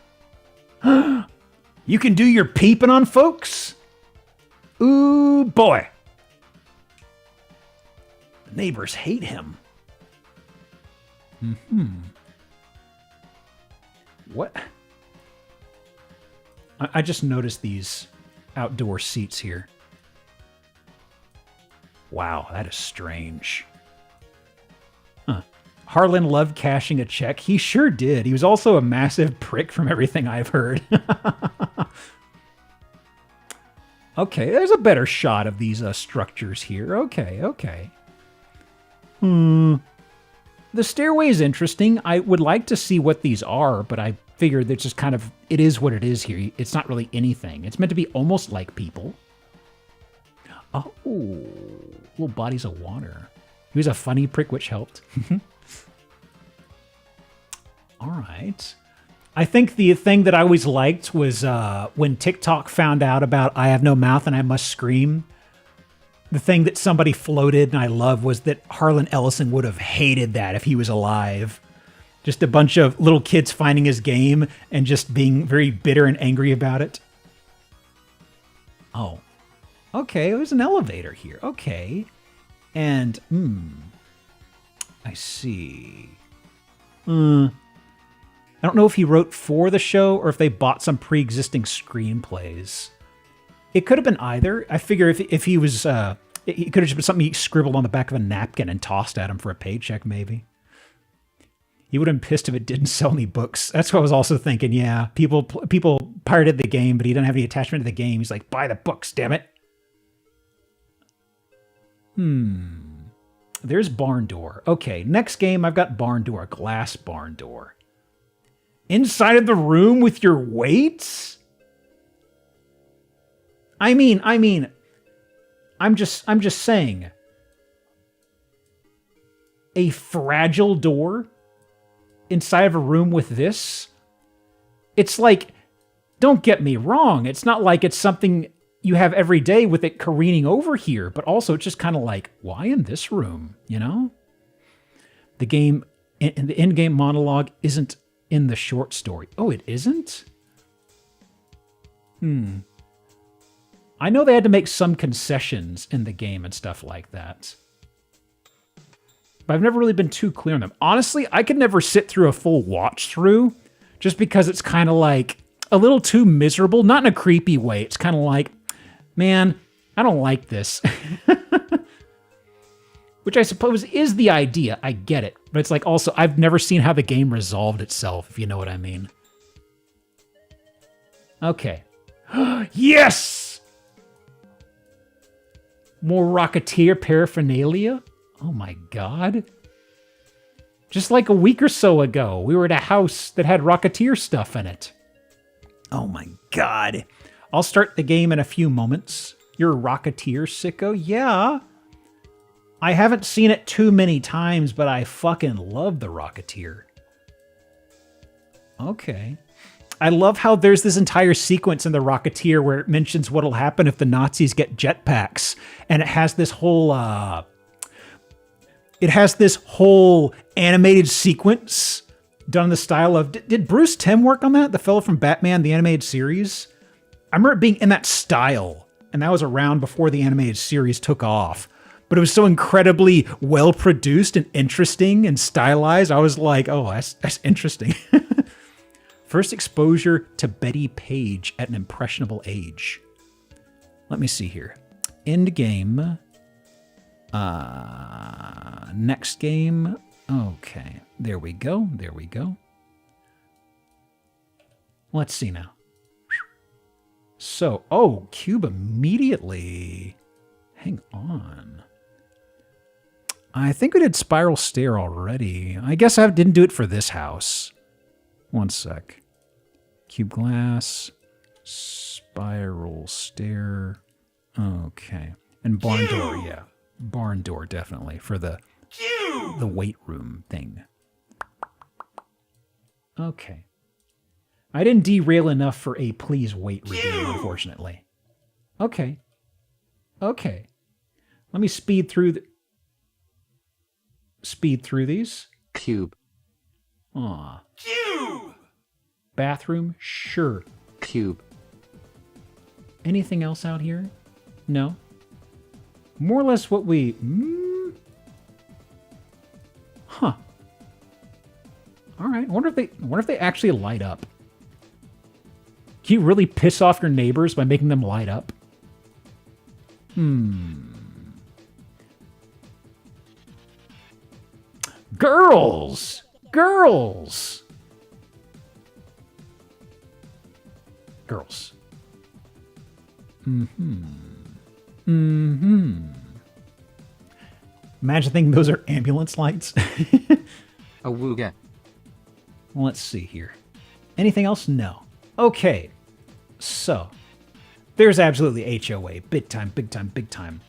You can do your peeping on folks? Ooh, boy. The neighbors hate him. What? I just noticed these outdoor seats here. Wow, that is strange. Huh. Harlan loved cashing a check. He sure did. He was also a massive prick from everything I've heard. Okay, there's a better shot of these structures here. Okay. The stairway is interesting. I would like to see what these are, but I figured it's just kind of, it is what it is here. It's not really anything. It's meant to be almost like people. Oh, little bodies of water. He was a funny prick, which helped. All right. I think the thing that I always liked was when TikTok found out about I have no mouth and I must scream. The thing that somebody floated and I love was that Harlan Ellison would have hated that if he was alive. Just a bunch of little kids finding his game and just being very bitter and angry about it. Oh. Okay, there's an elevator here. Okay. And, I see. I don't know if he wrote for the show or if they bought some pre-existing screenplays. It could have been either. I figure if he was, it could have just been something he scribbled on the back of a napkin and tossed at him for a paycheck, maybe. He would have been pissed if it didn't sell any books. That's what I was also thinking. Yeah, people pirated the game, but he didn't have any attachment to the game. He's like, buy the books, damn it. There's barn door. Okay, next game I've got barn door, glass barn door. Inside of the room with your weights? I mean, I'm just saying. A fragile door inside of a room with this? It's like, don't get me wrong, it's not like it's something you have every day with it careening over here, but also it's just kind of like, why in this room, you know? The game, the in-game monologue isn't in the short story. Oh, it isn't? I know they had to make some concessions in the game and stuff like that. But I've never really been too clear on them. Honestly, I could never sit through a full watch through just because it's kind of like a little too miserable. Not in a creepy way. It's kind of like, man, I don't like this. Which I suppose is the idea. I get it. But it's like also, I've never seen how the game resolved itself, if you know what I mean. Okay. Yes! More Rocketeer paraphernalia? Oh my god. Just like a week or so ago, we were at a house that had Rocketeer stuff in it. Oh my god. I'll start the game in a few moments. You're a Rocketeer, sicko? Yeah. I haven't seen it too many times, but I fucking love the Rocketeer. Okay. I love how there's this entire sequence in the Rocketeer where it mentions what'll happen if the Nazis get jetpacks. And it has this whole, animated sequence done in the style of, did Bruce Timm work on that? The fellow from Batman, the animated series? I remember it being in that style. And that was around before the animated series took off. But it was so incredibly well-produced and interesting and stylized. I was like, oh, that's interesting. First exposure to Betty Page at an impressionable age. Let me see here. End game. Next game. Okay. There we go. There we go. Let's see now. So, oh, cube immediately. Hang on. I think we did Spiral Stair already. I guess I didn't do it for this house. One sec. Cube glass. Spiral Stair. Okay. And barn door, yeah. Barn door, definitely, for the weight room thing. Okay. I didn't derail enough for a please wait review, unfortunately. Okay. Okay. Let me speed through these. Cube. Aw. Cube! Bathroom? Sure. Cube. Anything else out here? No? More or less what we... Huh. Alright, I wonder if they actually light up. Can you really piss off your neighbors by making them light up? Girls! Girls! Girls. Imagine thinking those are ambulance lights. A wooga. Let's see here. Anything else? No. Okay. So, there's absolutely HOA. Big time, big time, big time.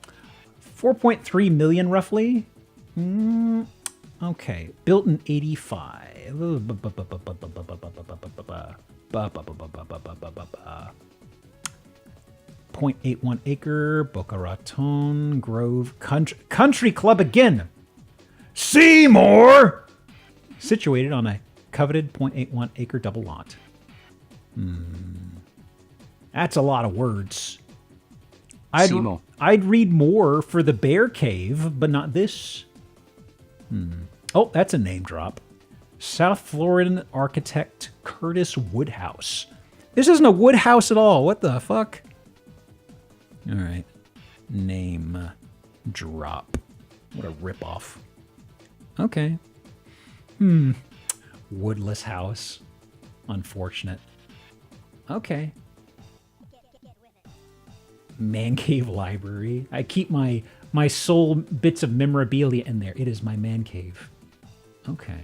4.3 million roughly. Okay. Built in 85. 0.81 acre, Boca Raton, Grove, Country Club again. Seymour! Situated on a coveted 0.81 acre double lot. That's a lot of words. I'd read more for the Bear Cave, but not this. Oh, that's a name drop. South Floridan architect Curtis Woodhouse. This isn't a Woodhouse at all. What the fuck? All right. Name drop. What a ripoff. Okay. Woodless house. Unfortunate. Okay. Man cave library. I keep my soul bits of memorabilia in there. It is my man cave. Okay.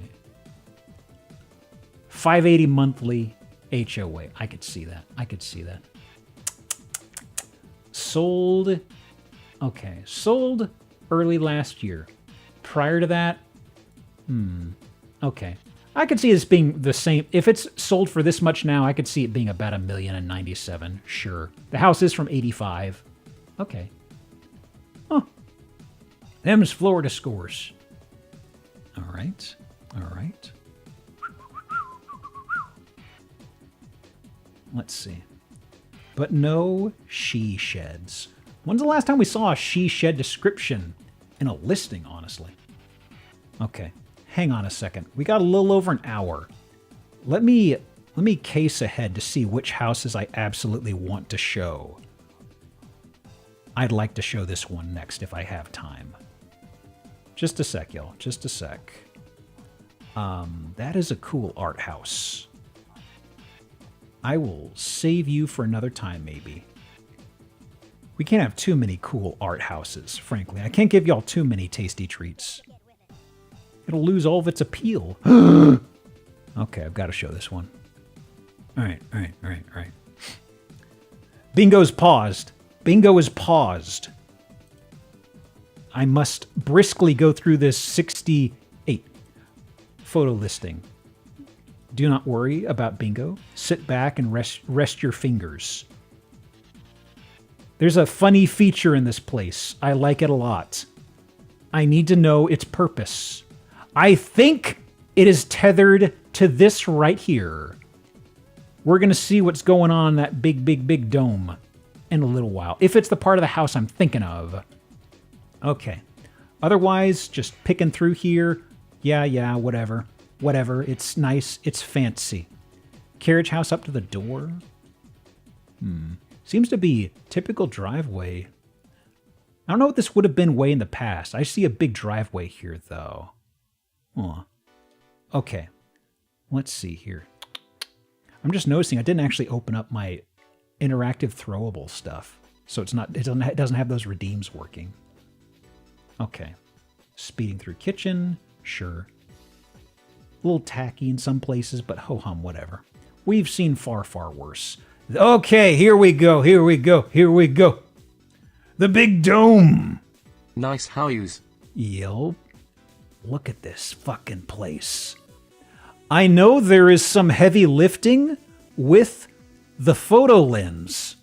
580 monthly HOA. I could see that. I could see that. Sold. Okay. Sold early last year. Prior to that. Okay. I could see this being the same. If it's sold for this much now, I could see it being about $1,097,000. Sure. The house is from 85. Okay. Huh. Them's Florida scores. All right. All right. Let's see. But no she sheds. When's the last time we saw a she shed description in a listing, honestly? Okay. Hang on a second. We got a little over an hour. Let me case ahead to see which houses I absolutely want to show. I'd like to show this one next if I have time. Just a sec, y'all. Just a sec. That is a cool art house. I will save you for another time, maybe. We can't have too many cool art houses, frankly. I can't give y'all too many tasty treats. It'll lose all of its appeal. Okay, I've got to show this one. All right. Bingo's paused. Bingo is paused. I must briskly go through this 68 photo listing. Do not worry about bingo. Sit back and rest your fingers. There's a funny feature in this place. I like it a lot. I need to know its purpose. I think it is tethered to this right here. We're going to see what's going on in that big dome in a little while. If it's the part of the house I'm thinking of. Okay. Otherwise, just picking through here. Yeah, whatever. Whatever. It's nice. It's fancy. Carriage house up to the door. Seems to be typical driveway. I don't know what this would have been way in the past. I see a big driveway here, though. Oh. Okay. Let's see here. I'm just noticing I didn't actually open up my interactive throwable stuff. So it doesn't have those redeems working. Okay. Speeding through kitchen. Sure. A little tacky in some places, but ho-hum, whatever. We've seen far, far worse. Okay, here we go. The big dome. Nice house. Yep. Look at this fucking place. I know there is some heavy lifting with the photo lens,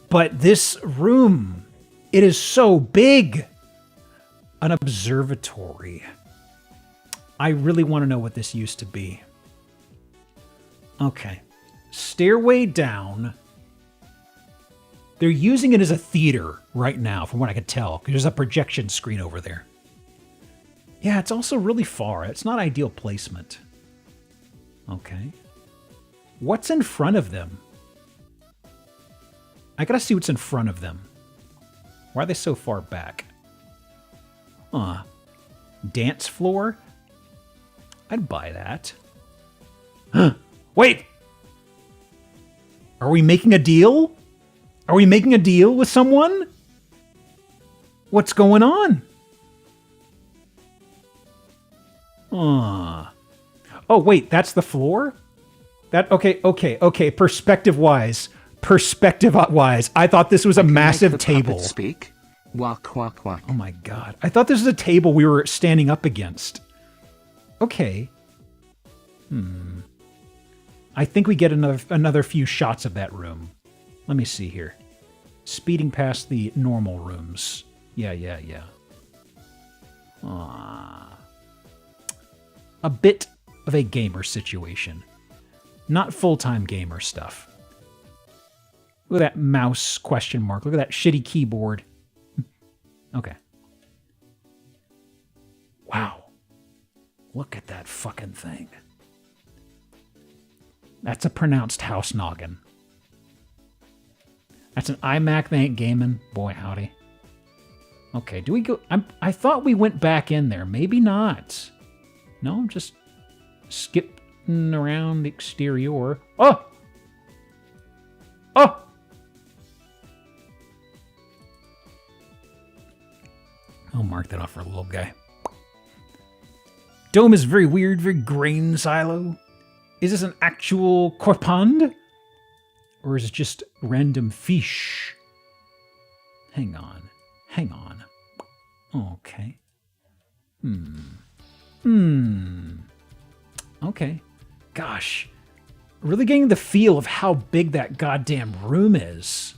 but this room, it is so big. An observatory. I really want to know what this used to be. Okay. Stairway down. They're using it as a theater right now, from what I could tell, because there's a projection screen over there. Yeah, it's also really far. It's not ideal placement. Okay. What's in front of them? I gotta see what's in front of them. Why are they so far back? Dance floor? I'd buy that. Wait! Are we making a deal? Are we making a deal with someone? What's going on? Oh, wait, that's the floor? Okay. Perspective-wise, I thought this was a massive table. Speak. Walk, walk, walk. Oh my god. I thought this was a table we were standing up against. Okay. I think we get another few shots of that room. Let me see here. Speeding past the normal rooms. Yeah. A bit of a gamer situation. Not full-time gamer stuff. Look at that mouse question mark. Look at that shitty keyboard. Okay. Wow. Look at that fucking thing. That's a pronounced house noggin. That's an iMac they ain't gaming. Boy, howdy. Okay, do we go... I thought we went back in there. Maybe not. No, I'm just skipping around the exterior. Oh! I'll mark that off for a little guy. Dome is very weird, very grain silo. Is this an actual corpond? Or is it just random fish? Hang on. Okay. Okay. Gosh. Really getting the feel of how big that goddamn room is.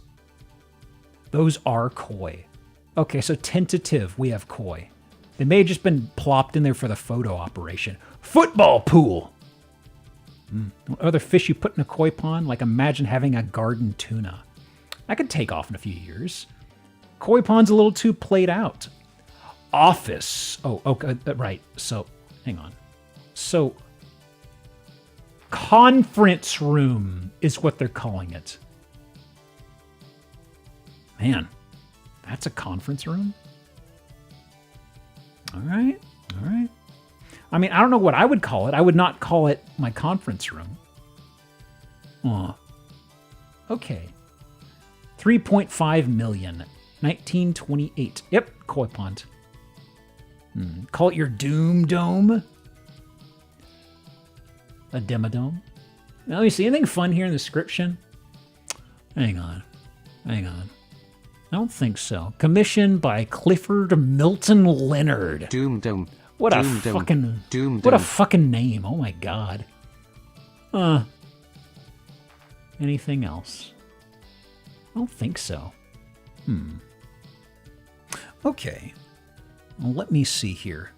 Those are koi. Okay, so tentative, we have koi. They may have just been plopped in there for the photo operation. Football pool! What other fish you put in a koi pond? Like imagine having a garden tuna. That could take off in a few years. Koi pond's a little too played out. Office. Oh, okay, right. So, hang on. So, conference room is what they're calling it. Man, that's a conference room? All right. I mean, I don't know what I would call it. I would not call it my conference room. Okay. 3.5 million. 1928. Yep, koi pond. Call it your Doom Dome. A Demodome. Now, let me see. Anything fun here in the description? Hang on. I don't think so. Commissioned by Clifford Milton Leonard. Doom Dome. What a fucking name. Oh my god. Anything else? I don't think so. Okay. Well, let me see here.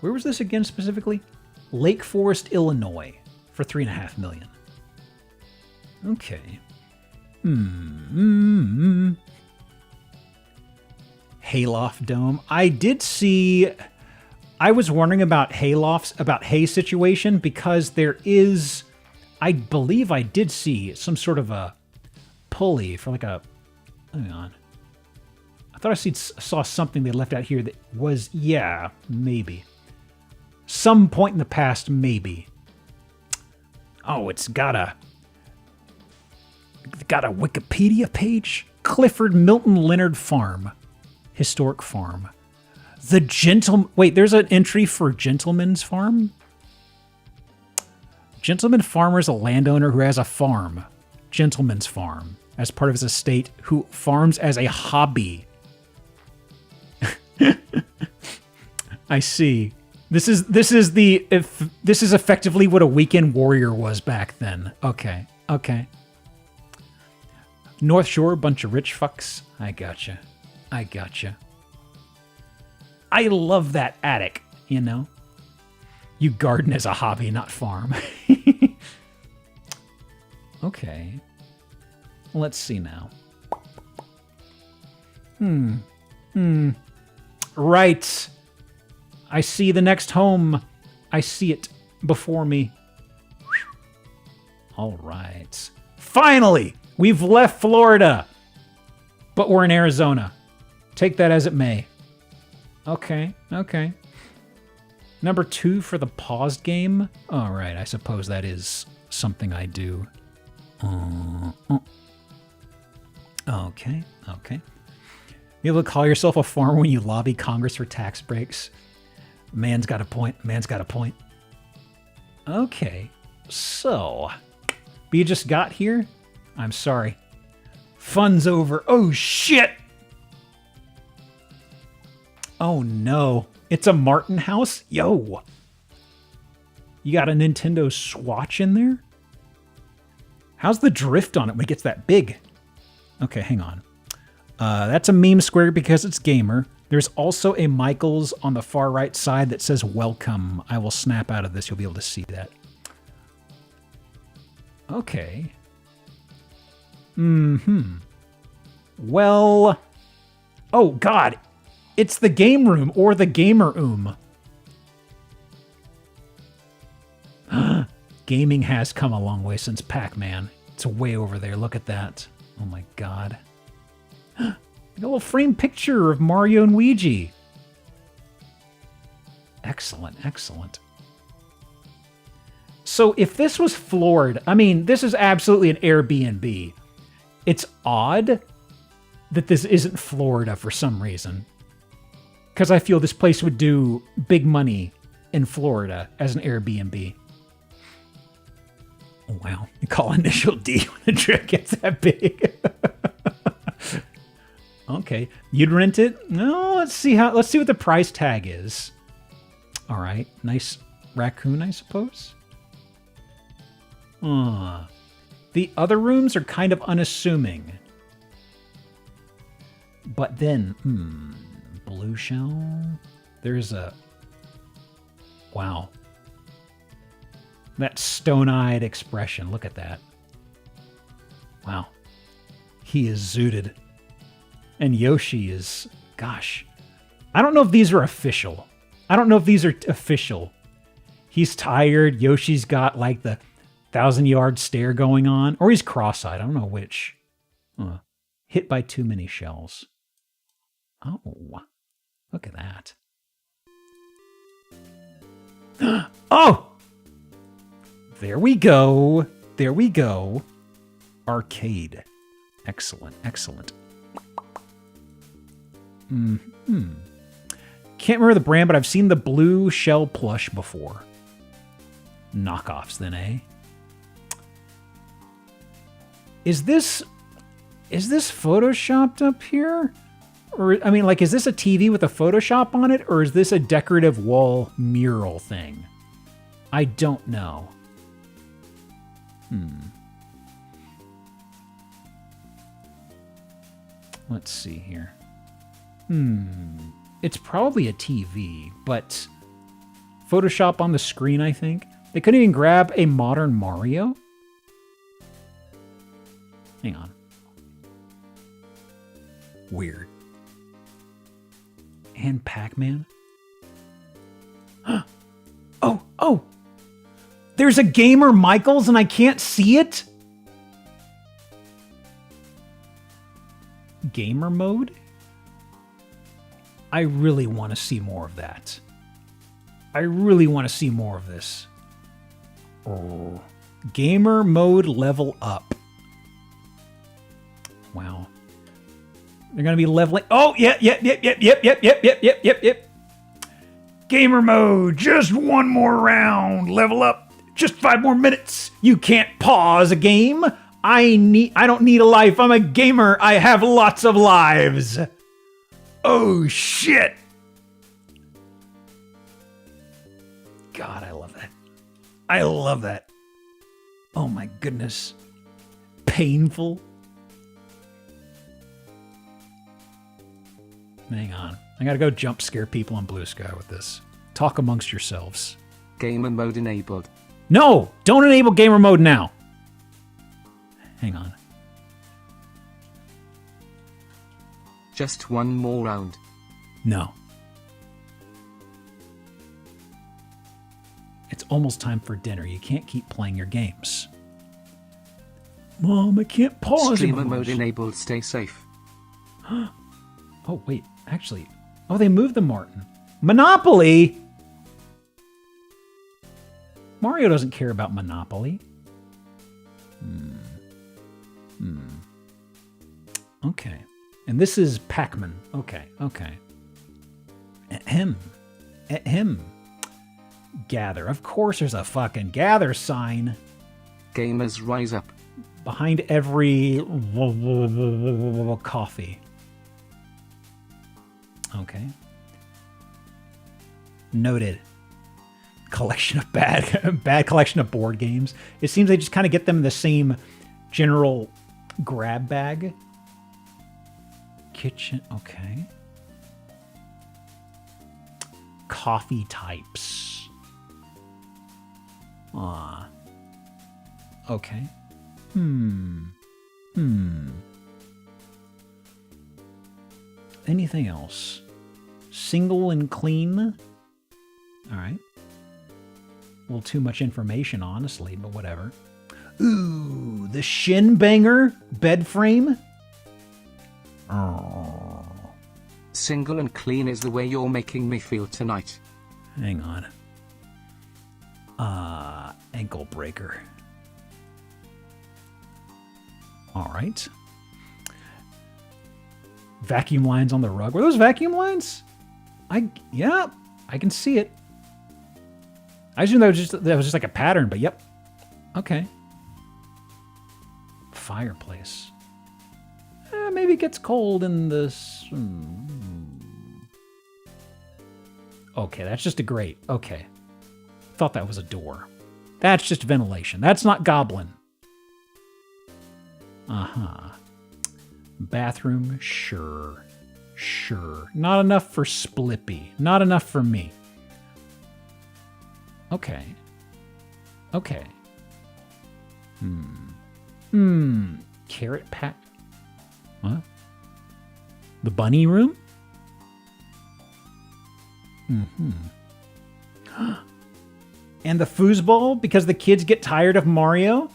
Where was this again specifically? Lake Forest, Illinois for 3.5 million. Okay. Hayloft Dome. I did see... I was wondering about haylofts, about hay situation, because there is... I believe I did see some sort of a pulley for like a... Hang on. I thought I saw something they left out here that was... Yeah, maybe. Some point in the past, maybe. Oh, it's got a Wikipedia page? Clifford Milton Leonard Farm. Historic farm. Wait, there's an entry for Gentleman's Farm? Gentleman Farmer is a landowner who has a farm. Gentleman's Farm. As part of his estate, who farms as a hobby. I see. This is effectively what a weekend warrior was back then. Okay. Okay. North Shore, bunch of rich fucks. I gotcha. I gotcha. I love that attic, you know? You garden as a hobby, not farm. Okay. Let's see now. Right. I see the next home. I see it before me. All right. Finally, we've left Florida. But we're in Arizona. Take that as it may. Okay, okay. Number 2 for the paused game. All right, I suppose that is something I do. Okay, okay. You able to call yourself a farmer when you lobby Congress for tax breaks? Man's got a point. Man's got a point. Okay, so... But you just got here? I'm sorry. Fun's over. Oh, shit! Oh, no. It's a Martin house? Yo! You got a Nintendo Swatch in there? How's the drift on it when it gets that big? Okay, hang on. That's a meme square because it's gamer. There's also a Michaels on the far right side that says welcome. I will snap out of this. You'll be able to see that. Okay. Well... Oh, God. It's the game room or the gamer room. Gaming has come a long way since Pac-Man. It's way over there. Look at that. Oh, my God. A little framed picture of Mario and Luigi. Excellent, excellent. So if this was floored, I mean, this is absolutely an Airbnb. It's odd that this isn't Florida for some reason. Because I feel this place would do big money in Florida as an Airbnb. Oh, wow. You call initial D when the trip gets that big. Okay. You'd rent it? No, let's see what the price tag is. All right. Nice raccoon, I suppose. The other rooms are kind of unassuming. But then, blue shell. There's a... Wow. That stone-eyed expression. Look at that. Wow. He is zooted. And Yoshi is... Gosh. I don't know if these are official. He's tired. Yoshi's got like the 1,000-yard stare going on. Or he's cross-eyed. I don't know which. Hit by too many shells. Oh. Look at that. Oh! There we go. There we go. Arcade. Excellent, excellent. Can't remember the brand, but I've seen the blue shell plush before. Knockoffs then, eh? Is this photoshopped up here? Or, I mean, like, is this a TV with a Photoshop on it? Or is this a decorative wall mural thing? I don't know. Let's see here. It's probably a TV, but Photoshop on the screen, I think. They couldn't even grab a modern Mario? Hang on. Weird. And Pac-Man? Oh! There's a Gamer Michaels and I can't see it? Gamer mode? I really want to see more of that. I really want to see more of this. Oh. Gamer mode level up. Wow. They're going to be leveling. Oh, yep. Gamer mode. Just one more round. Level up. Just 5 more minutes. You can't pause a game. I don't need a life. I'm a gamer. I have lots of lives. Oh, shit. God, I love that. I love that. Oh my goodness. Painful. Hang on. I gotta go jump scare people on Blue Sky with this. Talk amongst yourselves. Gamer mode enabled. No! Don't enable gamer mode now. Hang on. Just one more round. No. It's almost time for dinner. You can't keep playing your games. Mom, I can't pause. Streamer mode enabled. Stay safe. Oh, wait. Actually. Oh, they moved the Martin. Monopoly? Mario doesn't care about Monopoly. Okay. And this is Pac-Man. Okay, okay. Ahem. Ahem. Gather. Of course there's a fucking gather sign. Gamers rise up. Behind every coffee. Okay. Noted. Collection of bad collection of board games. It seems they just kind of get them in the same general grab bag. Kitchen, okay. Coffee types. Okay. Anything else? Single and clean? All right. A little too much information, honestly, but whatever. Ooh, the shin banger bed frame. Oh. Single and clean is the way you're making me feel tonight. Hang on. Ankle breaker. All right. Vacuum lines on the rug. Were those vacuum lines? Yeah, I can see it. I assume that was just like a pattern, but yep. Okay. Fireplace. Maybe it gets cold in this. Okay, that's just a grate. Okay. Thought that was a door. That's just ventilation. That's not goblin. Bathroom, sure. Sure. Not enough for Splippy. Not enough for me. Okay. Okay. Carrot pack. What? The bunny room? And the foosball, because the kids get tired of Mario?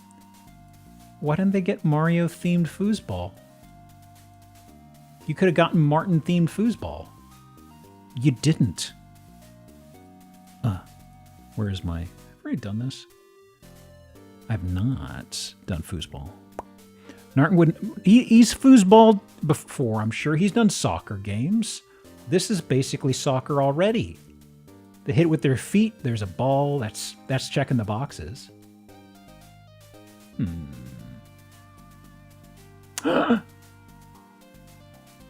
Why didn't they get Mario-themed foosball? You could have gotten Martin-themed foosball. You didn't. Where is my... Have I already done this? I've not done foosball. Narton wouldn't... He's foosballed before, I'm sure. He's done soccer games. This is basically soccer already. They hit with their feet. There's a ball. That's checking the boxes.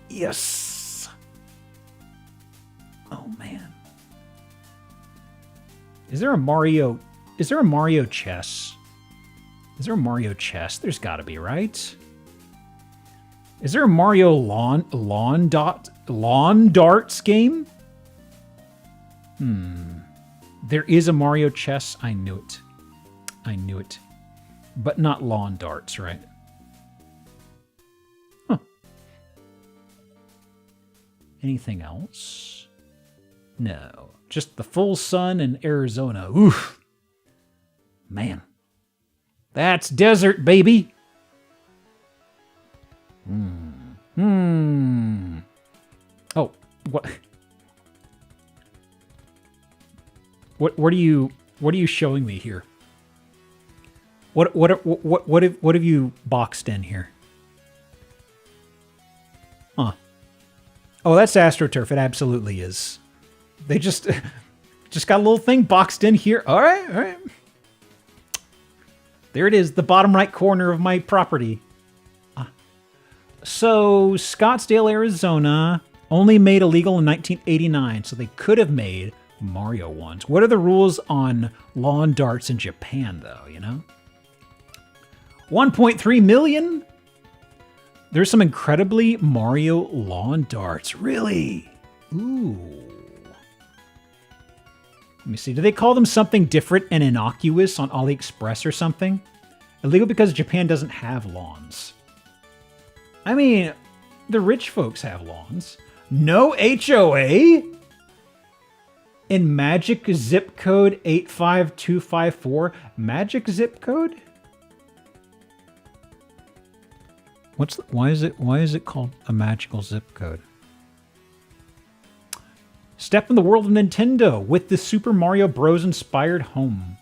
Yes. Oh man. Is there a Mario chess? Is there a Mario chess? There's got to be, right? Is there a Mario lawn darts game? There is a Mario chess. I knew it. I knew it. But not lawn darts, right? Huh. Anything else? No. Just the full sun in Arizona. Oof. Man. That's desert, baby. Oh, what? What are you showing me here? What have you boxed in here? Huh. Oh, that's AstroTurf. It absolutely is. They just got a little thing boxed in here. All right, all right. There it is, the bottom right corner of my property. So, Scottsdale, Arizona, only made illegal in 1989, so they could have made Mario ones. What are the rules on lawn darts in Japan, though, you know? 1.3 million? There's some incredibly Mario lawn darts. Really? Ooh. Let me see. Do they call them something different and innocuous on AliExpress or something? Illegal because Japan doesn't have lawns. I mean, the rich folks have lawns. No HOA? In magic zip code 85254? Magic zip code? Why is it called a magical zip code? Step in the world of Nintendo with the Super Mario Bros. Inspired home.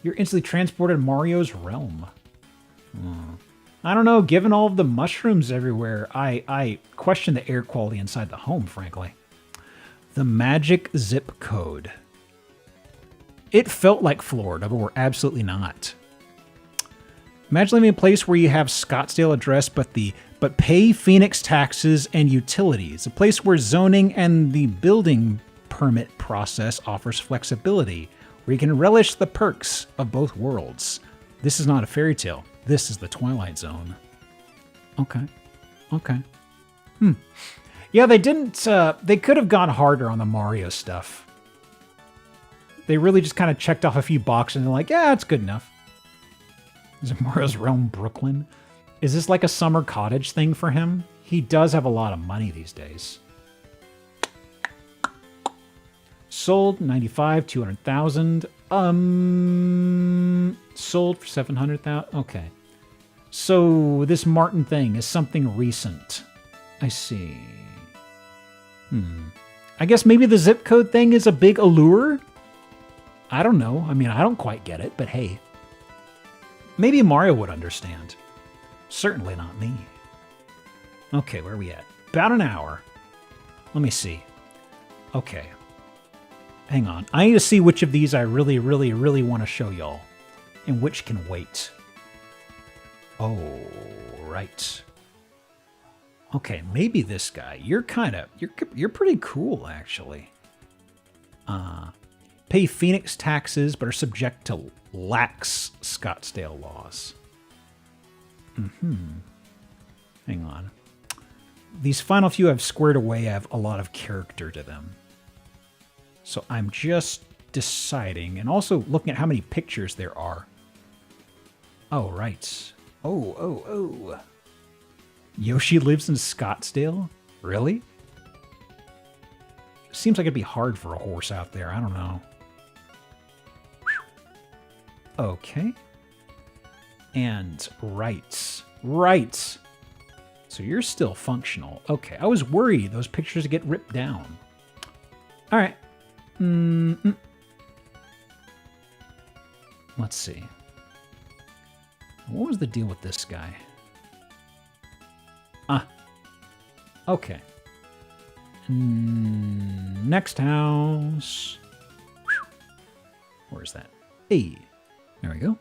You're instantly transported to Mario's realm. I don't know, given all of the mushrooms everywhere, I question the air quality inside the home, frankly. The magic zip code. It felt like Florida, but we're absolutely not. Imagine living in a place where you have Scottsdale address, but pay Phoenix taxes and utilities. A place where zoning and the building permit process offers flexibility, where you can relish the perks of both worlds. This is not a fairy tale. This is the Twilight Zone. Okay. Yeah, they didn't, they could have gone harder on the Mario stuff. They really just kind of checked off a few boxes and they're like, yeah, it's good enough. Is it Mario's Realm Brooklyn? Is this like a summer cottage thing for him? He does have a lot of money these days. Sold 95, 200,000. Sold for 700,000. Okay. So this Martin thing is something recent. I see. I guess maybe the zip code thing is a big allure? I don't know. I mean, I don't quite get it, but hey. Maybe Mario would understand. Certainly not me. Okay, where are we at? About an hour. Let me see. Okay. Hang on. I need to see which of these I really, really, really want to show y'all. And which can wait. Oh, right. Okay, maybe this guy. You're pretty cool, actually. Pay Phoenix taxes, but are subject to lax Scottsdale laws. Hang on. These final few I've squared away have a lot of character to them. So I'm just deciding, and also looking at how many pictures there are. Oh, right. Oh. Yoshi lives in Scottsdale? Really? Seems like it'd be hard for a horse out there. I don't know. Okay. And right. So you're still functional. Okay, I was worried those pictures get ripped down. All right. Let's see. What was the deal with this guy? Okay. Next house. Where's that? Hey. There we go.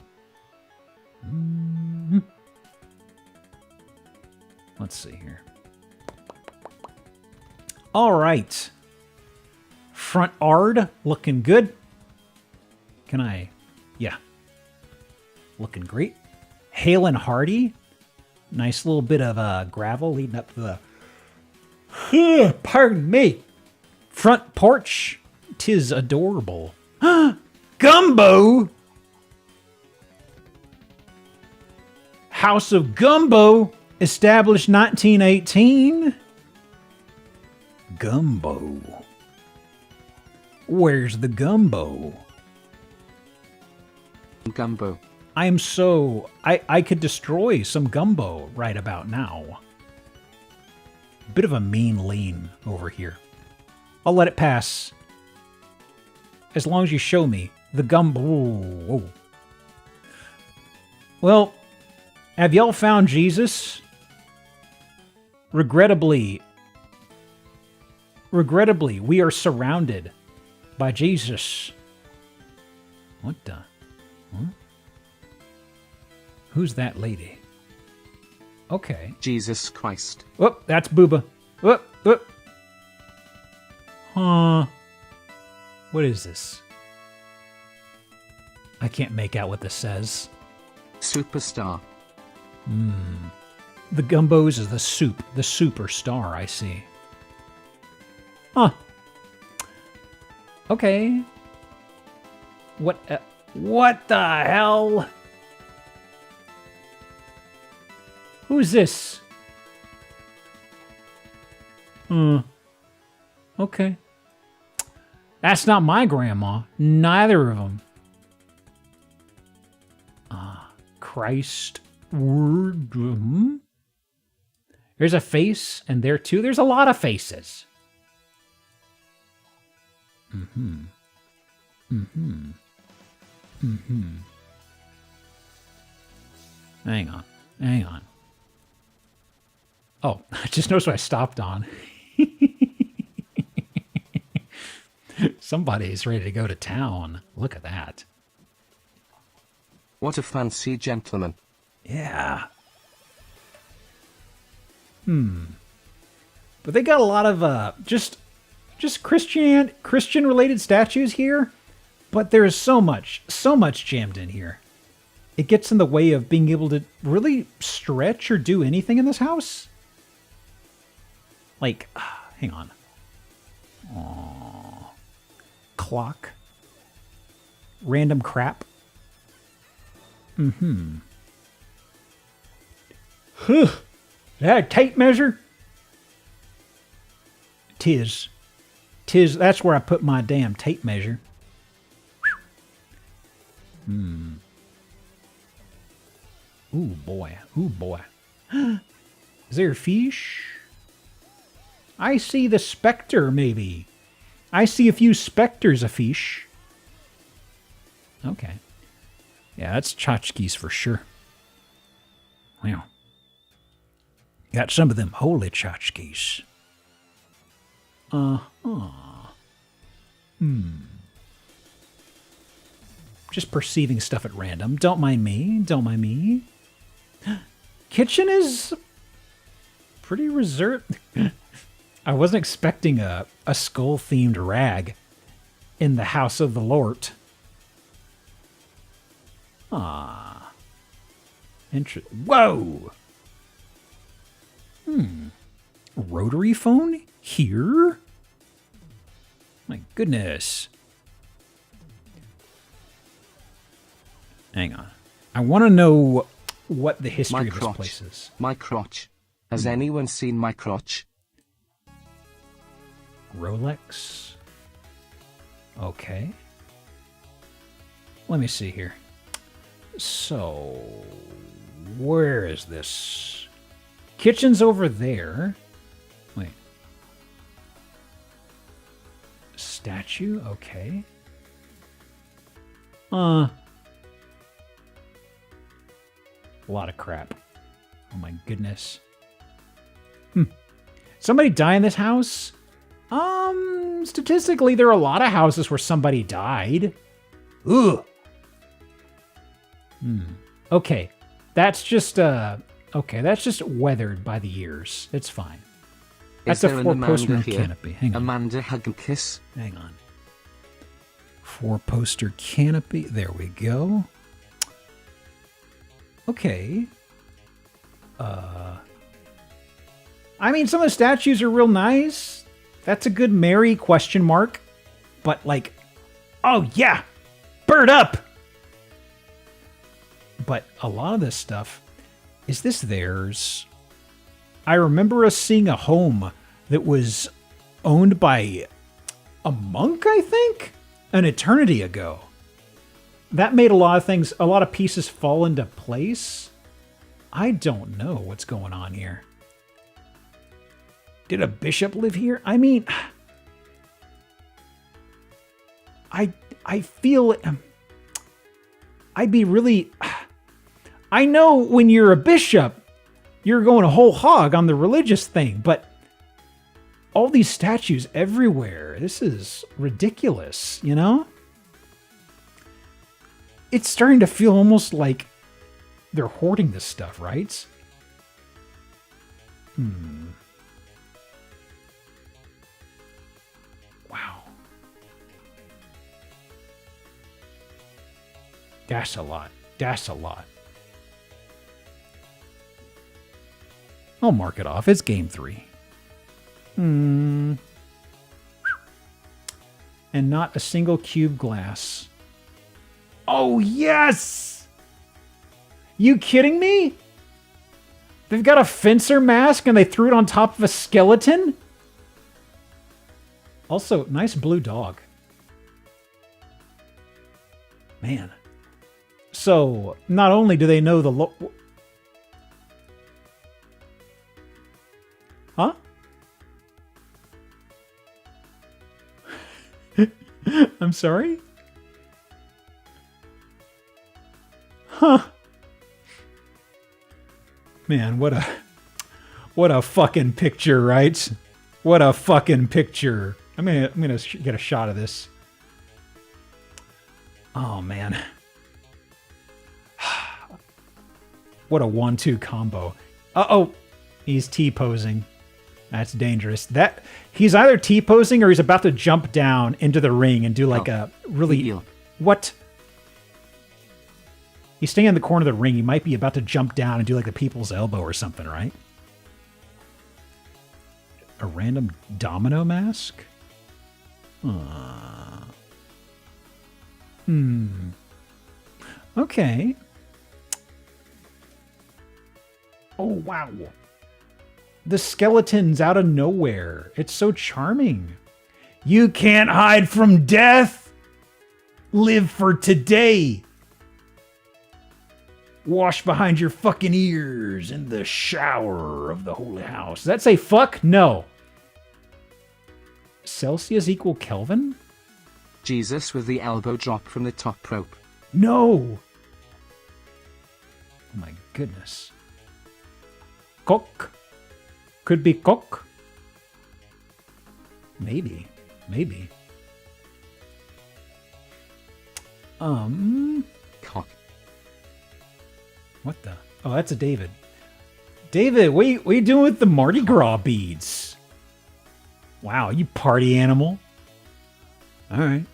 Let's see here. All right. Front yard looking good. Can I? Yeah. Looking great. Hale and Hardy. Nice little bit of gravel leading up to the... Pardon me. Front porch. 'Tis adorable. Gumbo! House of Gumbo, established 1918. Gumbo. Where's the gumbo? Gumbo. I am so... I could destroy some gumbo right about now. Bit of a mean lean over here. I'll let it pass. As long as you show me the gumbo. Whoa. Well, have y'all found Jesus? Regrettably, we are surrounded by Jesus. What the? Huh? Who's that lady? Okay. Jesus Christ. Oh, that's Booba. Oh. Huh. What is this? I can't make out what this says. Superstar. The gumbos is the superstar, I see. Huh. Okay. What the hell? Who's this? Okay. That's not my grandma. Neither of them. Christ. Word. There's a face, and there too. There's a lot of faces. Hang on. Oh, I just noticed what I stopped on. Somebody's ready to go to town. Look at that. What a fancy gentleman. Yeah. But they got a lot of just Christian related statues here, but there's so much jammed in here. It gets in the way of being able to really stretch or do anything in this house. Like, hang on. Aww. Clock. Random crap. Huh. Is that a tape measure? Tis. That's where I put my damn tape measure. Ooh, boy. Is there a fish? I see the specter, maybe. I see a few specters of fish. Okay. Yeah, that's tchotchkes for sure. Wow. Got some of them holy tchotchkes. Just perceiving stuff at random. Don't mind me. Kitchen is pretty reserved. I wasn't expecting a skull-themed rag in the House of the Lord. Whoa! Rotary phone? Here? My goodness. Hang on. I want to know what the history of this place is. My crotch. Has anyone seen my crotch? Rolex. Okay. Let me see here. So, where is this? Kitchen's over there. Wait. Statue? Okay. A lot of crap. Oh my goodness. Somebody die in this house? Statistically, there are a lot of houses where somebody died. Ugh. Okay. That's just weathered by the years. It's fine. That's a 4-poster canopy. Hang on. Amanda hug and kiss. Hang on. 4-poster canopy. There we go. Okay. I mean, some of the statues are real nice. That's a good Mary question mark. But like, oh yeah, bird up. But a lot of this stuff, is this theirs? I remember us seeing a home that was owned by a monk, I think, an eternity ago. That made a lot of pieces fall into place. I don't know what's going on here. Did a bishop live here? I mean, I feel I'd be really... I know when you're a bishop, you're going a whole hog on the religious thing, but all these statues everywhere, this is ridiculous, you know? It's starting to feel almost like they're hoarding this stuff, right? Wow. That's a lot. That's a lot. I'll mark it off. It's game 3. And not a single cube glass. Oh, yes! You kidding me? They've got a fencer mask and they threw it on top of a skeleton? Also, nice blue dog. Man. So, not only do they know the Huh? I'm sorry? Huh. Man, what a fucking picture, right? What a fucking picture. I'm gonna get a shot of this. Oh man. What a 1-2 combo. Uh-oh. He's T-posing. That's dangerous. He's either T-posing or he's about to jump down into the ring and do like a really... What? He's staying in the corner of the ring. He might be about to jump down and do like the people's elbow or something, right? A random domino mask? Okay. Oh, wow. The skeleton's out of nowhere. It's so charming. You can't hide from death. Live for today. Wash behind your fucking ears in the shower of the holy house. Does that say fuck? No. Celsius equal Kelvin? Jesus with the elbow drop from the top rope. No. Oh my goodness. Cock. Could be cock. Maybe. Maybe. Cock. What the? Oh, that's a David. David, what are you doing with the Mardi Gras beads? Wow, you party animal. All right.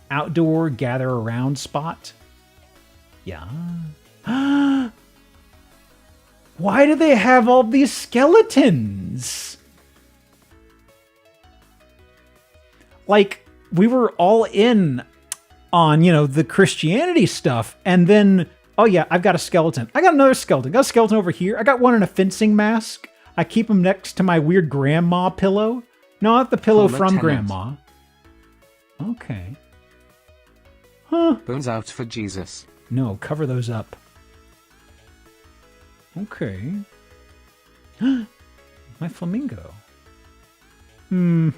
Outdoor gather around spot. Yeah. Why do they have all these skeletons? Like, we were all in on, the Christianity stuff, and then, oh yeah, I've got a skeleton. I got another skeleton. Got a skeleton over here. I got one in a fencing mask. I keep him next to my weird grandma pillow. No, not the pillow from grandma. Okay. Huh. Bones out for Jesus. No, cover those up. Okay. My flamingo. I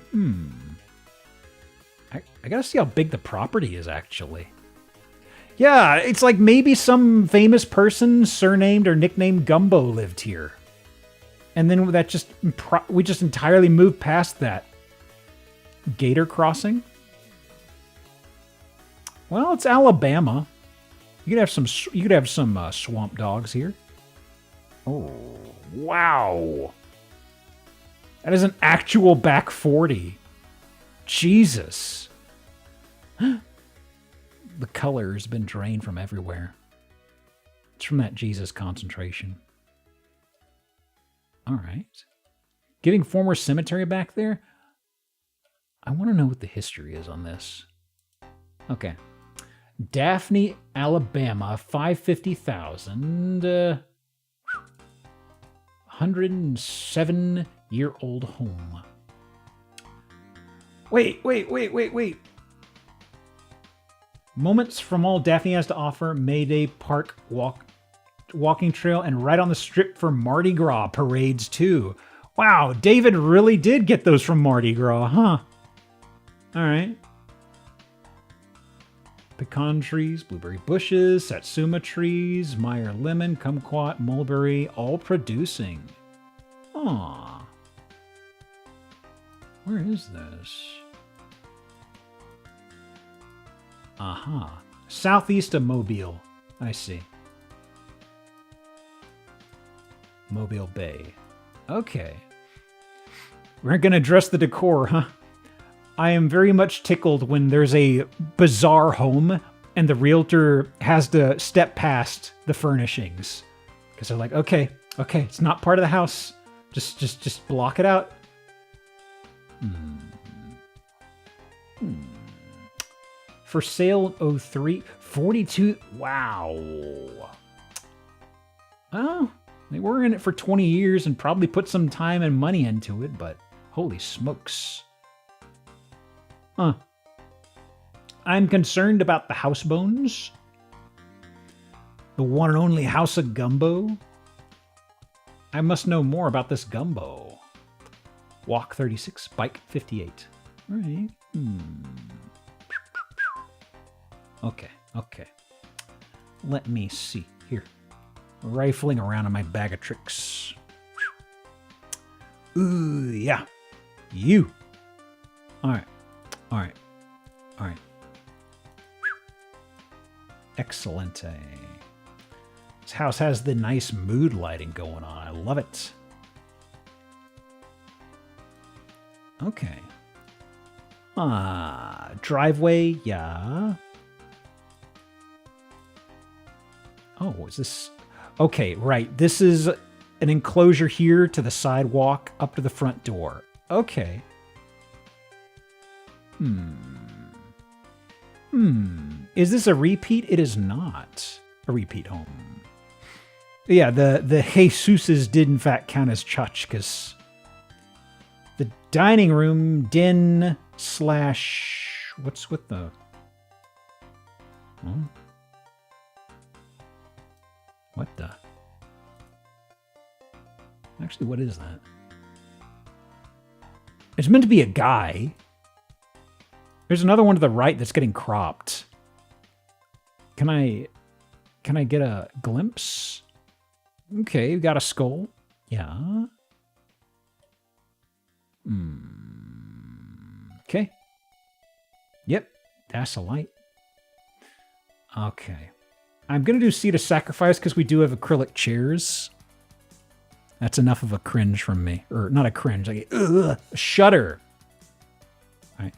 gotta see how big the property is, actually. Yeah, it's like maybe some famous person surnamed or nicknamed Gumbo lived here. And then we just entirely moved past that. Gator crossing? Well, it's Alabama. You could have some swamp dogs here. Oh, wow. That is an actual back 40. Jesus. The color has been drained from everywhere. It's from that Jesus concentration. All right. Getting former cemetery back there? I want to know what the history is on this. Okay. Daphne, Alabama, 550,000. 107-year-old home. Wait. Moments from all Daphne has to offer, Mayday Park walking trail, and right on the strip for Mardi Gras parades too. Wow, David really did get those from Mardi Gras, huh? All right. Pecan trees, blueberry bushes, satsuma trees, Meyer lemon, kumquat, mulberry, all producing. Aww. Where is this? Aha. Southeast of Mobile. I see. Mobile Bay. Okay. We're gonna address the decor, huh? I am very much tickled when there's a bizarre home and the realtor has to step past the furnishings. Because they're like, okay, it's not part of the house. Just block it out. For sale 03, 42. Wow. Oh, they were in it for 20 years and probably put some time and money into it, but holy smokes. Huh. I'm concerned about the house bones. The one and only House of Gumbo. I must know more about this gumbo. Walk 36, bike 58. All right. Okay. Let me see here. Rifling around in my bag of tricks. Ooh, yeah. You. All right. Excellent. This house has the nice mood lighting going on. I love it. Okay. Driveway, yeah. Oh, is this... Okay, right. This is an enclosure here to the sidewalk up to the front door. Okay. Is this a repeat? It is not a repeat home. Yeah, the Jesuses did in fact count as chachkas. The dining room, den / what's with the... Huh? What the... Actually, what is that? It's meant to be a guy. There's another one to the right that's getting cropped. Can I get a glimpse? Okay, you got a skull. Yeah. Okay. Yep, that's a light. Okay. I'm going to do seat of sacrifice because we do have acrylic chairs. That's enough of a cringe from me. Or not a cringe, like a shudder. All right.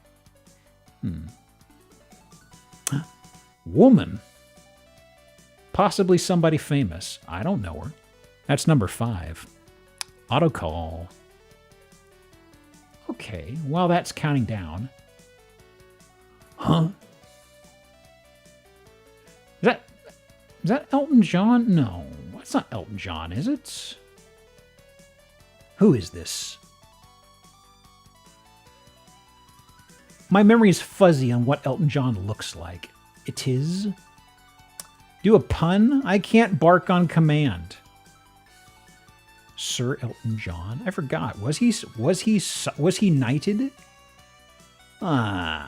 Woman. Possibly somebody famous. I don't know her. That's number 5. Auto call. Okay, while that's counting down. Huh? Is that Elton John? No, that's not Elton John, is it? Who is this? My memory is fuzzy on what Elton John looks like. It is. Do a pun? I can't bark on command. Sir Elton John? I forgot. Was he knighted? The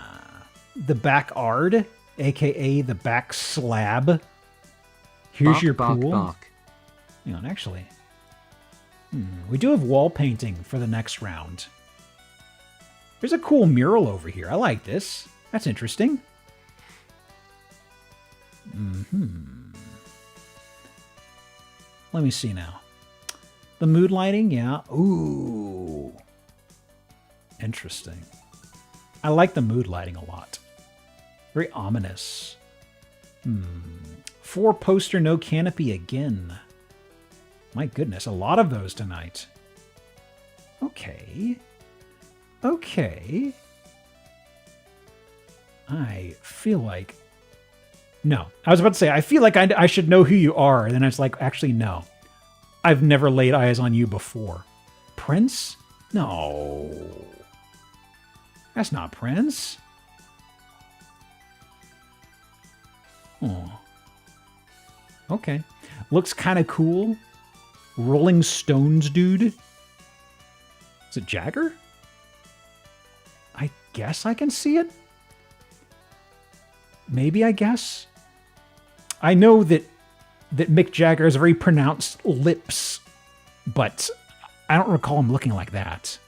back ard, aka the back slab. Here's bark, your bark, pool. Bark. Hang on, actually. We do have wall painting for the next round. There's a cool mural over here. I like this. That's interesting. Let me see now. The mood lighting, yeah. Ooh. Interesting. I like the mood lighting a lot. Very ominous. 4 poster, no canopy again. My goodness, a lot of those tonight. Okay. I feel like... No, I was about to say, I feel like I should know who you are. And then it's like, actually, no. I've never laid eyes on you before. Prince? No. That's not Prince. Oh. Okay. Looks kind of cool. Rolling Stones dude. Is it Jagger? I guess I can see it. Maybe, I guess. I know that Mick Jagger has very pronounced lips, but I don't recall him looking like that.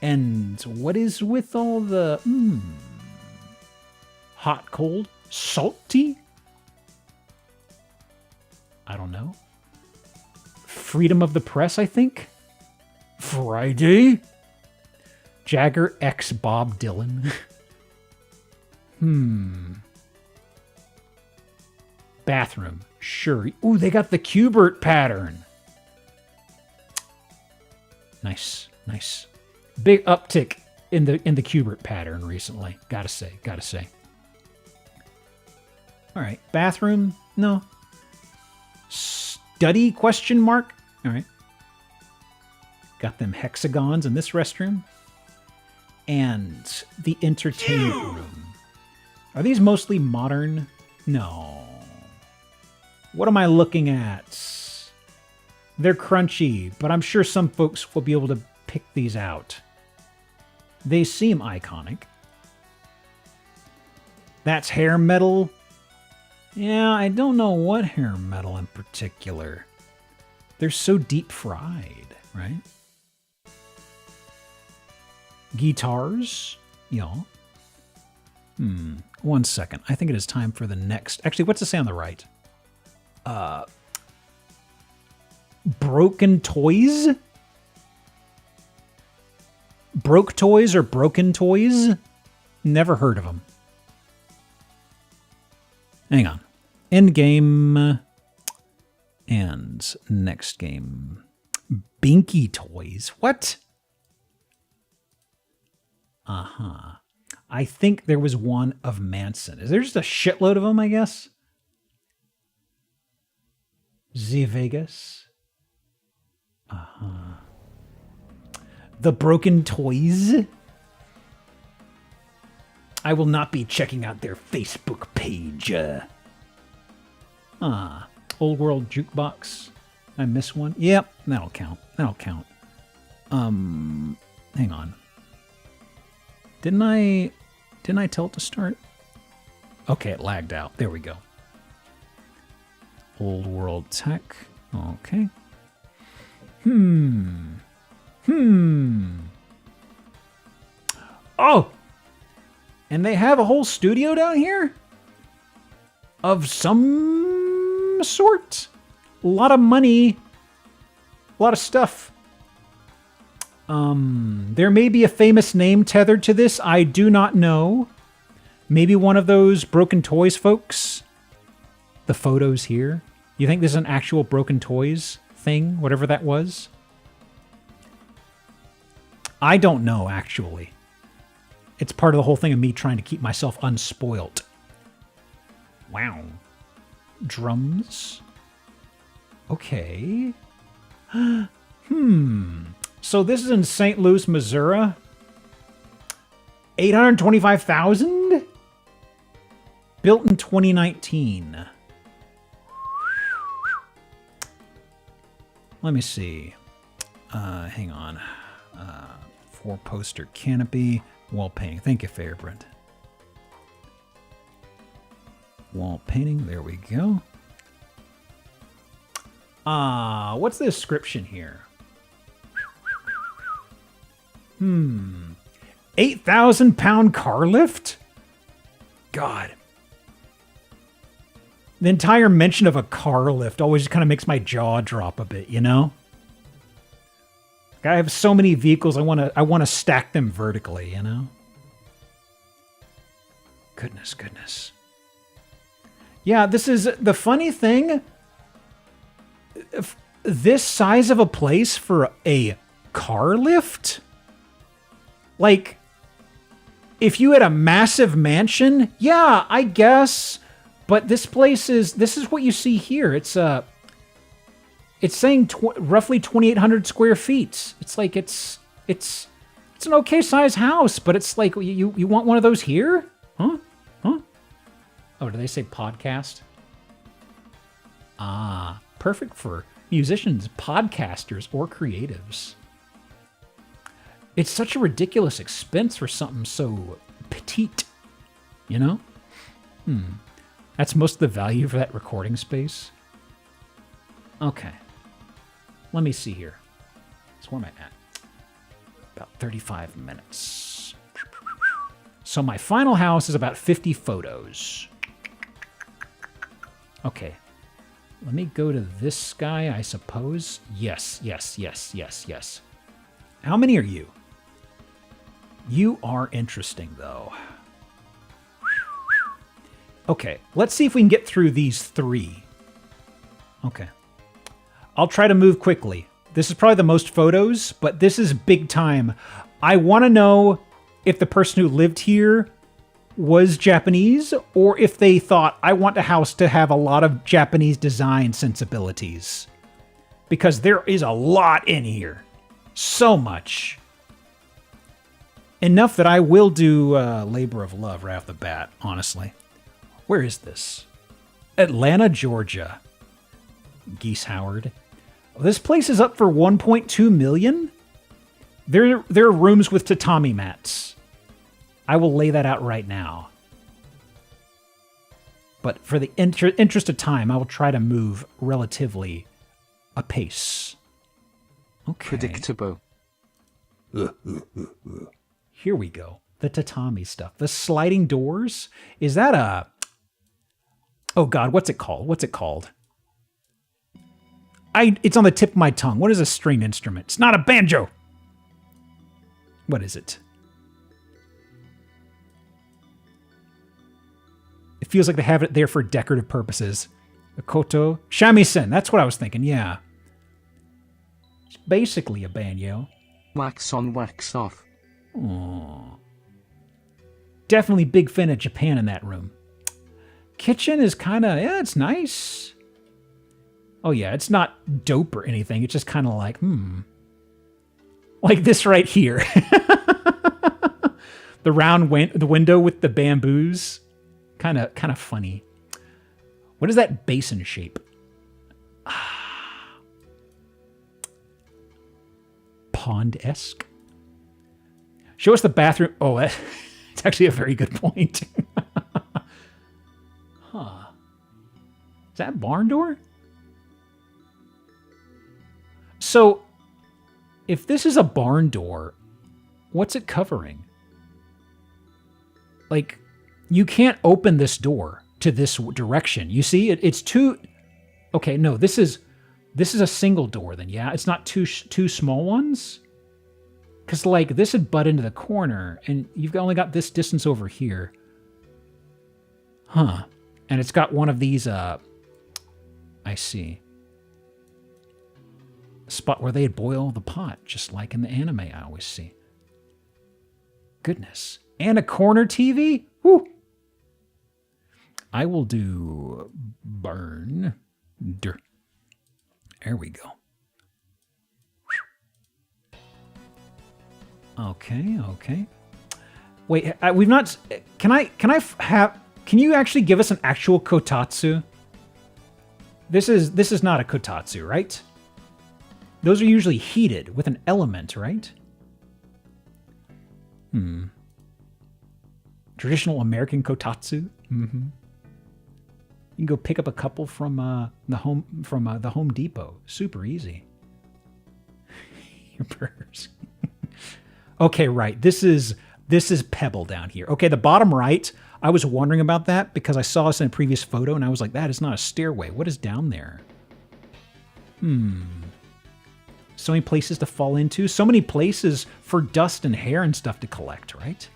And what is with all the hot, cold, salty? I don't know. Freedom of the press, I think. Friday? Jagger X Bob Dylan. Bathroom. Sure. Ooh, they got the Cubert pattern. Nice. Nice. Big uptick in the Cubert pattern recently. Gotta say. All right. Bathroom? No. Study question mark? All right. Got them hexagons in this restroom. And the entertainment room. Are these mostly modern? No. What am I looking at? They're crunchy, but I'm sure some folks will be able to pick these out. They seem iconic. That's hair metal. Yeah, I don't know what hair metal in particular. They're so deep fried, right? Guitars? Yeah. 1 second. I think it is time for the next. Actually, what's it say on the right? Broken toys? Broke toys or broken toys? Never heard of them. Hang on. End game. And next game. Binky toys. What? I think there was one of Manson. Is there just a shitload of them, I guess? Z Vegas. The Broken Toys. I will not be checking out their Facebook page. Old World Jukebox. I missed one. Yep, that'll count. Hang on. Didn't I tell it to start? Okay, it lagged out. There we go. Old World Tech. Okay. Oh! And they have a whole studio down here? Of some sort? A lot of money. A lot of stuff. There may be a famous name tethered to this. I do not know. Maybe one of those Broken Toys folks. The photos here. You think this is an actual Broken Toys thing? Whatever that was? I don't know, actually. It's part of the whole thing of me trying to keep myself unspoilt. Wow. Drums. Okay. So this is in St. Louis, Missouri. 825,000? Built in 2019. Let me see. Hang on. 4-poster canopy. Wall painting. Thank you, Fairbrand. Wall painting. There we go. What's the description here? 8,000-pound car lift? God. The entire mention of a car lift always kind of makes my jaw drop a bit, you know? I have so many vehicles, I want to stack them vertically, you know? Goodness. Yeah, this is the funny thing. This size of a place for a car lift? Like, if you had a massive mansion, yeah, I guess. But this is what you see here. It's saying roughly 2,800 square feet. It's like it's an okay size house, but it's like you want one of those here? Huh? Oh, do they say podcast? Perfect for musicians, podcasters, or creatives. It's such a ridiculous expense for something so petite, you know? That's most of the value for that recording space. Okay. Let me see here. So where am I at? About 35 minutes. So my final house is about 50 photos. Okay. Let me go to this guy, I suppose. Yes. How many are you? You are interesting, though. Okay, let's see if we can get through these 3. Okay. I'll try to move quickly. This is probably the most photos, but this is big time. I want to know if the person who lived here was Japanese, or if they thought, I want a house to have a lot of Japanese design sensibilities. Because there is a lot in here. So much. Enough that I will do Labor of Love right off the bat, honestly. Where is this? Atlanta, Georgia. Geese Howard. This place is up for 1.2 million? There are rooms with tatami mats. I will lay that out right now. But for the interest of time, I will try to move relatively apace. Okay. Predictable. Here we go. The tatami stuff. The sliding doors. Is that a... Oh God, what's it called? What's it called? It's on the tip of my tongue. What is a string instrument? It's not a banjo. What is it? It feels like they have it there for decorative purposes. A koto. Shamisen. That's what I was thinking, yeah. It's basically a banjo. Wax on, wax off. Aww. Definitely big fan of Japan in that room. Kitchen is kind of, yeah, it's nice. Oh yeah, it's not dope or anything. It's just kind of like, like this right here. The round the window with the bamboos. Kind of funny. What is that basin shape? Pond-esque. Show us the bathroom. Oh, it's actually a very good point. Huh. Is that barn door? So, if this is a barn door, what's it covering? Like, you can't open this door to this direction. You see, it's too... Okay, no, this is a single door then, yeah? It's not two small ones? Because, like, this would butt into the corner, and you've only got this distance over here. Huh. And it's got one of these, I see. Spot where they'd boil the pot, just like in the anime I always see. Goodness. And a corner TV? Woo! I will do burn. There we go. Okay. Wait, we've not... Can you actually give us an actual kotatsu? This is not a kotatsu, right? Those are usually heated with an element, right? Traditional American kotatsu. Mm-hmm. You can go pick up a couple from the Home Depot. Super easy. Your burgers. Okay, right. This is Pebble down here. Okay, the bottom right. I was wondering about that because I saw this in a previous photo, and I was like, that is not a stairway. What is down there? So many places to fall into. So many places for dust and hair and stuff to collect, right?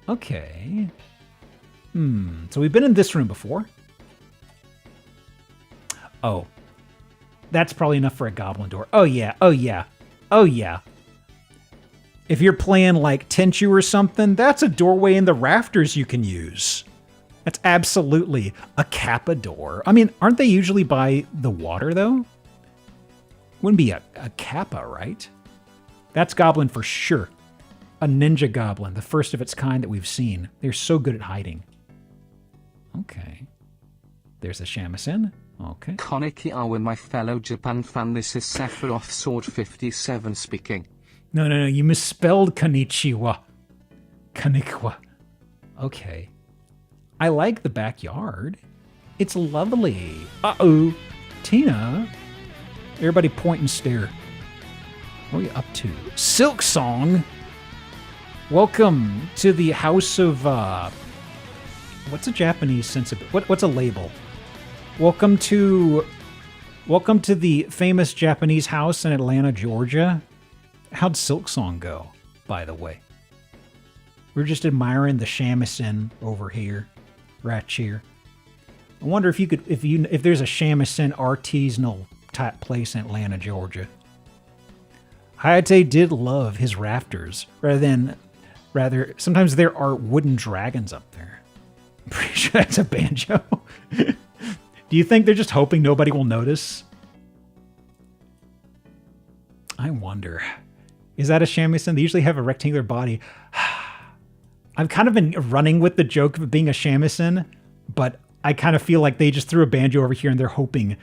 Okay. So we've been in this room before. Oh. That's probably enough for a goblin door. Oh yeah. If you're playing like Tenchu or something, that's a doorway in the rafters you can use. That's absolutely a kappa door. I mean, aren't they usually by the water, though? Wouldn't be a kappa, right? That's goblin for sure. A ninja goblin, the first of its kind that we've seen. They're so good at hiding. Okay. There's the shamisen. Okay. Konnichiwa, my fellow Japan fan. This is Sephiroth Sword 57 speaking. No, you misspelled konnichiwa. Konnichiwa. Okay. I like the backyard. It's lovely. Uh-oh. Tina. Everybody point and stare. What are you up to? Silk Song. Welcome to the house of, what's a Japanese sensibility? What's a label? Welcome to Welcome to the famous Japanese house in Atlanta, Georgia. How'd Silksong go, by the way? We're just admiring the shamisen over here, right here. I wonder if you could, if there's a shamisen artisanal type place in Atlanta, Georgia. Hayate did love his rafters, rather, sometimes there are wooden dragons up there. I'm pretty sure that's a banjo. Do you think they're just hoping nobody will notice? I wonder. Is that a shamisen? They usually have a rectangular body. I've kind of been running with the joke of it being a shamisen, but I kind of feel like they just threw a banjo over here and they're hoping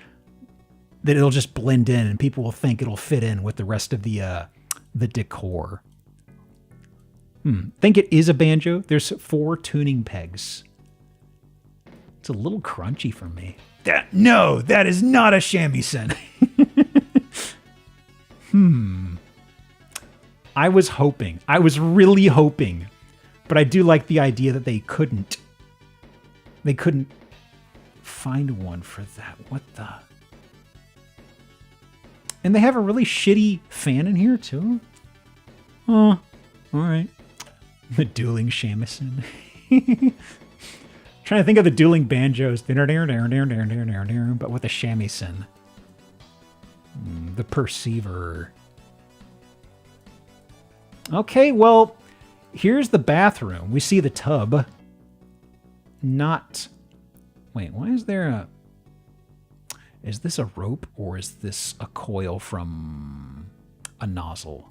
that it'll just blend in and people will think it'll fit in with the rest of the decor. Think it is a banjo? There's 4 tuning pegs. It's a little crunchy for me. No, that is not a shamisen. I was hoping. I was really hoping. But I do like the idea that they couldn't find one for that. What the? And they have a really shitty fan in here, too. Oh, all right. The dueling shamisen. Trying to think of the dueling banjos. But with a shamisen. The perceiver. Okay, well, here's the bathroom. We see the tub. Wait, why is there a... Is this a rope or is this a coil from a nozzle?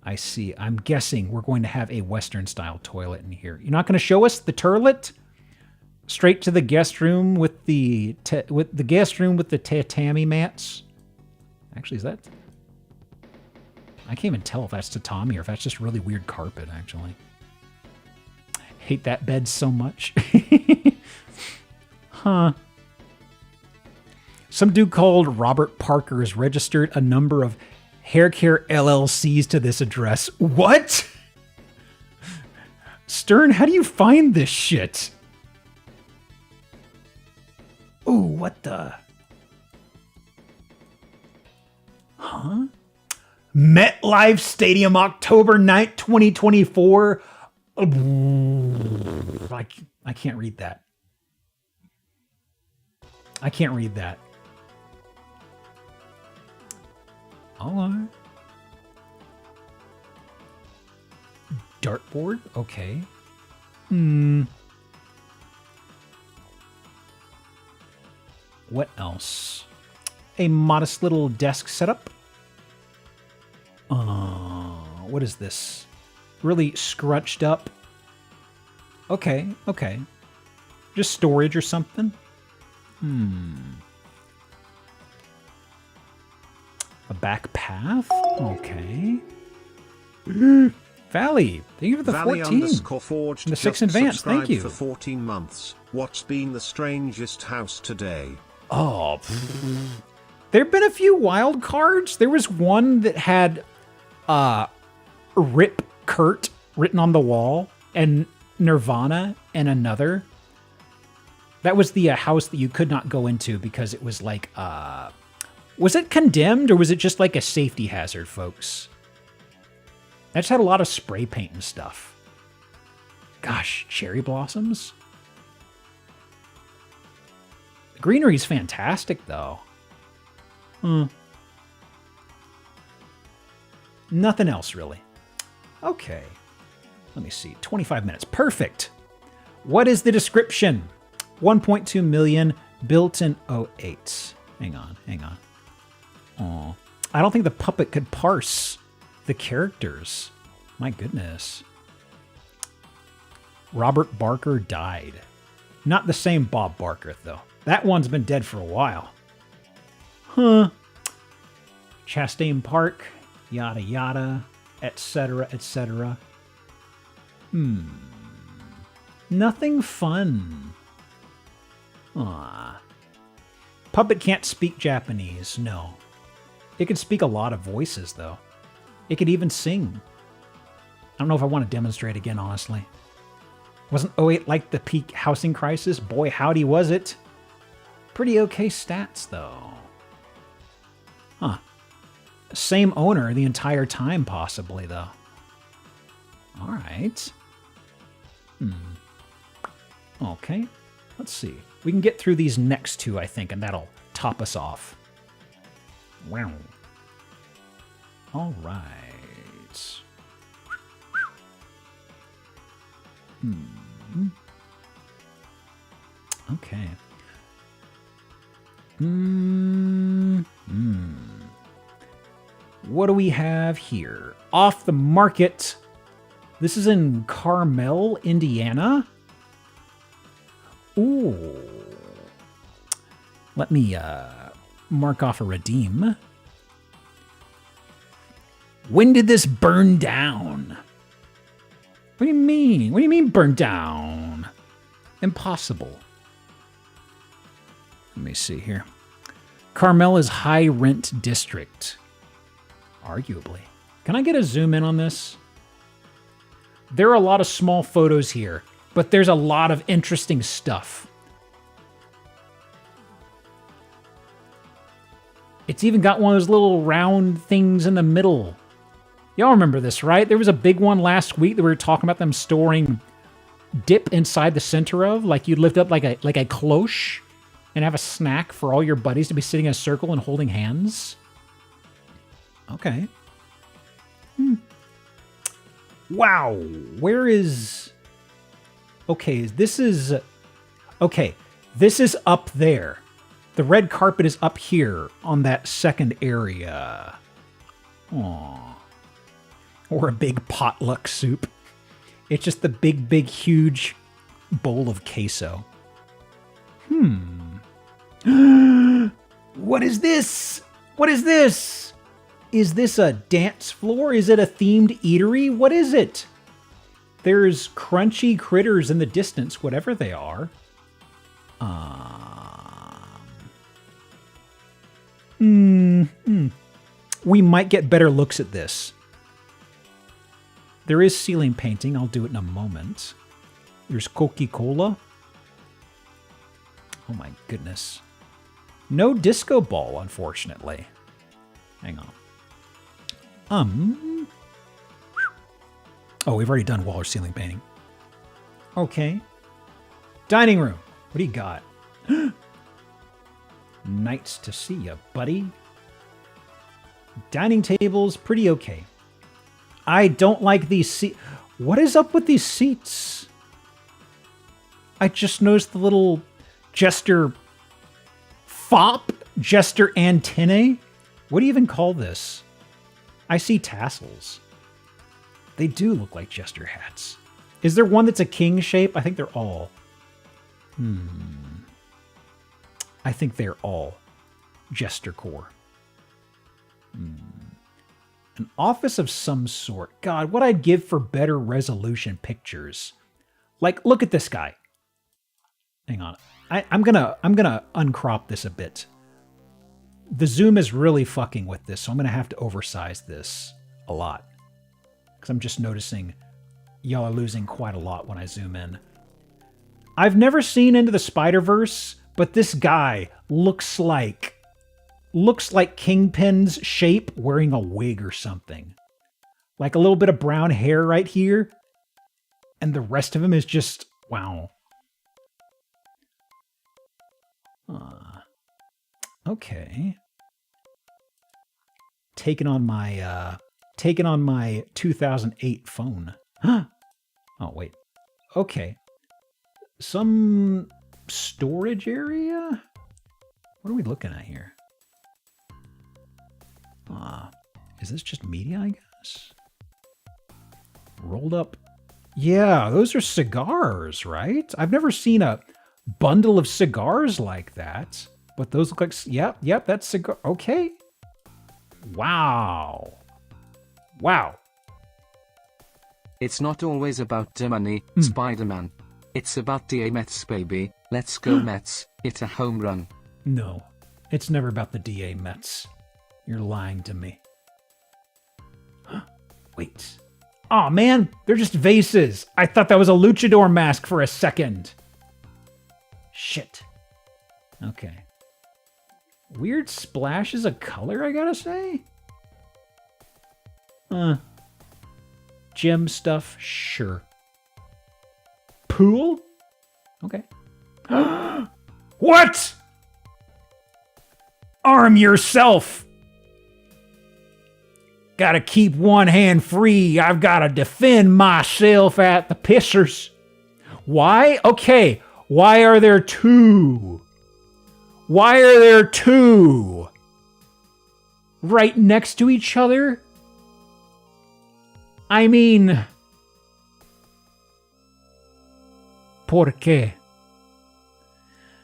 I see. I'm guessing we're going to have a Western-style toilet in here. You're not going to show us the turlet? Straight to the guest room with the tatami mats? Actually, is that... I can't even tell if that's tatami or if that's just really weird carpet, actually. Hate that bed so much. Huh. Some dude called Robert Parker has registered a number of hair care LLCs to this address. What? Stern, how do you find this shit? Ooh, what the? Huh? MetLife Stadium, October 9th, 2024. I can't read that. I can't read that. All right. Dartboard? Okay. What else? A modest little desk setup. What is this? Really scrunched up. Okay, okay. Just storage or something? A back path? Okay. Valley, thank you for the Valley 14. Forged The 6 advance, thank you. For 14 months. What's been the strangest house today? Oh, there have been a few wild cards. There was one that had Rip Kurt written on the wall and Nirvana and another. That was the house that you could not go into because it was like, was it condemned or was it just like a safety hazard, folks? That just had a lot of spray paint and stuff. Gosh, cherry blossoms? The greenery's fantastic, though. Nothing else, really. Okay. Let me see. 25 minutes. Perfect. What is the description? 1.2 million, built in 08. Hang on. Aw. I don't think the puppet could parse the characters. My goodness. Robert Barker died. Not the same Bob Barker, though. That one's been dead for a while. Huh. Chastain Park, yada yada, etc., etc. Nothing fun. Puppet can't speak Japanese, no. It can speak a lot of voices, though. It could even sing. I don't know if I want to demonstrate again, honestly. Wasn't 08 like the peak housing crisis? Boy, howdy was it. Pretty okay stats, though. Huh. Same owner the entire time, possibly, though. All right. Okay. Let's see. We can get through these next two, I think, and that'll top us off. Wow. All right. Okay. What do we have here? Off the market. This is in Carmel, Indiana. Ooh. Let me mark off a redeem. When did this burn down? What do you mean? What do you mean burn down? Impossible. Let me see here. Carmel is high rent district. Arguably. Can I get a zoom in on this? There are a lot of small photos here, but there's a lot of interesting stuff. It's even got one of those little round things in the middle. Y'all remember this, right? There was a big one last week that we were talking about them storing dip inside the center of. Like you'd lift up like a cloche and have a snack for all your buddies to be sitting in a circle and holding hands. Okay. Wow. Where is... Okay, this is... Okay, this is up there. The red carpet is up here on that second area. Aww. Or a big potluck soup. It's just the big, huge bowl of queso. What is this? What is this? Is this a dance floor? Is it a themed eatery? What is it? There's crunchy critters in the distance, whatever they are. We might get better looks at this. There is ceiling painting. I'll do it in a moment. There's Coca-Cola. Oh my goodness. No disco ball, unfortunately. Hang on. Oh, we've already done wall or ceiling painting. Okay. Dining room. What do you got? Nice to see you, buddy. Dining tables, pretty okay. I don't like these seats. What is up with these seats? I just noticed the little jester jester antennae. What do you even call this? I see tassels. They do look like jester hats. Is there one that's a king shape? I think they're all. I think they're all jester core. An office of some sort. God, what I'd give for better resolution pictures. Like, look at this guy. Hang on. I'm gonna uncrop this a bit. The zoom is really fucking with this, so I'm gonna have to oversize this a lot. Because I'm just noticing y'all are losing quite a lot when I zoom in. I've never seen Into the Spider-Verse, but this guy looks like Kingpin's shape wearing a wig or something. Like a little bit of brown hair right here. And the rest of him is just, wow. Okay. Taking on my 2008 phone. Oh, wait. Okay. Some storage area? What are we looking at here? Is this just media, I guess? Rolled up. Yeah, those are cigars, right? I've never seen a bundle of cigars like that. But those look like... Yep, that's cigar... Okay. Wow. Wow. It's not always about the money, Spider-Man. It's about the Mets, baby. Let's go Mets. It's a home run. No, it's never about the DA Mets. You're lying to me. Wait. Aw, man, they're just vases. I thought that was a luchador mask for a second. Shit. Okay. Weird splashes of color, I gotta say. Gem stuff, sure. Pool? Okay. What? Arm yourself. Gotta keep one hand free. I've gotta defend myself at the pissers. Why? Okay. Why are there two? Why are there two? Right next to each other? I mean... ¿Por qué?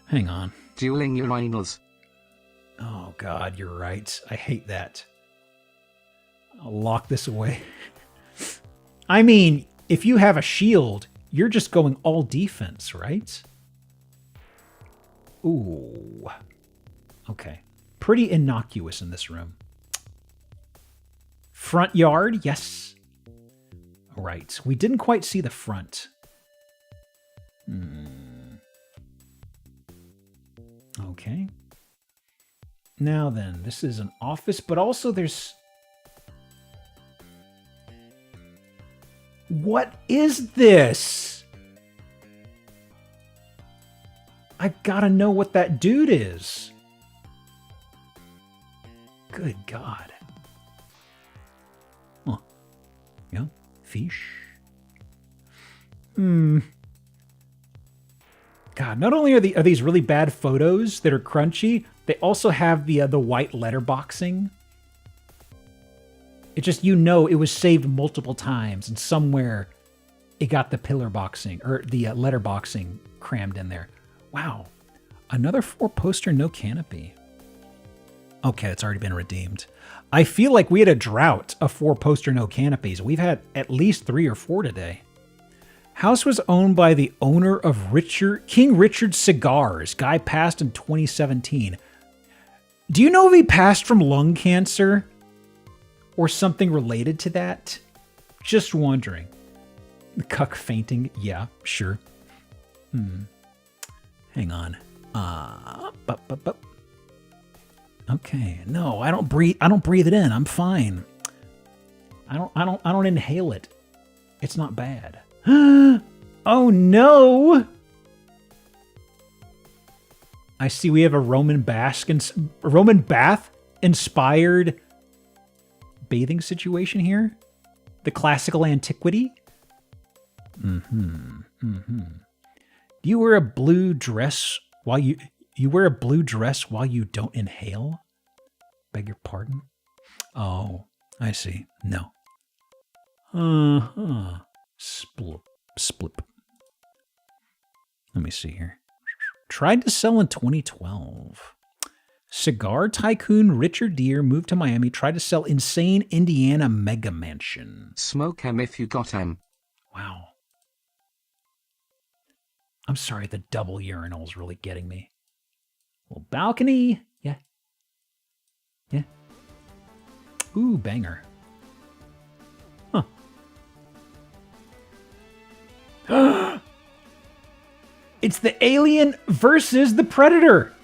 Hang on. Dueling urinals. Oh, God, you're right. I hate that. I'll lock this away. I mean, if you have a shield, you're just going all defense, right? Ooh. Okay. Pretty innocuous in this room. Front yard, yes. All right. We didn't quite see the front. Okay. Now then, this is an office, but also there's... What is this? I've got to know what that dude is. Good God. Huh. Yeah, fish. God, not only are these really bad photos that are crunchy, they also have the white letterboxing. It just, you know, it was saved multiple times, and somewhere it got the pillar boxing, or the letterboxing crammed in there. Wow. Another 4-poster, no canopy. Okay, it's already been redeemed. I feel like we had a drought of 4-poster, no canopies. We've had at least 3 or 4 today. House was owned by the owner of King Richard Cigars. Guy passed in 2017. Do you know if he passed from lung cancer? Or something related to that? Just wondering. The cuck fainting? Yeah, sure. Hang on. Okay. No, I don't breathe it in. I'm fine. I don't inhale it. It's not bad. Oh no! I see we have a Roman bath inspired bathing situation here. The classical antiquity. Do you wear a blue dress while you wear a blue dress while you don't inhale? Beg your pardon? Oh, I see. No. Splip. Let me see here. Tried to sell in 2012. Cigar tycoon Richard Deere moved to Miami, tried to sell insane Indiana mega mansion. Smoke 'em if you got 'em. Wow. I'm sorry, the double urinal's really getting me. Little balcony. Yeah. Ooh, banger. Huh. It's the Alien versus the Predator.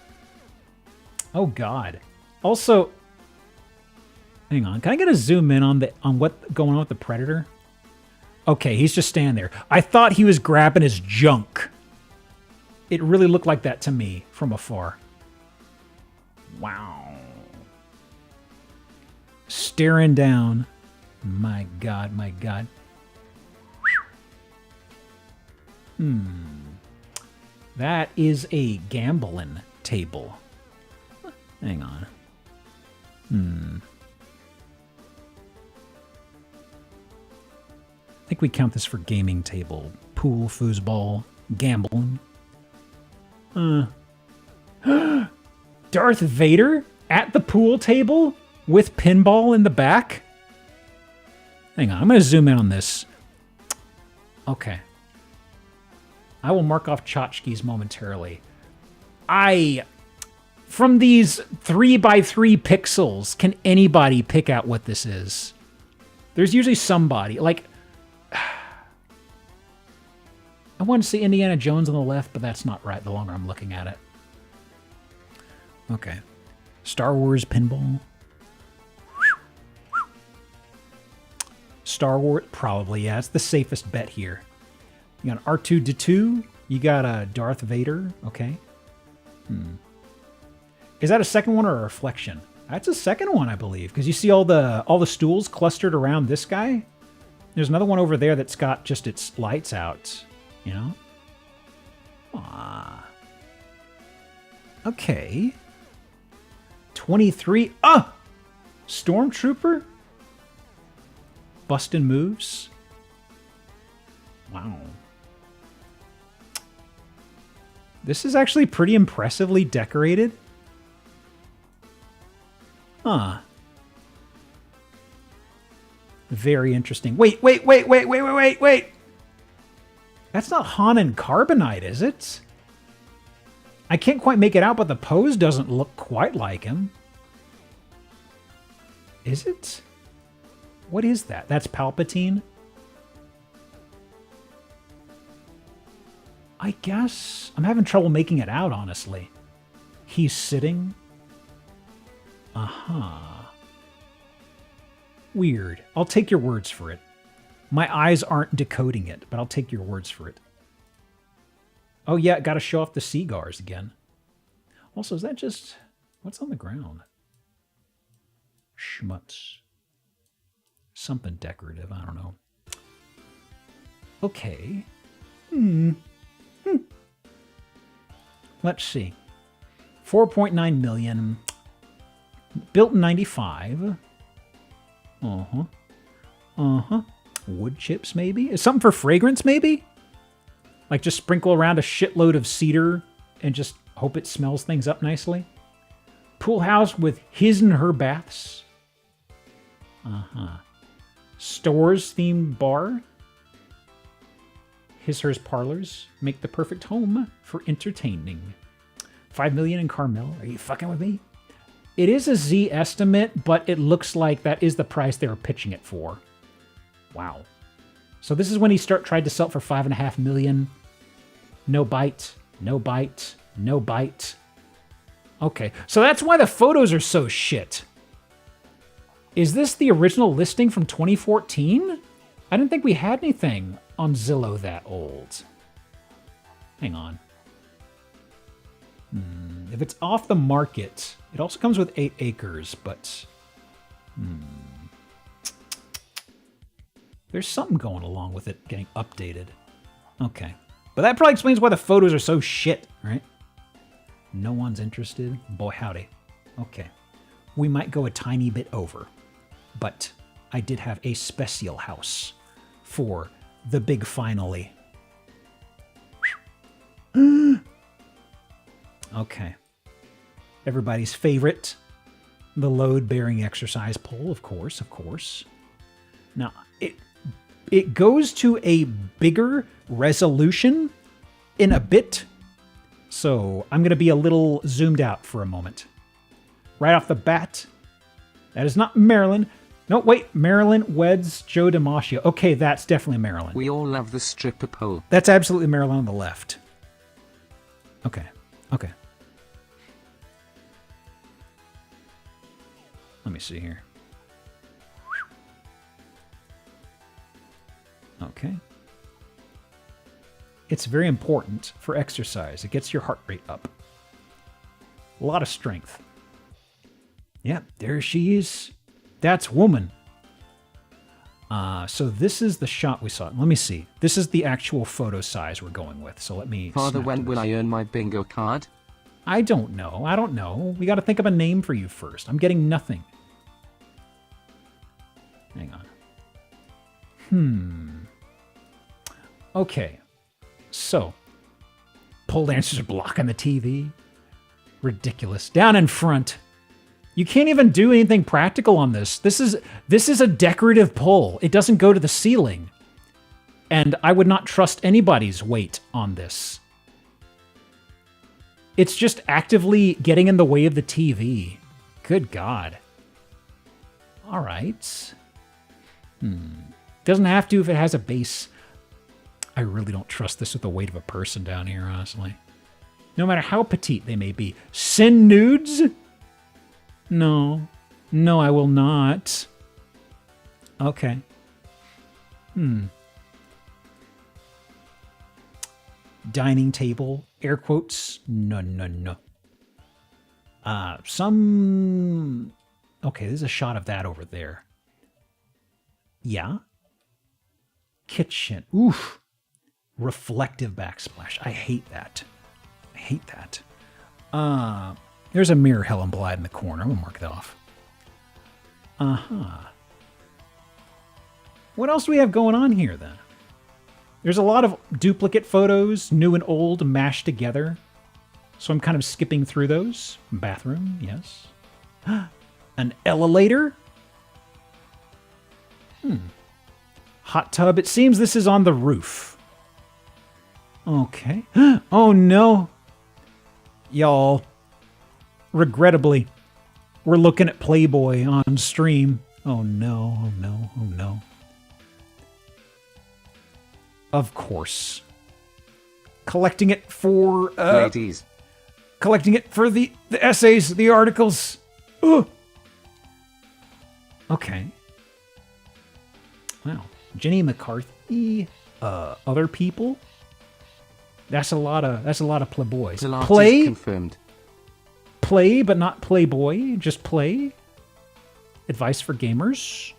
Oh God. Also, hang on. Can I get a zoom in on what's going on with the Predator? Okay, he's just standing there. I thought he was grabbing his junk. It really looked like that to me from afar. Wow. Staring down. My God, my God. That is a gambling table. Hang on. I think we count this for gaming table. Pool, foosball, gambling. Darth Vader at the pool table with pinball in the back? Hang on, I'm going to zoom in on this. Okay. I will mark off tchotchkes momentarily. From these 3x3 pixels, can anybody pick out what this is? There's usually somebody. Like, I want to see Indiana Jones on the left, but that's not right the longer I'm looking at it. Okay. Star Wars pinball. Star Wars, probably, yeah. It's the safest bet here. You got an R2-D2. You got a Darth Vader. Okay. Is that a second one or a reflection? That's a second one, I believe, because you see all the stools clustered around this guy. There's another one over there that's got just its lights out, you know? Ah. Okay. 23. Ah! Stormtrooper? Bustin' moves. Wow. This is actually pretty impressively decorated. Huh. Very interesting. Wait. That's not Han and Carbonite, is it? I can't quite make it out, but the pose doesn't look quite like him. Is it? What is that? That's Palpatine? I guess. I'm having trouble making it out, honestly. He's sitting. Weird. I'll take your words for it. My eyes aren't decoding it, but I'll take your words for it. Oh yeah, gotta show off the cigars again. Also, is that just... What's on the ground? Schmutz. Something decorative, I don't know. Okay. Let's see. 4.9 million. Built in 95. Wood chips, maybe? Is something for fragrance, maybe? Like just sprinkle around a shitload of cedar and just hope it smells things up nicely? Pool house with his and her baths. Stores themed bar. His, hers parlors make the perfect home for entertaining. 5 million in Carmel. Are you fucking with me? It is a Z estimate, but it looks like that is the price they were pitching it for. Wow. So this is when he tried to sell it for 5.5 million. No bite. No bite. No bite. Okay, so that's why the photos are so shit. Is this the original listing from 2014? I didn't think we had anything on Zillow that old. Hang on. If it's off the market, it also comes with 8 acres, but... There's something going along with it getting updated. Okay. But that probably explains why the photos are so shit, right? No one's interested? Boy, howdy. Okay. We might go a tiny bit over. But I did have a special house for the big finale. Okay. Everybody's favorite. The load-bearing exercise pole, of course, of course. Now, it goes to a bigger resolution in a bit. So I'm going to be a little zoomed out for a moment. Right off the bat, that is not Marilyn. No, wait, Marilyn weds Joe DiMaggio. Okay, that's definitely Marilyn. We all love the stripper pole. That's absolutely Marilyn on the left. Okay, okay. Let me see here. Okay. It's very important for exercise. It gets your heart rate up. A lot of strength. Yeah, there she is. That's woman. So this is the shot we saw. Let me see. This is the actual photo size we're going with. So let me... Father, when will I earn my bingo card? I don't know. I don't know. We got to think of a name for you first. I'm getting nothing. Hang on. Okay. So, pole dancers are blocking the TV. Ridiculous. Down in front. You can't even do anything practical on this. This is a decorative pole. It doesn't go to the ceiling. And I would not trust anybody's weight on this. It's just actively getting in the way of the TV. Good God. All right. Doesn't have to if it has a base. I really don't trust this with the weight of a person down here, honestly. No matter how petite they may be. Send nudes? No. No, I will not. Okay. Dining table, air quotes. No, no, no. Okay, there's a shot of that over there. Yeah. Kitchen. Oof. Reflective backsplash. I hate that. I hate that. There's a mirror Helen Blythe in the corner. I'm gonna mark that off. What else do we have going on here then? There's a lot of duplicate photos, new and old, mashed together. So I'm kind of skipping through those. Bathroom, yes. An elevator? Hot tub. It seems this is on the roof. Okay. Oh no. Y'all. Regrettably, we're looking at Playboy on stream. Oh no, oh no, oh no. Of course. Collecting it for... ladies. Collecting it for the essays, the articles. Ugh. Okay. Wow. Jenny McCarthy. Other people. That's a lot of Playboys. Pilates Play confirmed. Play, but not Playboy. Just play. Advice for gamers.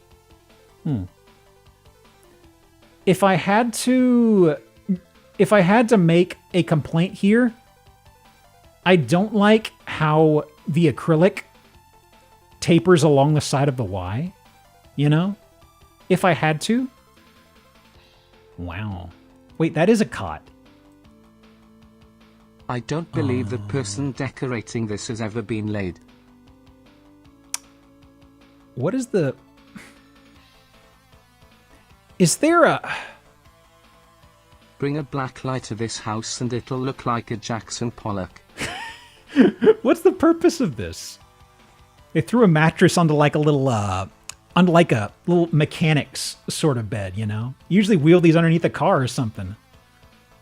If I had to make a complaint here, I don't like how the acrylic tapers along the side of the Y. You know? If I had to. Wow. Wait, that is a cot. I don't believe the person decorating this has ever been laid. What is the... Is there a... Bring a black light to this house and it'll look like a Jackson Pollock. What's the purpose of this? They threw a mattress onto like a little mechanics sort of bed, you know? Usually wheel these underneath a car or something.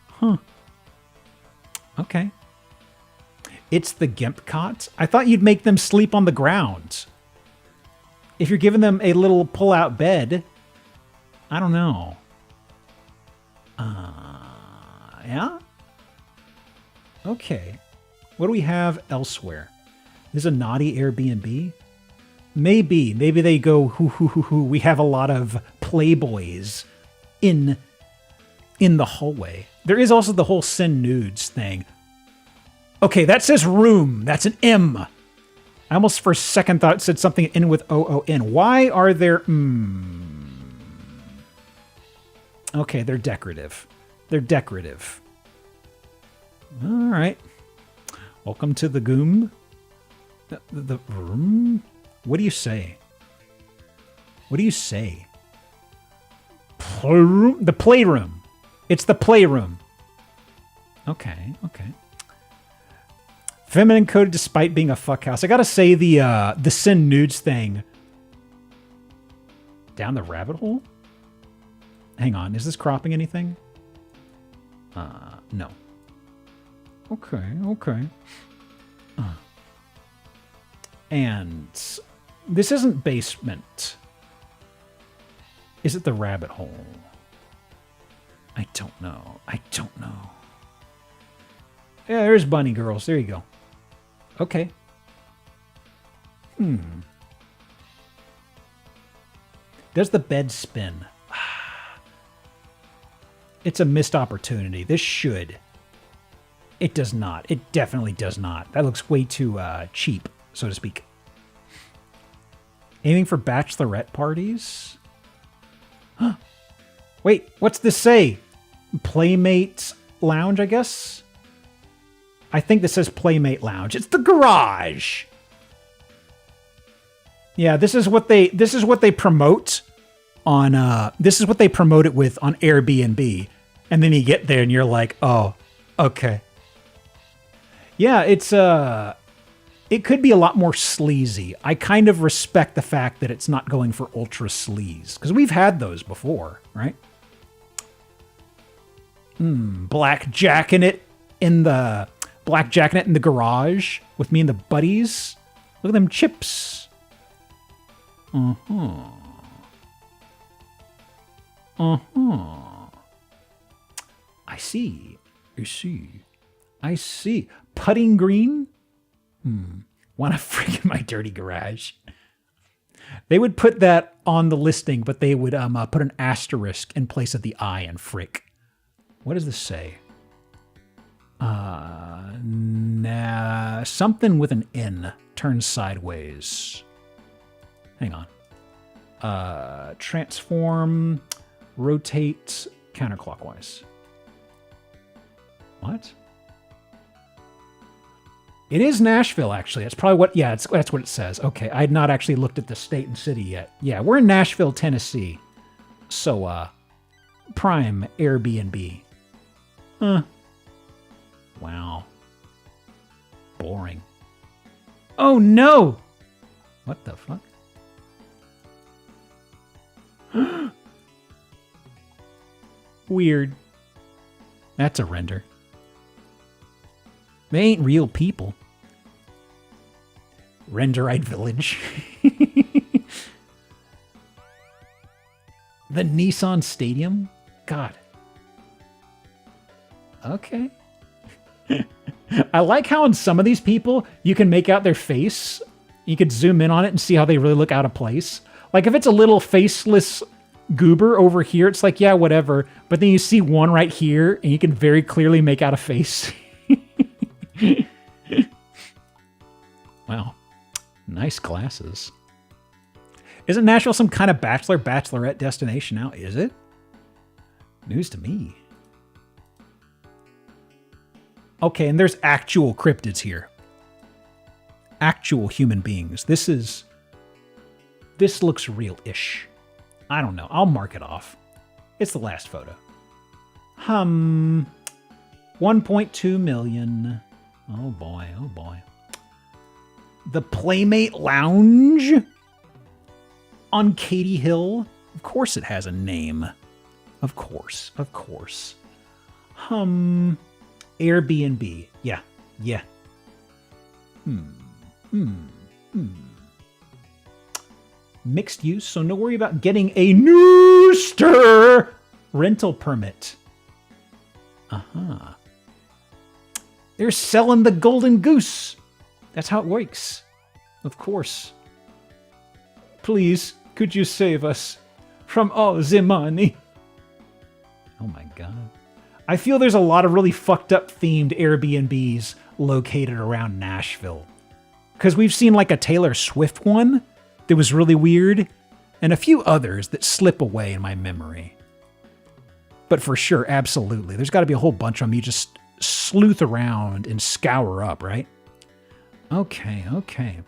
Huh. Okay. It's the Gimp cot? I thought you'd make them sleep on the ground. If you're giving them a little pull-out bed, I don't know. Yeah? Okay. What do we have elsewhere? This is a naughty Airbnb? Maybe they go, hoo, we have a lot of Playboys in the hallway. There is also the whole send nudes thing. Okay, that says room. That's an M. I almost for a second thought it said something in with O-O-N. Why are there... Okay, they're decorative. They're decorative. All right. Welcome to the Goom. The room? What do you say? What do you say? Playroom? The playroom. It's the playroom. Okay, okay. Feminine coded despite being a fuckhouse. I gotta say the send nudes thing. Down the rabbit hole? Hang on, is this cropping anything? No. Okay, okay. And this isn't basement. Is it the rabbit hole? I don't know. I don't know. Yeah, there's bunny girls. There you go. Okay. Does the bed spin? It's a missed opportunity. This should. It does not. It definitely does not. That looks way too cheap, so to speak. Aiming for bachelorette parties? Wait, what's this say? Playmate Lounge, I guess? I think this says Playmate Lounge. It's the garage. Yeah, this is what they promote on this is what they promote it with on Airbnb. And then you get there and you're like, "Oh, okay." Yeah, it's it could be a lot more sleazy. I kind of respect the fact that it's not going for ultra sleaze because we've had those before, right? Blackjacking it in the garage with me and the buddies. Look at them chips. Uh-huh. Uh-huh. I see. I see. Putting green? Want to freaking my dirty garage. They would put that on the listing, but they would put an asterisk in place of the I and frick. What does this say? Something with an N turns sideways. Hang on. Transform, rotate, counterclockwise. What? It is Nashville, actually. That's probably what, yeah, that's what it says. Okay, I had not actually looked at the state and city yet. Yeah, we're in Nashville, Tennessee. So, prime Airbnb. Wow. Boring. Oh, no! What the fuck? Weird. That's a render. They ain't real people. Renderite Village. The Nissan Stadium? God. Okay. I like how in some of these people, you can make out their face. You could zoom in on it and see how they really look out of place. Like if it's a little faceless goober over here, it's like, yeah, whatever. But then you see one right here, and you can very clearly make out a face. Wow. Nice glasses. Isn't Nashville some kind of bachelorette destination now? Is it? News to me. Okay, and there's actual cryptids here. Actual human beings. This looks real-ish. I don't know. I'll mark it off. It's the last photo. 1.2 million. Oh boy, oh boy. The Playmate Lounge on Katy Hill. Of course it has a name. Of course, of course. Airbnb. Yeah, yeah. Mixed use, so no worry about getting a Nooster rental permit. Uh-huh. They're selling the golden goose. That's how it works. Of course. Please, could you save us from all the money? Oh my god. I feel there's a lot of really fucked up themed Airbnbs located around Nashville. Because we've seen like a Taylor Swift one that was really weird, and a few others that slip away in my memory. But for sure, absolutely. There's got to be a whole bunch of them you just sleuth around and scour up, right? Okay, okay.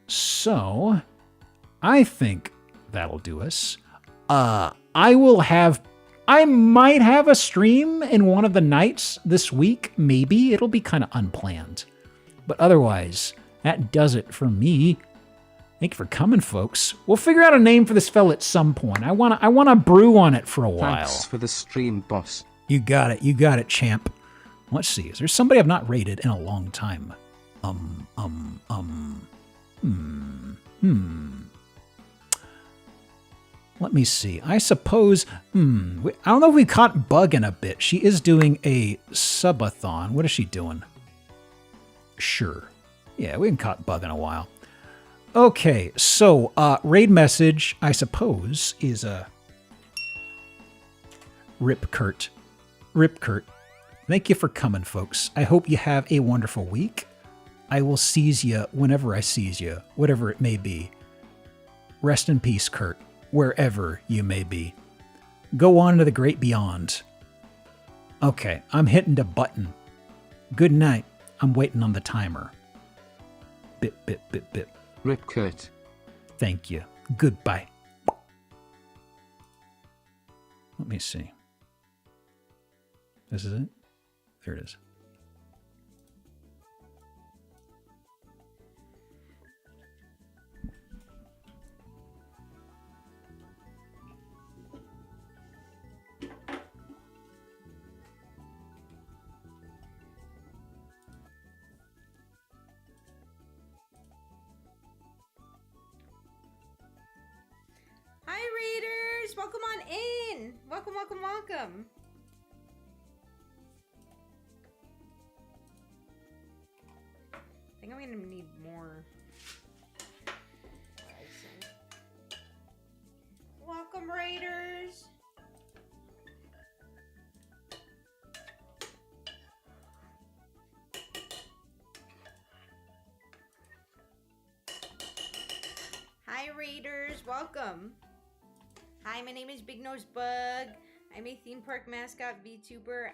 So, I think that'll do us. I might have a stream in one of the nights this week, maybe. It'll be kind of unplanned. But otherwise, that does it for me. Thank you for coming, folks. We'll figure out a name for this fella at some point. I wanna brew on it for a while. Thanks for the stream, boss. You got it, champ. Let's see, is there somebody I've not rated in a long time? Let me see. I suppose, I don't know if we caught Bug in a bit. She is doing a subathon. What is she doing? Sure. Yeah, we haven't caught Bug in a while. Okay, so raid message, I suppose, is a Rip Kurt. Rip Kurt. Thank you for coming, folks. I hope you have a wonderful week. I will seize you whenever I seize you, whatever it may be. Rest in peace, Kurt, wherever you may be. Go on to the great beyond. Okay, I'm hitting the button. Good night. I'm waiting on the timer. Bip, bip, bip, bip. Rip Kurt. Thank you. Goodbye. Let me see. This is it? There it is. welcome on in. Welcome, welcome, welcome. I think I'm gonna need more icing. Welcome, Raiders. Hi, Raiders. Welcome. Hi, my name is Big Nose Bug. I'm a theme park mascot VTuber